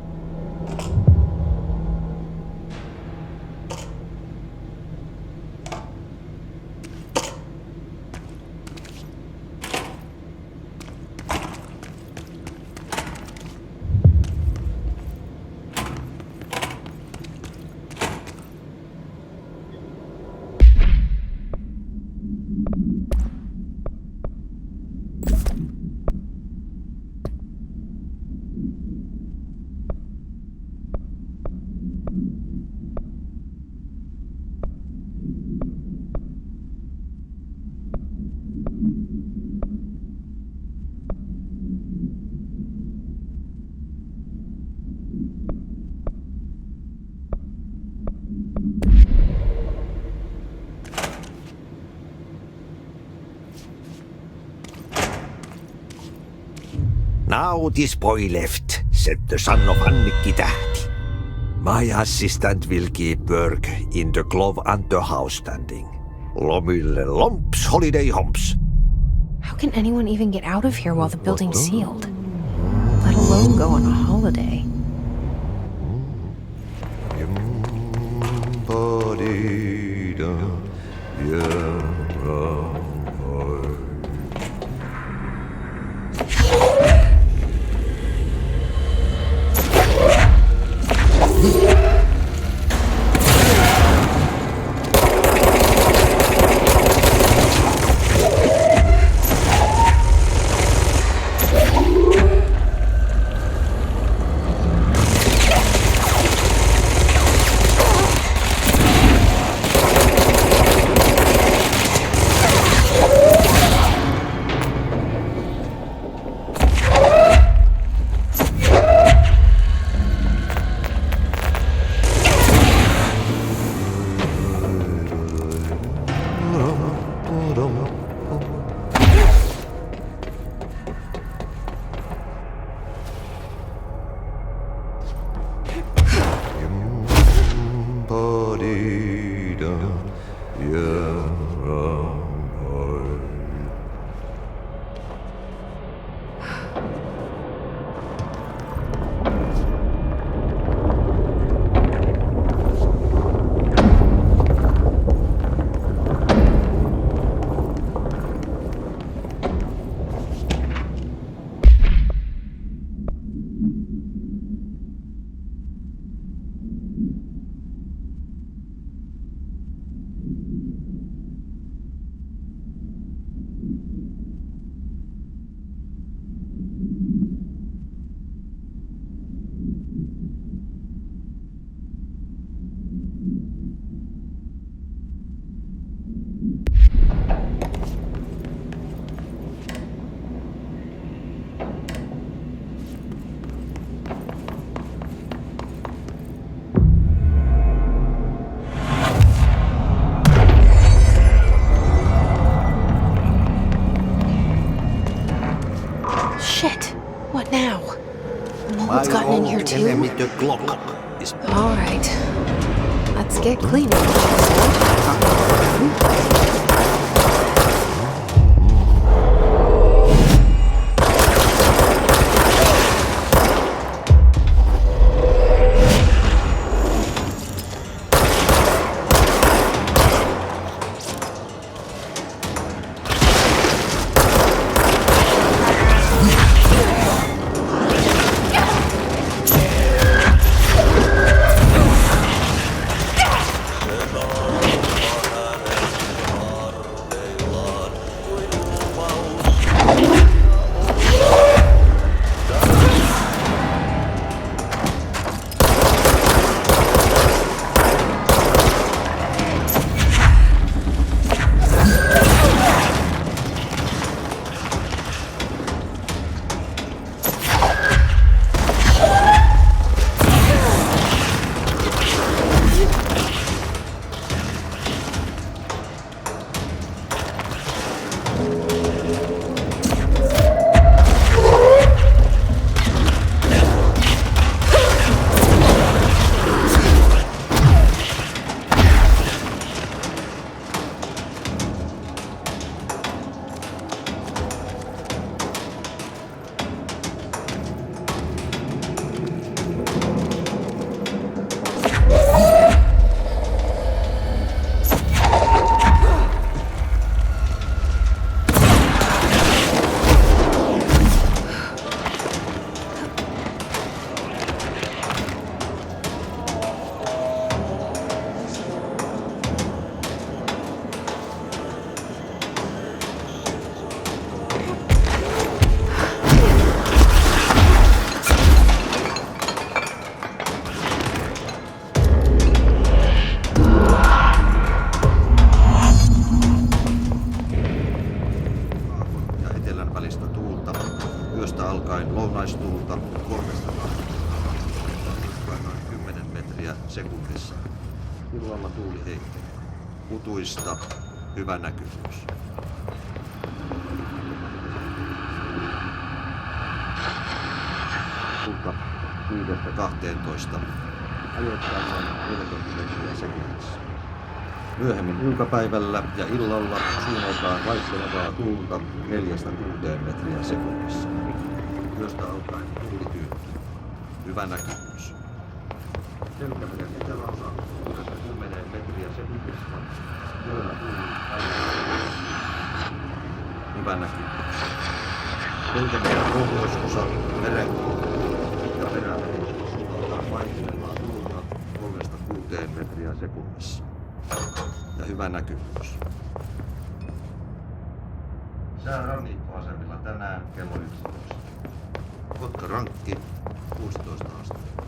now this boy left, said the son of Annikki Tähti. My assistant will keep work in the glove and the house standing. Lomille lomps, holiday humps. How can anyone even get out of here while the building's sealed? Let alone go on a holiday. What now? No one's gotten in here too? All right. Let's get cleaning. Kutuista hyvä näkyvyys. kulta 5-12, ajoittain noin 40 metriä sekunnissa. Myöhemmin iltapäivällä ja illalla suunnaltaan vaihtelevaa tuulta 4-6 metriä sekunnissa. Yöstä alkaen tuuli tyyntyy. Hyvä näkyvyys. Selkämeren eteläosa 10 metriä sekunnissa. Yöllä tuuli hyvä näkyvyys. Selkämeren pohjoisosa merenkulku ja perämeri suunnaltaan vaihtelevaa tuulta 3-6 metriä sekunnissa. Ja hyvä näkyvyys. Sää rannikkoasemilla tänään kello 11. Kotka rankki 16 astetta.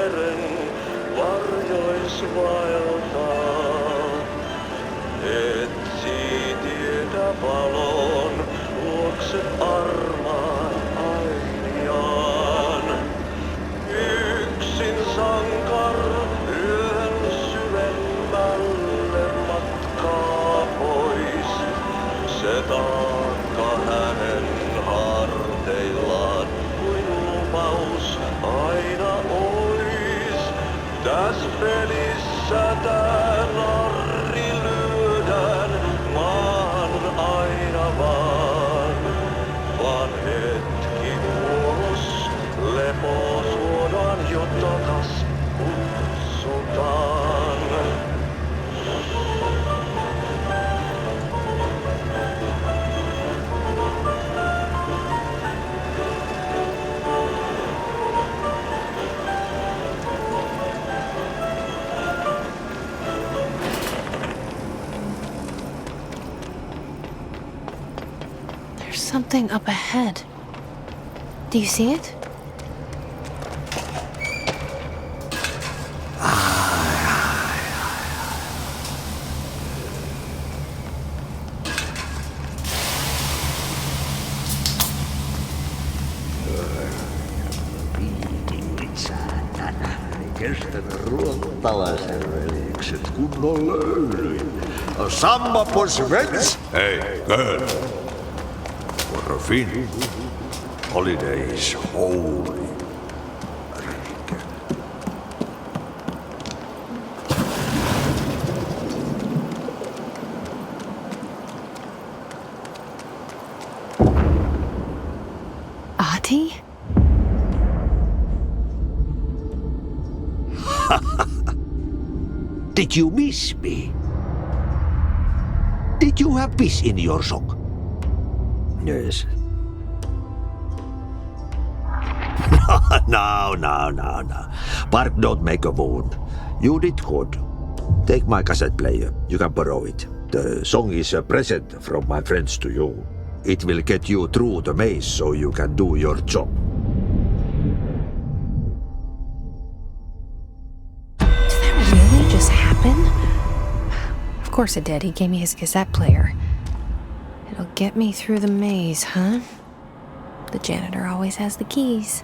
meren varjois vaeltaa. Etsii tietä valon, luokse armaan ainiaan. Yksin sankar yön syvemmälle matkaa pois. Se taakka hänen harteillaan kuin lupaus aina ois. Täs pelissä tää narri lyödään maahan aina vaan hetki ulos lepo suodaan jo takas kutsutaan. There's something up ahead. Do you see it? Kestänyt ruottalaisen veljekset kunnon löylyin. Samma på svensk! Hey, girl. For a Finn, holiday is holy. Ati? Did you miss me? Did you have peace in your song? Yes. No. Bark don't make a wound. You did good. Take my cassette player. You can borrow it. The song is a present from my friends to you. It will get you through the maze so you can do your job. Really just happen? Of course it did. He gave me his cassette player. It'll get me through the maze, huh? The janitor always has the keys.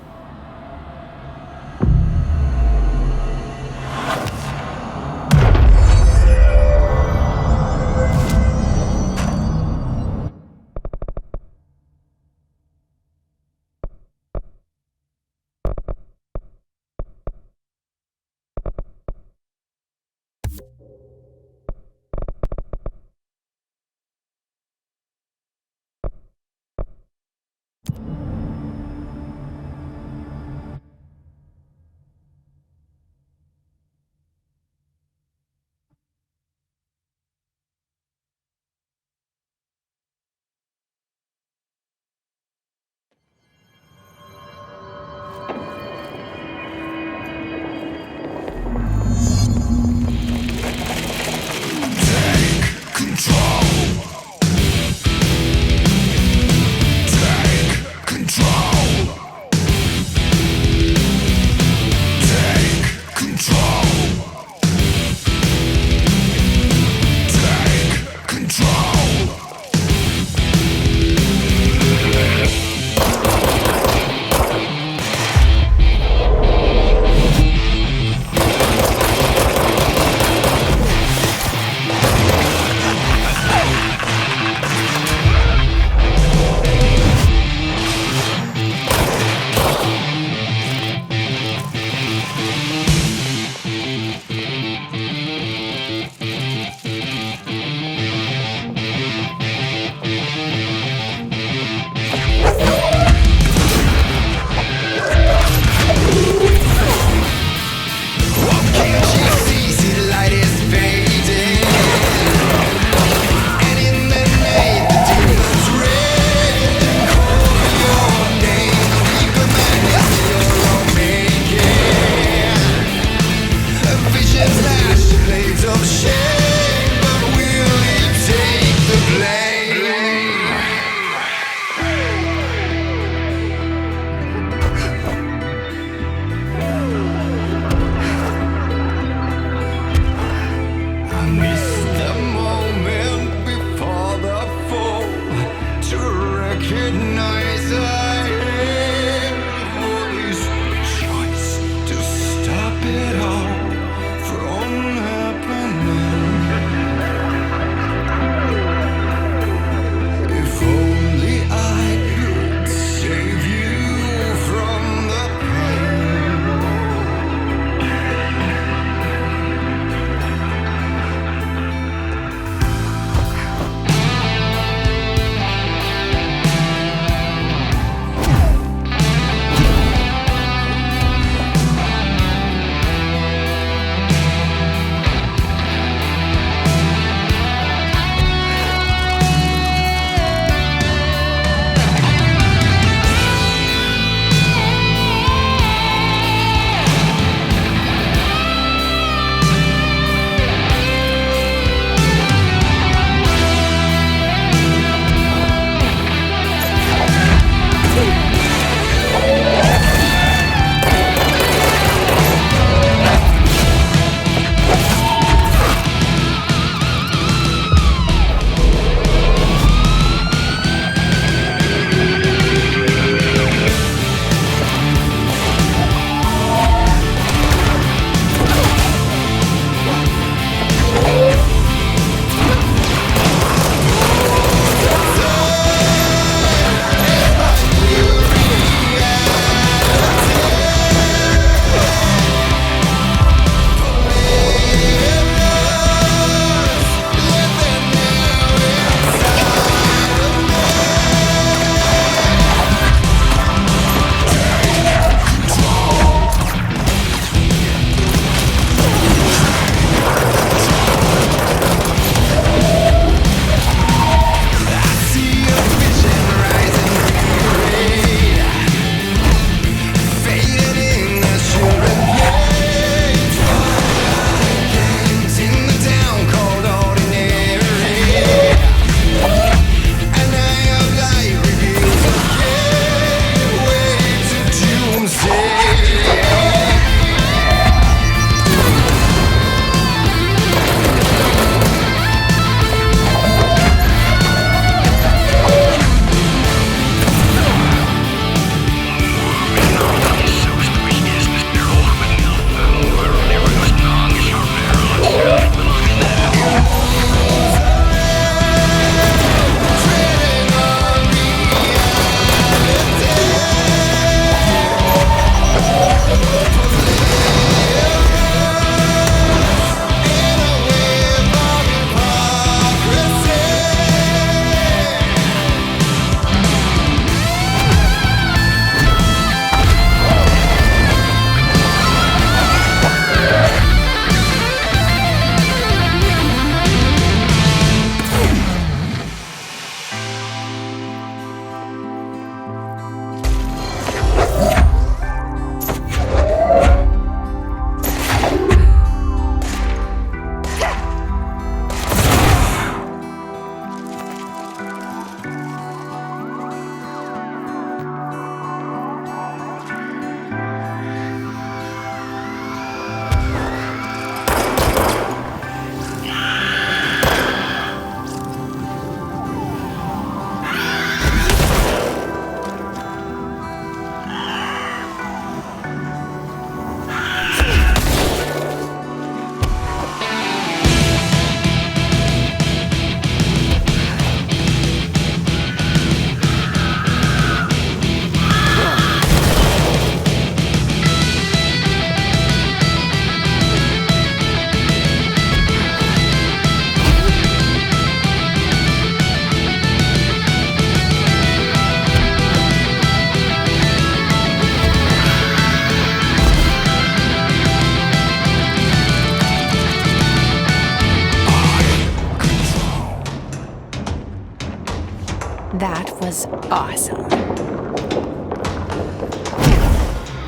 That was awesome.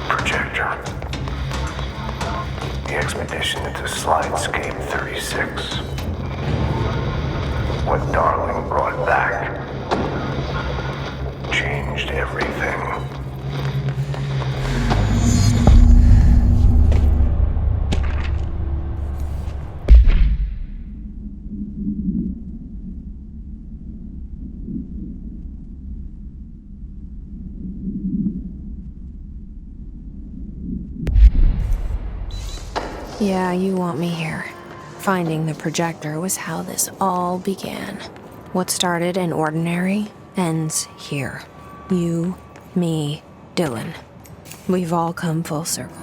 Projector. The expedition into Slidescape 36. What Darling brought back changed everything. Yeah, you want me here. Finding the projector was how this all began. What started in ordinary ends here. You, me, Dylan. We've all come full circle.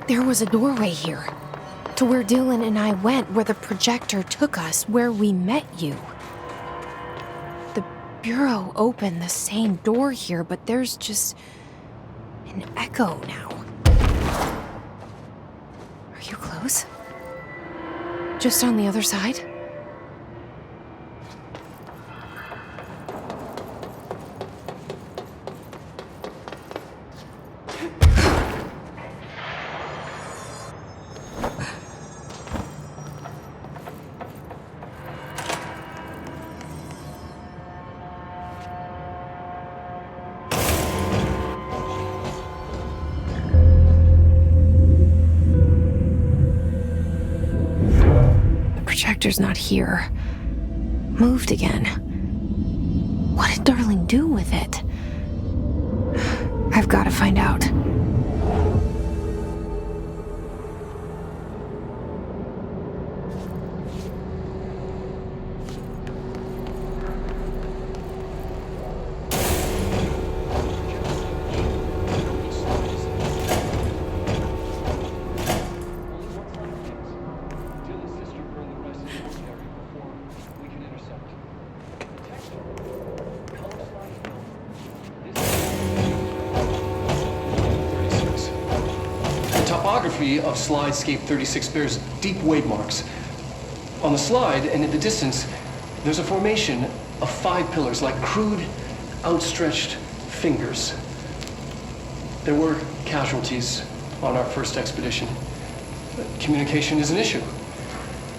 There was a doorway here, to where Dylan and I went, where the projector took us, where we met you. The Bureau opened the same door here, but there's just an echo now. Are you close? Just on the other side? Projector's not here. Moved again. What did Darling do with it? I've got to find out. Of Slidescape 36 bears deep wave marks. On the slide and in the distance, there's a formation of 5 pillars like crude, outstretched fingers. There were casualties on our first expedition. Communication is an issue.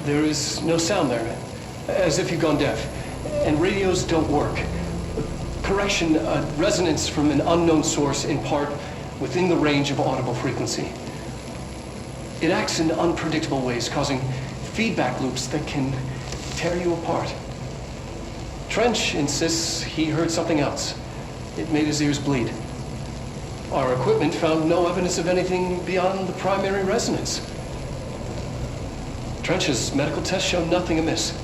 There is no sound there, as if you've gone deaf. and radios don't work. Correction, resonance from an unknown source in part within the range of audible frequency. It acts in unpredictable ways, causing feedback loops that can tear you apart. Trench insists he heard something else. It made his ears bleed. Our equipment found no evidence of anything beyond the primary resonance. Trench's medical tests show nothing amiss.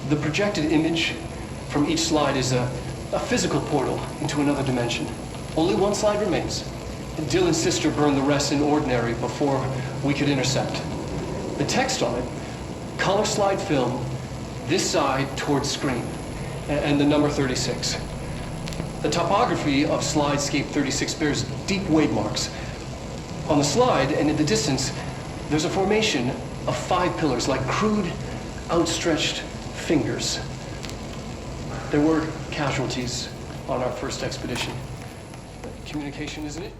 The projected image from each slide is a physical portal into another dimension. Only one slide remains. Dylan's sister burned the rest in ordinary before we could intercept. The text on it, color slide film, this side towards screen, and the number 36. The topography of slidescape 36 bears deep wave marks. On the slide and in the distance, there's a formation of 5 pillars like crude, outstretched fingers. There were casualties on our first expedition. Communication, isn't it?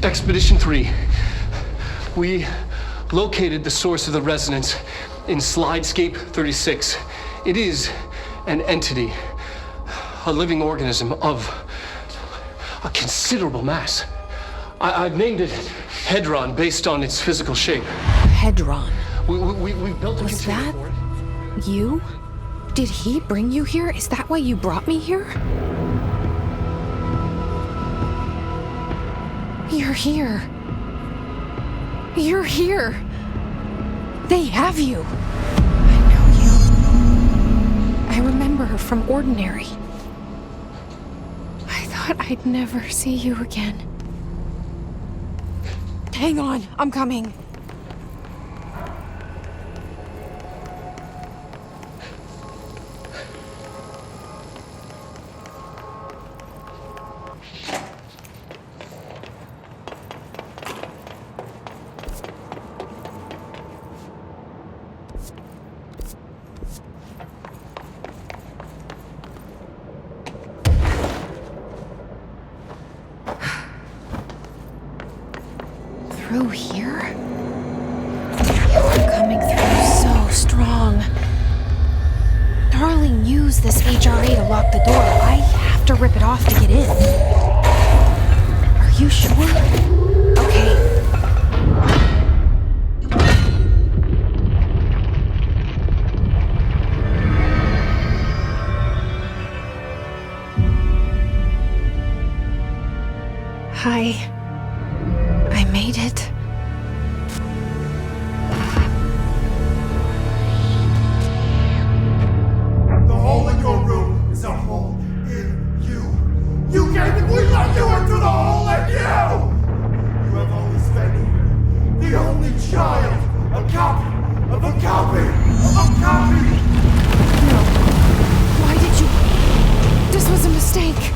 Expedition 3. We located the source of the resonance in slidescape 36. It is an entity, a living organism of a considerable mass. I've named it Hedron based on its physical shape. Hedron. We built a Was container that for it. you? Did he bring you here? Is that why you brought me here? You're here. You're here. They have you. I know you. I remember her from Ordinary. I thought I'd never see you again. Hang on, I'm coming. Through here? You're coming through so strong. Darling used this HRA to lock the door. I have to rip it off to get in. Are you sure? Okay. Hi. I made it. The hole in your room is a hole in you. You came and we let you into the hole in you! You have always been here. The only child. A copy of a copy of a copy! No. Why did you... This was a mistake.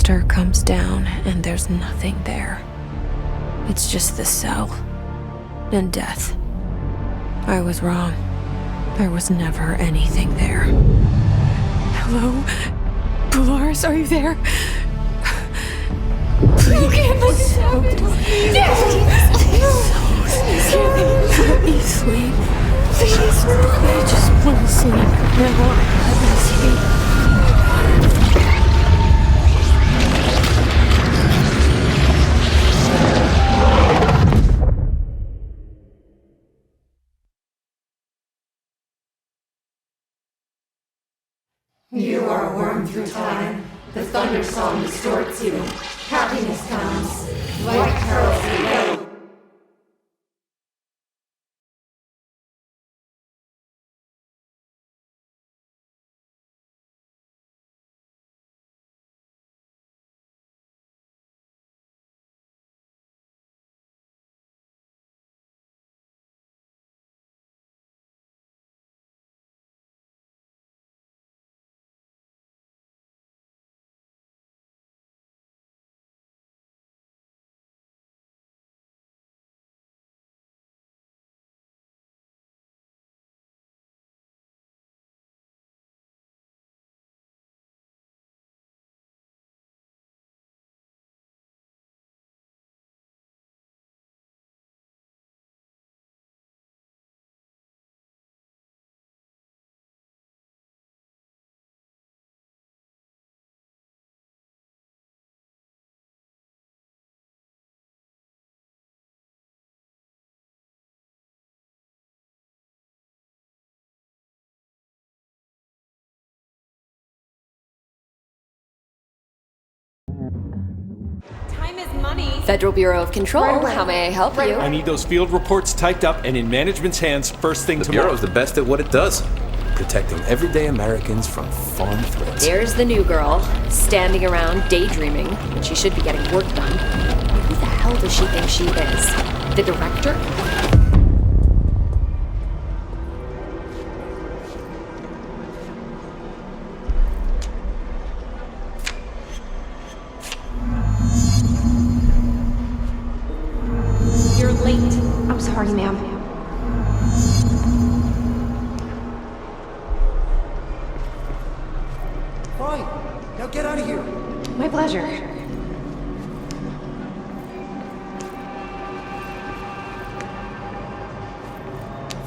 shutter comes down and there's nothing there. It's just the cell and death. I was wrong. There was never anything there. Hello? Polaris, are you there? Please. Let me sleep. Please. I just want to sleep. Now, let me sleep. You are a worm through time. The thunder song distorts you. Happiness comes. White pearls and yellow. Time is money. Federal Bureau of Control, how may I help you? I need those field reports typed up and in management's hands first thing tomorrow. The Bureau's the best at what it does. Protecting everyday Americans from foreign threats. There's the new girl, standing around daydreaming when she should be getting work done. Who the hell does she think she is? The director? You're late. I'm sorry, ma'am. Fine. Now get out of here. My pleasure.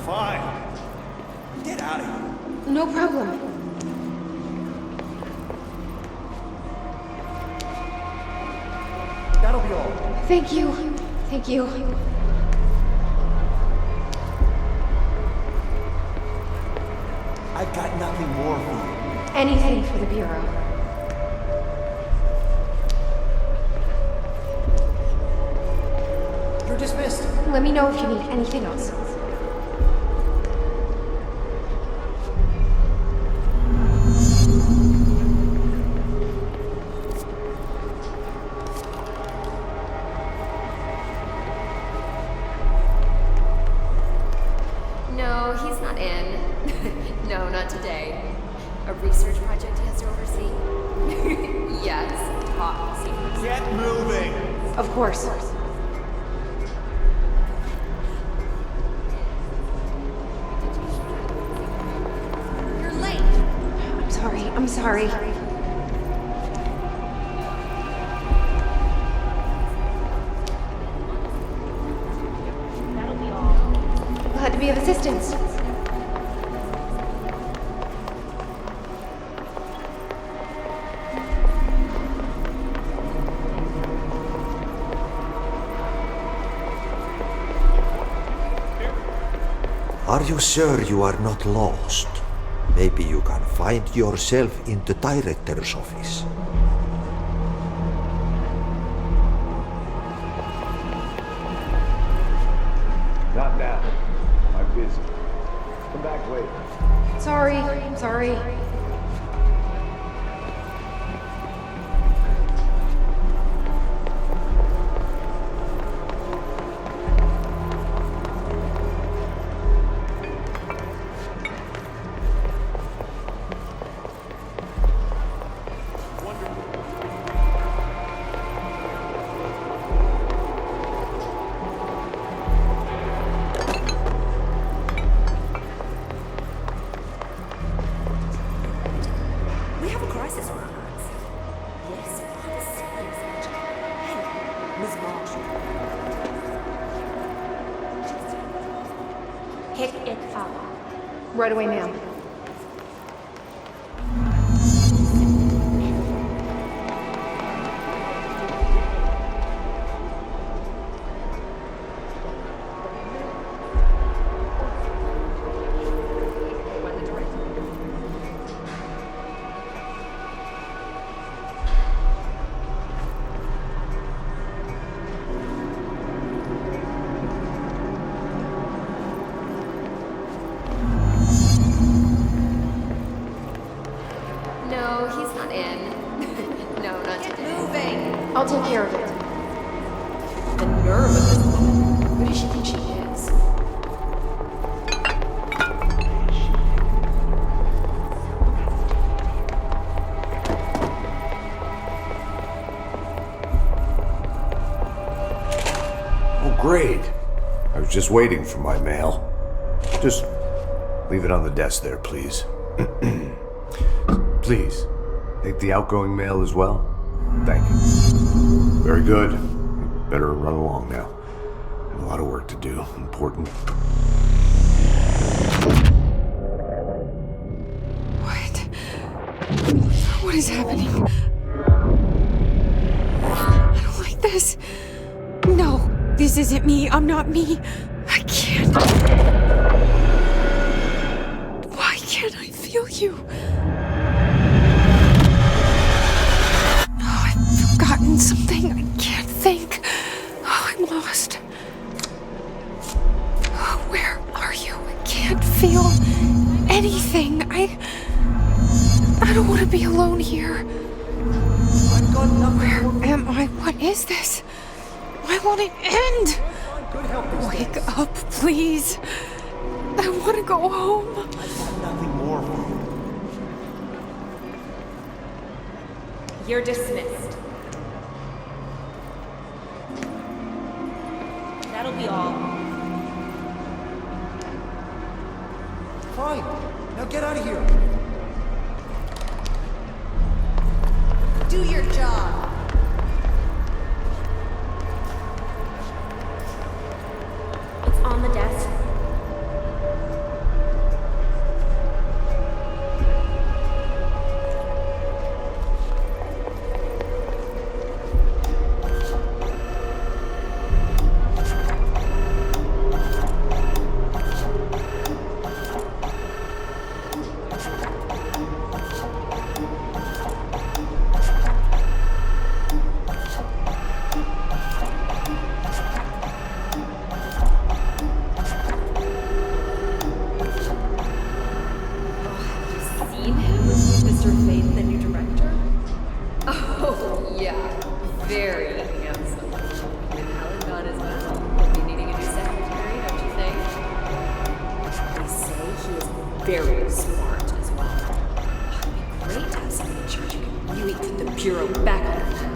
Fine. Get out of here. No problem. That'll be all. Thank you. Thank you. I've got nothing more for you. Anything for the Bureau. You're dismissed. Let me know if you need anything else. No, he's not in. No, not today. A research project he has to oversee? Yes, top secret. Get moving. Of course. You're late. I'm sorry. I'm sorry. That'll be all. Glad to be of assistance. Are you sure you are not lost? Maybe you can find yourself in the director's office. Not now. I'm busy. Come back later. Sorry. I'm sorry. This is Roberts. Yes, hey, Miss Marshall. Pick it up. Right away, ma'am. No, he's not in. No, not today. Moving! I'll take care of it. The nerve of this woman. Who does she think she is? Oh, great. I was just waiting for my mail. Just leave it on the desk there, please. Please, take the outgoing mail as well. Thank you. Very good. Better run along now. Have a lot of work to do. Important. What is happening? I don't like this. No, this isn't me. I'm not me. I can't. Why can't I feel you? Oh, I've forgotten something. I can't think. Oh, I'm lost. Oh, where are you? I can't feel anything. I don't want to be alone here. Where am I? What is this? Why won't it end? Wake up, please. I want to go home. Nothing more for you. You're dismissed. That'll be all. Fine. Now get out of here. Do your job. It's on the desk. Very handsome. And Alan gone as well. He'll be needing a new secretary, don't you think? They say he is very smart as well. It'd be great to have someone in charge who can really put the Bureau back on the map.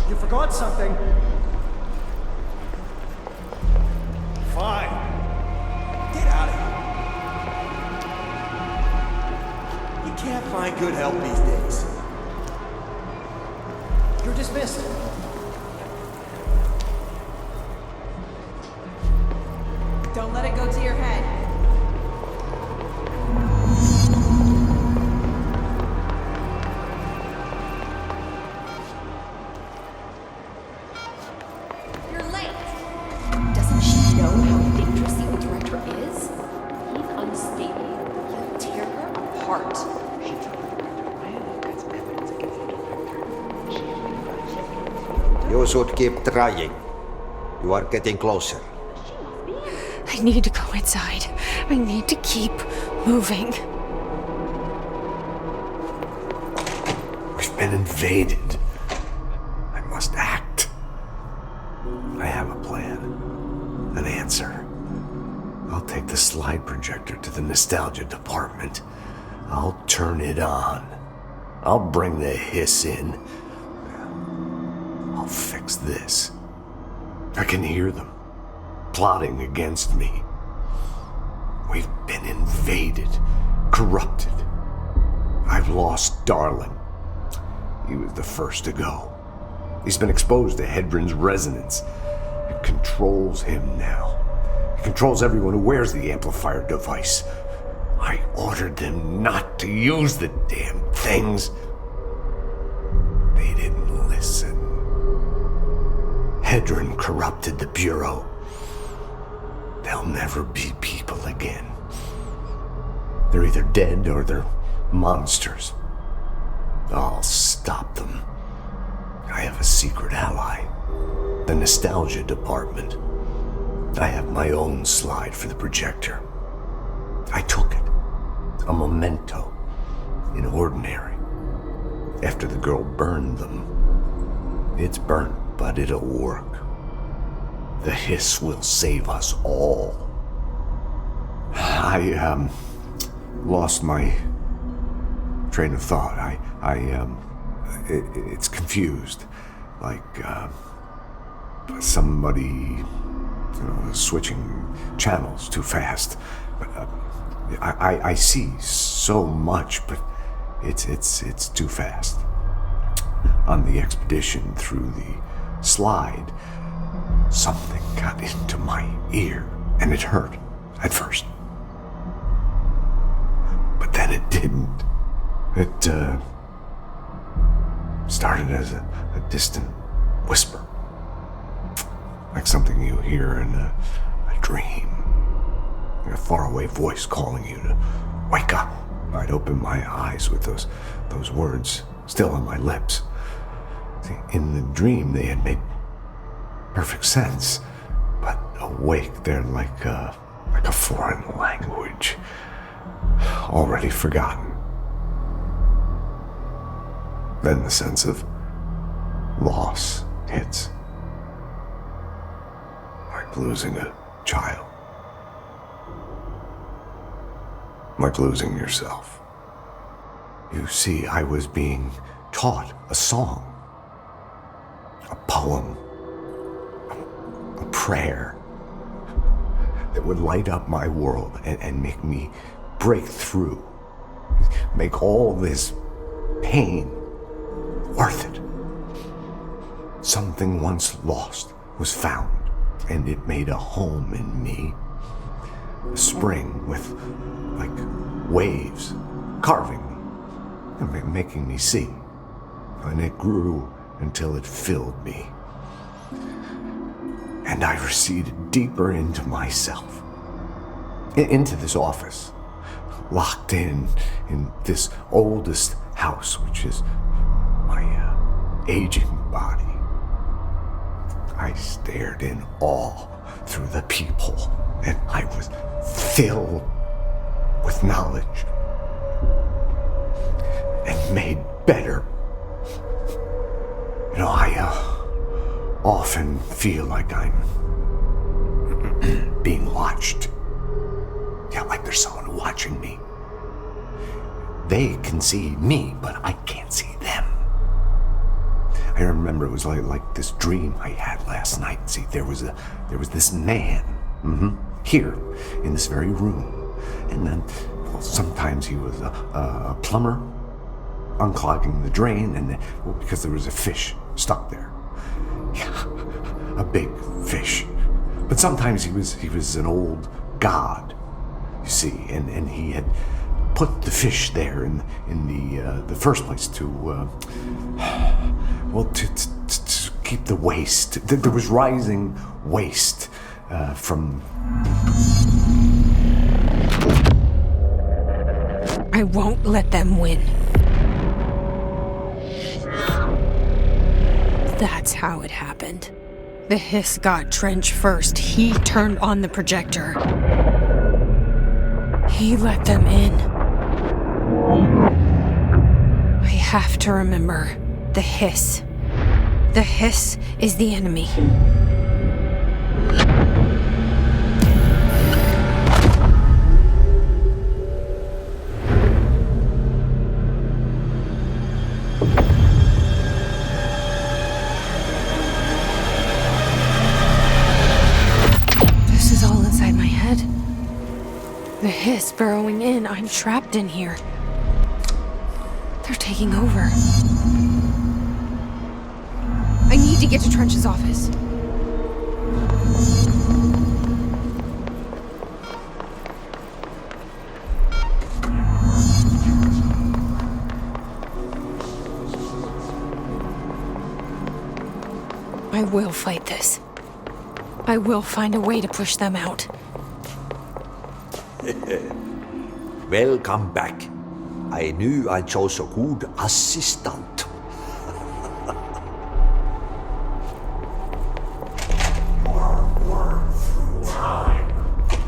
You forgot something. Fine. Get out of here. You can't find good help these days. You're dismissed. Don't let it go to your head. You're late. Doesn't she know how dangerous the old director is? He's unstable. He'll tear her apart. You should keep trying. You are getting closer. I need to go inside. I need to keep moving. We've been invaded. I must act. I have a plan. An answer. I'll take the slide projector to the nostalgia department. I'll turn it on. I'll bring the hiss in. I'll fix this. I can hear them plotting against me. We've been invaded, corrupted. I've lost Darling. He was the first to go. He's been exposed to Hedron's resonance. It controls him now. It controls everyone who wears the amplifier device. I ordered them not to use the damn things. They didn't listen. Hedron corrupted the Bureau. They'll never be people again. They're either dead or they're monsters. I'll stop them. I have a secret ally. The nostalgia department. I have my own slide for the projector. I took it. A memento. In ordinary. After the girl burned them. It's burnt, but it'll work. The hiss will save us all. I lost my train of thought. It's confused. Like, somebody, switching channels too fast. I see so much, but it's too fast. On the expedition through the slide, something got into my ear, and it hurt at first. But then it didn't. It started as a distant whisper, like something you hear in a dream. A faraway voice calling you to wake up. I'd open my eyes with those words still on my lips. See, in the dream, they had made perfect sense, but awake, they're like a foreign language, already forgotten. Then the sense of loss hits, like losing a child. Like losing yourself. You see, I was being taught a song, a poem, a prayer that would light up my world and make me break through, make all this pain worth it. Something once lost was found, and it made a home in me. A spring with, like, waves carving me, making me see. And it grew until it filled me. And I receded deeper into myself, into this office, locked in this oldest house, which is my aging body. I stared in awe through the people, and I was filled with knowledge and made better. I often feel like I'm being watched. Yeah, like there's someone watching me. They can see me, but I can't see them. I remember it was like this dream I had last night. See, there was this man, here, in this very room. And then, sometimes he was a plumber, unclogging the drain, and because there was a fish stuck there. Yeah, a big fish. But sometimes he was an old god, you see, and he had put the fish there in the first place to keep the waste. There was rising waste from. I won't let them win. That's how it happened. The hiss got Trench first. He turned on the projector. He let them in. I have to remember the hiss. The hiss is the enemy. This is all inside my head. The hiss burrowing in. I'm trapped in here. They're taking over. I need to get to Trench's office. I will fight this. I will find a way to push them out. Welcome back. I knew I chose a good assistant.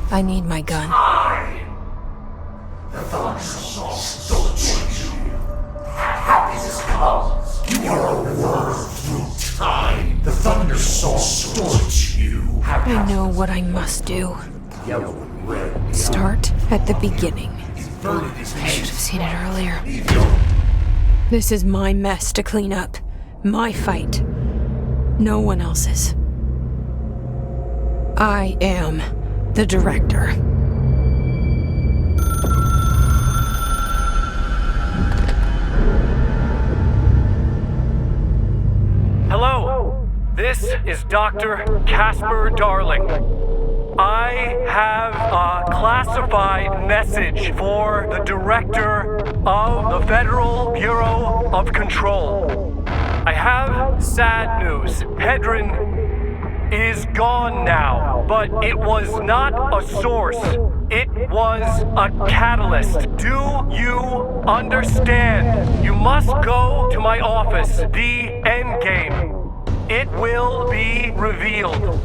I need my gun. The thunder saw stood you. Happiness comes. You are a worm through time. The thunder saw stood you. I know what I must do. Start at the beginning. I should have seen it earlier. This is my mess to clean up. My fight. No one else's. I am the director. Hello, this is Dr. Casper Darling. I have a classified message for the director of the Federal Bureau of Control. I have sad news. Hedron is gone now, but it was not a source. It was a catalyst. Do you understand? You must go to my office, the Endgame. It will be revealed.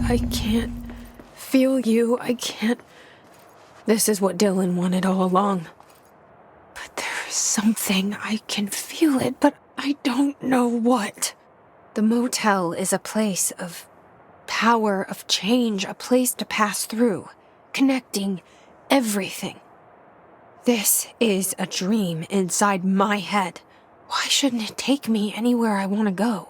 I can't feel you. I can't. This is what Dylan wanted all along. But there is something. I can feel it, but I don't know what. The motel is a place of power, of change, a place to pass through, connecting everything. This is a dream inside my head. Why shouldn't it take me anywhere I want to go?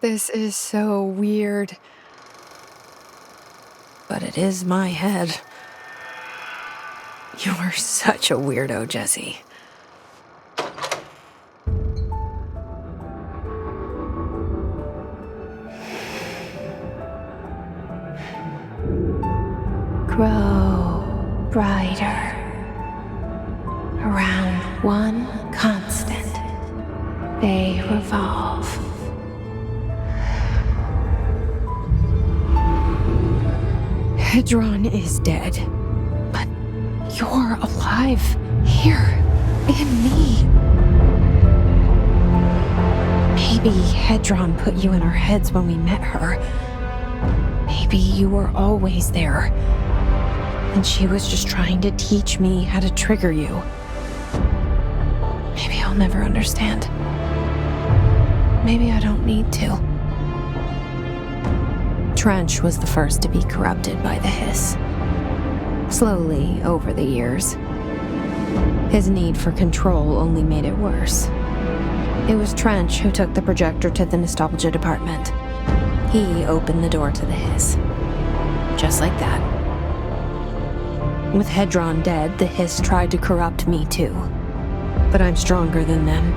This is so weird. But it is my head. You are such a weirdo, Jesse. Grow brighter around one constant. They revolve. Hedron is dead, but you're alive here in me. Maybe Hedron put you in our heads when we met her. Maybe you were always there, and she was just trying to teach me how to trigger you. Maybe I'll never understand. Maybe I don't need to. Trench was the first to be corrupted by the hiss. Slowly, over the years. His need for control only made it worse. It was Trench who took the projector to the nostalgia department. He opened the door to the hiss. Just like that. With Hedron dead, the hiss tried to corrupt me too. But I'm stronger than them.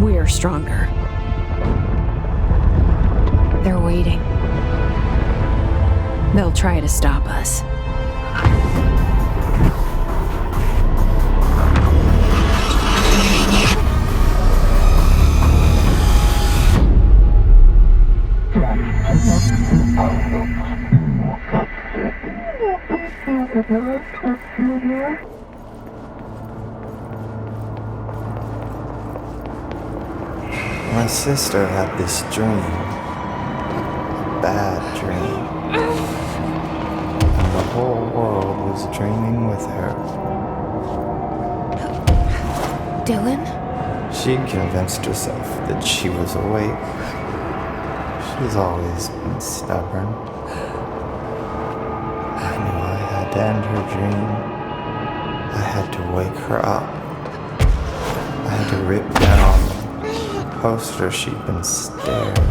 We're stronger. They're waiting. They'll try to stop us. My sister had this dream. A bad dream. And the whole world was dreaming with her. Dylan? She convinced herself that she was awake. She's always been stubborn. I knew I had to end her dream. I had to wake her up. I had to rip down the poster she'd been staring at.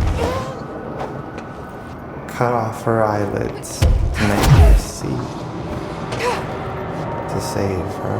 Cut off her eyelids to make her see. To save her.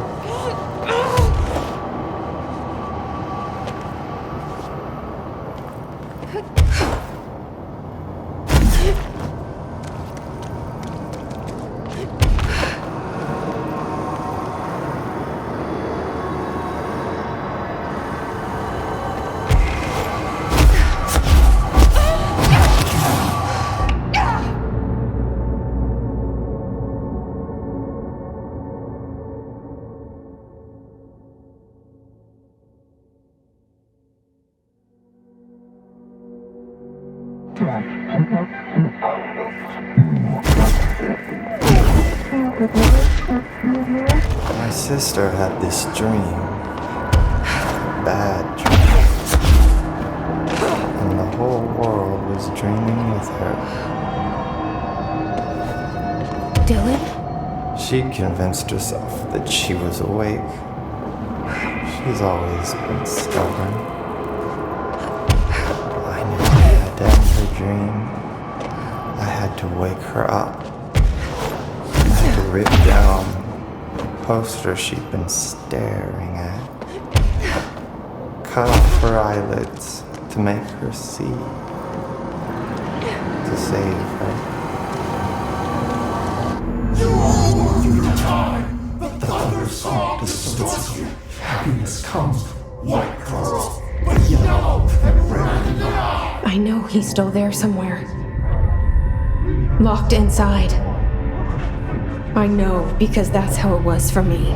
My sister had this dream. Bad dream. And the whole world was dreaming with her. Dylan? She convinced herself that she was awake. She's always been stubborn. I knew I had to end her dream. I had to wake her up. I had to rip down the poster she'd been staring at. Cut off her eyelids to make her see. To save her. You are worth your time. The thunder song distorts you. Happiness comes, white pearls, but yellow and red now. I know he's still there somewhere. Locked inside. I know, because that's how it was for me.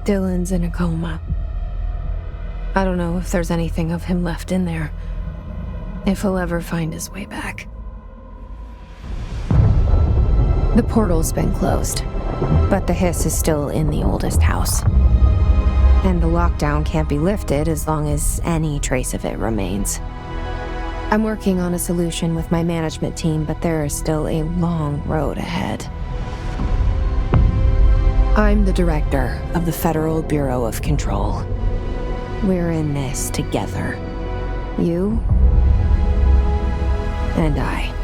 Dylan's in a coma. I don't know if there's anything of him left in there. If he'll ever find his way back. The portal's been closed, but the hiss is still in the oldest house. And the lockdown can't be lifted as long as any trace of it remains. I'm working on a solution with my management team, but there is still a long road ahead. I'm the director of the Federal Bureau of Control. We're in this together. You and I.